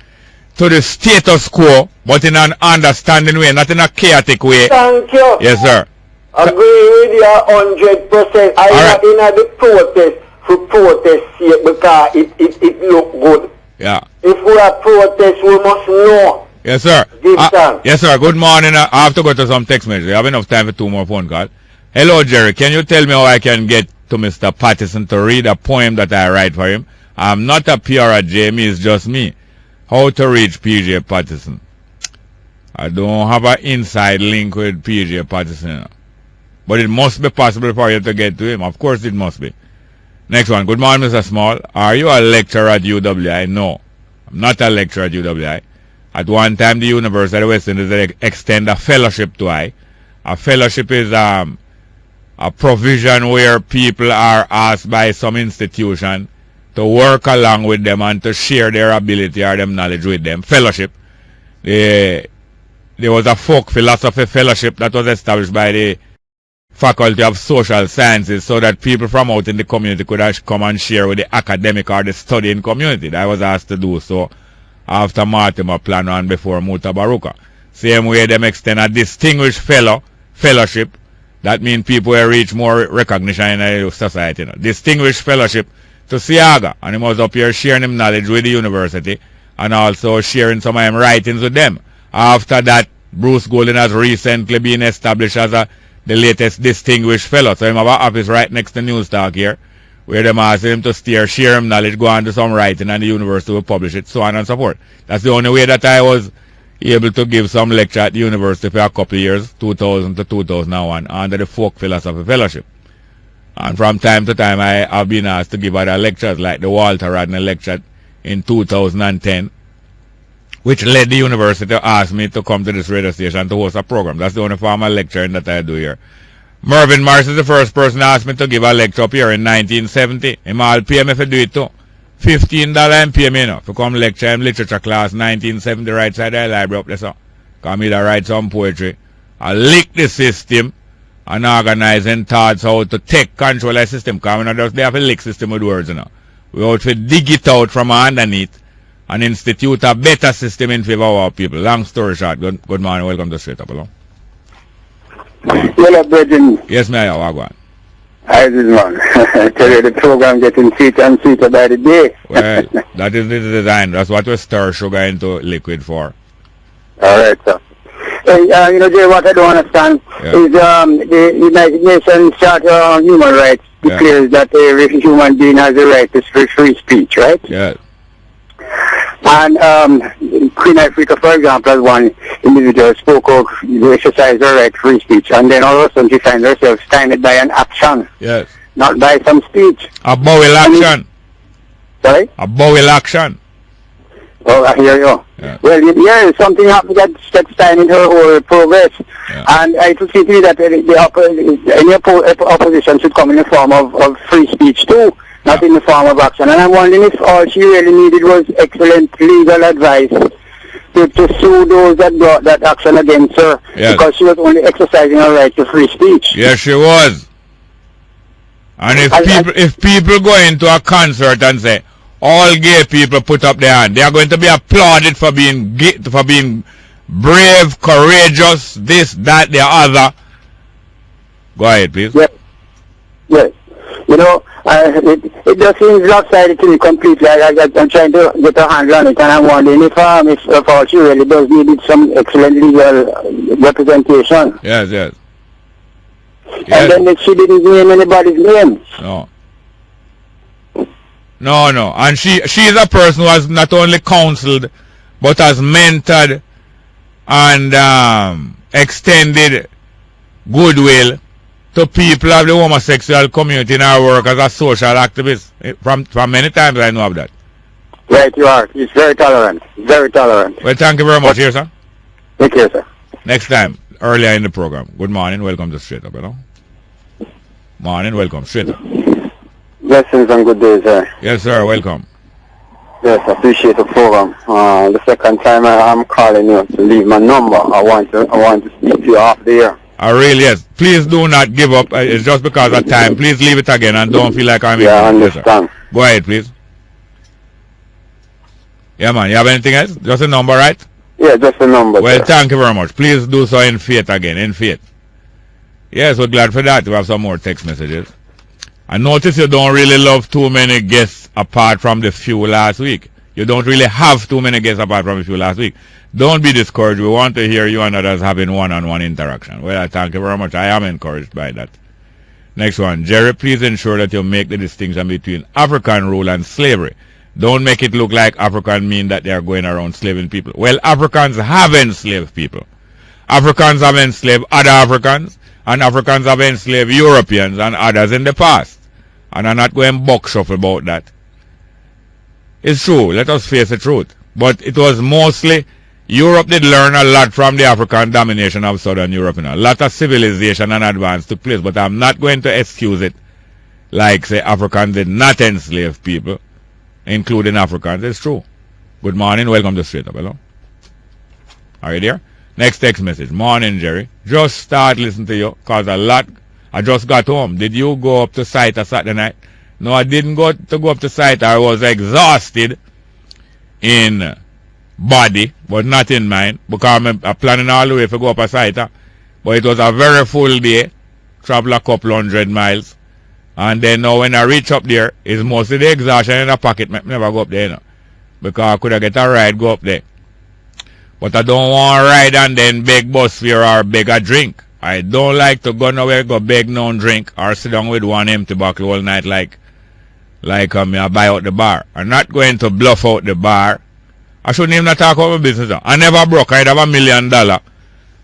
to the status quo, but in an understanding way, not in a chaotic way. Thank you. Yes, sir. Agree with you 100%. I am in the protest for protest here because it look good. Yeah. If we are protest, we must know. Yes, sir. Give thanks. Yes, sir. Good morning. I have to go to some text messages. I have enough time for 2 more phone calls. Hello, Jerry. Can you tell me how I can get to Mr. Patterson to read a poem that I write for him? I'm not a PR at Jamie, it's just me. How to reach PJ Patterson? I don't have an inside link with PJ Patterson. But it must be possible for you to get to him. Of course it must be. Next one. Good morning, Mr. Small. Are you a lecturer at UWI? No. I'm not a lecturer at UWI. At one time, the University of West Indies extend a fellowship to I. A fellowship is a provision where people are asked by some institution to work along with them and to share their ability or their knowledge with them. Fellowship. There was a folk philosophy fellowship that was established by the Faculty of Social Sciences so that people from out in the community could come and share with the academic or the studying community. I was asked to do so after Mortimer Plano and before Mutabaruka. Same way them extend a distinguished fellowship. That means people will reach more recognition in the society. Distinguished fellowship to Siaga. And he was up here sharing him knowledge with the university and also sharing some of him writings with them. After that, Bruce Golden has recently been established as the latest distinguished fellow. So he have an office right next to News Talk here, where them ask him to share him knowledge, go on to some writing, and the university will publish it, so on and so forth. That's the only way that I was able to give some lecture at the university for a couple of years, 2000 to 2001, under the Folk Philosophy Fellowship. And from time to time, I have been asked to give other lectures, like the Walter Rodney lecture in 2010, which led the university to ask me to come to this radio station to host a program. That's the only form of lecturing that I do here. Mervyn Morris is the first person that asked me to give a lecture up here in 1970. Him all pay me for do it too. $15 and pay me now for come lecture in literature class 1970 right side of the library up there. So come here to write some poetry. I lick the system and organizing thoughts how to take control of the system. Because we not just have a lick system with words, you know. We have to dig it out from underneath and institute a better system in favor of our people. Long story short, good morning, welcome to Straight Up Along. Hello, Brethren. Yes, Mayor, Wagwan. Hi, this man. I tell you, the program getting sweeter and sweeter by the day. Well, that is the design. That's what we stir sugar into liquid for. All right, sir. Hey, Jay, what I don't understand is the United Nations Charter on Human Rights declares that every human being has the right to free speech, right? Yeah. And Queen Africa, for example, as one individual spoke out, to exercise her right to free speech, and then all of a sudden she finds herself stymied by an action, yes, not by some speech. A bowel action. Sorry? A bowel action. Oh, I hear you. Yeah. Well, something happened that stymied her whole progress, and it would seem to me that any opposition should come in the form of free speech too. Not in the form of action. And I'm wondering if all she really needed was excellent legal advice to sue those that brought that action against her, because she was only exercising her right to free speech. Yes, she was. And if people go into a concert and say, all gay people put up their hand, they are going to be applauded for being brave, courageous, this, that, the other. Go ahead, please. Yes. Yes. It just seems lopsided to me completely. I'm trying to get a handle on it, and I'm wondering if all she really does need some excellent legal representation. Yes. And then she didn't name anybody's name. No. And she is a person who has not only counseled, but has mentored and extended goodwill to people of the homosexual community in our work as a social activist. From many times I know of that. Right, you are. He's very tolerant. Very tolerant. Well, thank you very much, here, sir. Thank you, sir. Next time, earlier in the program. Good morning, welcome to Straight Up, Morning, welcome, Straight Up. Blessings and good day, sir. Yes, sir, welcome. Yes, I appreciate the program. The second time I'm calling you to leave my number. I want to speak to you off the air. I really, yes. Please do not give up. It's just because of time. Please leave it again and don't feel like I'm Yeah, I understand. Go ahead, please. Yeah, man. You have anything else? Just a number, right? Yeah, just a number. Well, sir. thank you very much. Please do so in faith again. In faith. Yes, we're glad for that. We have some more text messages. I notice you don't really love too many guests apart from the few last week. You don't really have too many guests apart from the few last week. Don't be discouraged. We want to hear you and others having one-on-one interaction. Well, I thank you very much. I am encouraged by that. Next one. Jerry, please ensure that you make the distinction between African rule and slavery. Don't make it look like African mean that they are going around slaving people. Well, Africans have enslaved people. Africans have enslaved other Africans, and Africans have enslaved Europeans and others in the past. And I'm not going buck shuffle about that. It's true. Let us face the truth. But it was mostly Europe did learn a lot from the African domination of Southern Europe. A lot of civilization and advance took place. But I'm not going to excuse it like, say, Africans did not enslave people, including Africans. It's true. Good morning. Welcome to Straight Up. Hello. Are you there? Next text message. Morning, Jerry. Just start listening to you because I just got home. Did you go up to site Saturday night? No, I didn't go up to site. I was exhausted in body, but not in mind, because I'm planning all the way to go up a site. But it was a very full day, travel a couple 100 miles. And then now when I reach up there, it's mostly the exhaustion in the pocket. I never go up there, you know, because I could have get a ride, go up there. But I don't want to ride and then beg bus fare or beg a drink. I don't like to go nowhere, go beg no drink, or sit down with one empty bottle all night like I buy out the bar. I'm not going to bluff out the bar. I shouldn't even talk about my business. I never broke. I'd have $1 million,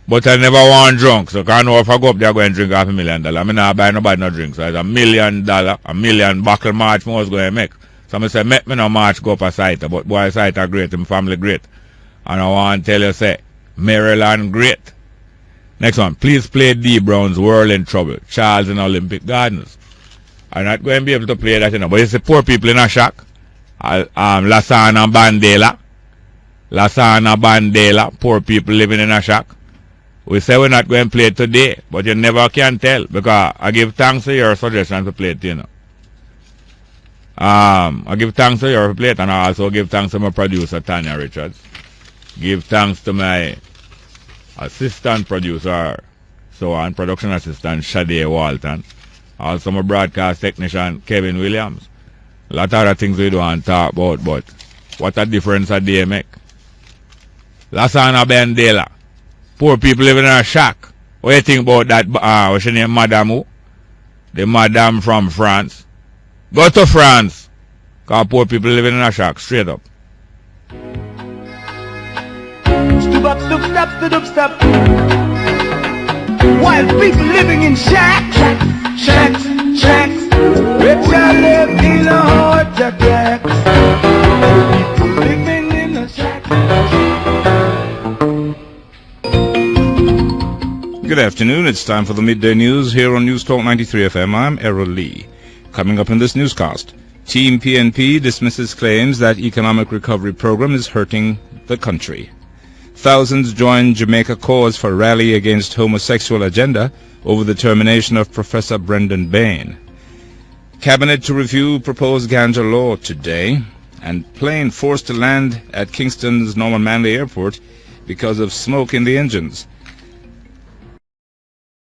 but I never want drunk. So I know if I go up there, I go and drink $500,000. I mean, I buy nobody no drink. So it's $1 million, $1 million buckle march I was going to make. So I say, make me no march go up a site. But boy, site are great, my family great. And I want to tell you, say, Maryland great. Next one, please play D. Brown's World in Trouble, Charles in Olympic Gardens. I'm not going to be able to play that, you know, but it's the poor people in a shack. Lasana Bandela, poor people living in a shack. We say we're not going to play it today, but you never can tell, because I give thanks to your suggestion to play it, you know. I give thanks to your play it, and I also give thanks to my producer, Tanya Richards. Give thanks to my assistant producer, production assistant, Shade Walton. Also my broadcast technician, Kevin Williams. A lot of other things we don't talk about, but what a difference a day make. Lasana Bandela. Poor people living in a shack. What do you think about that? What's your name, Madame who? The Madame from France. Go to France. Because poor people living in a shack. Straight up. Stop. While people living in shacks. Rich are living in a hard jack. People living in a shack. Good afternoon. It's time for the midday news here on News Talk 93 FM. I'm Errol Lee. Coming up in this newscast, Team PNP dismisses claims that economic recovery program is hurting the country. Thousands joined Jamaica cause for rally against homosexual agenda over the termination of Professor Brendan Bain. Cabinet to review proposed ganja law today, and plane forced to land at Kingston's Norman Manley Airport because of smoke in the engines.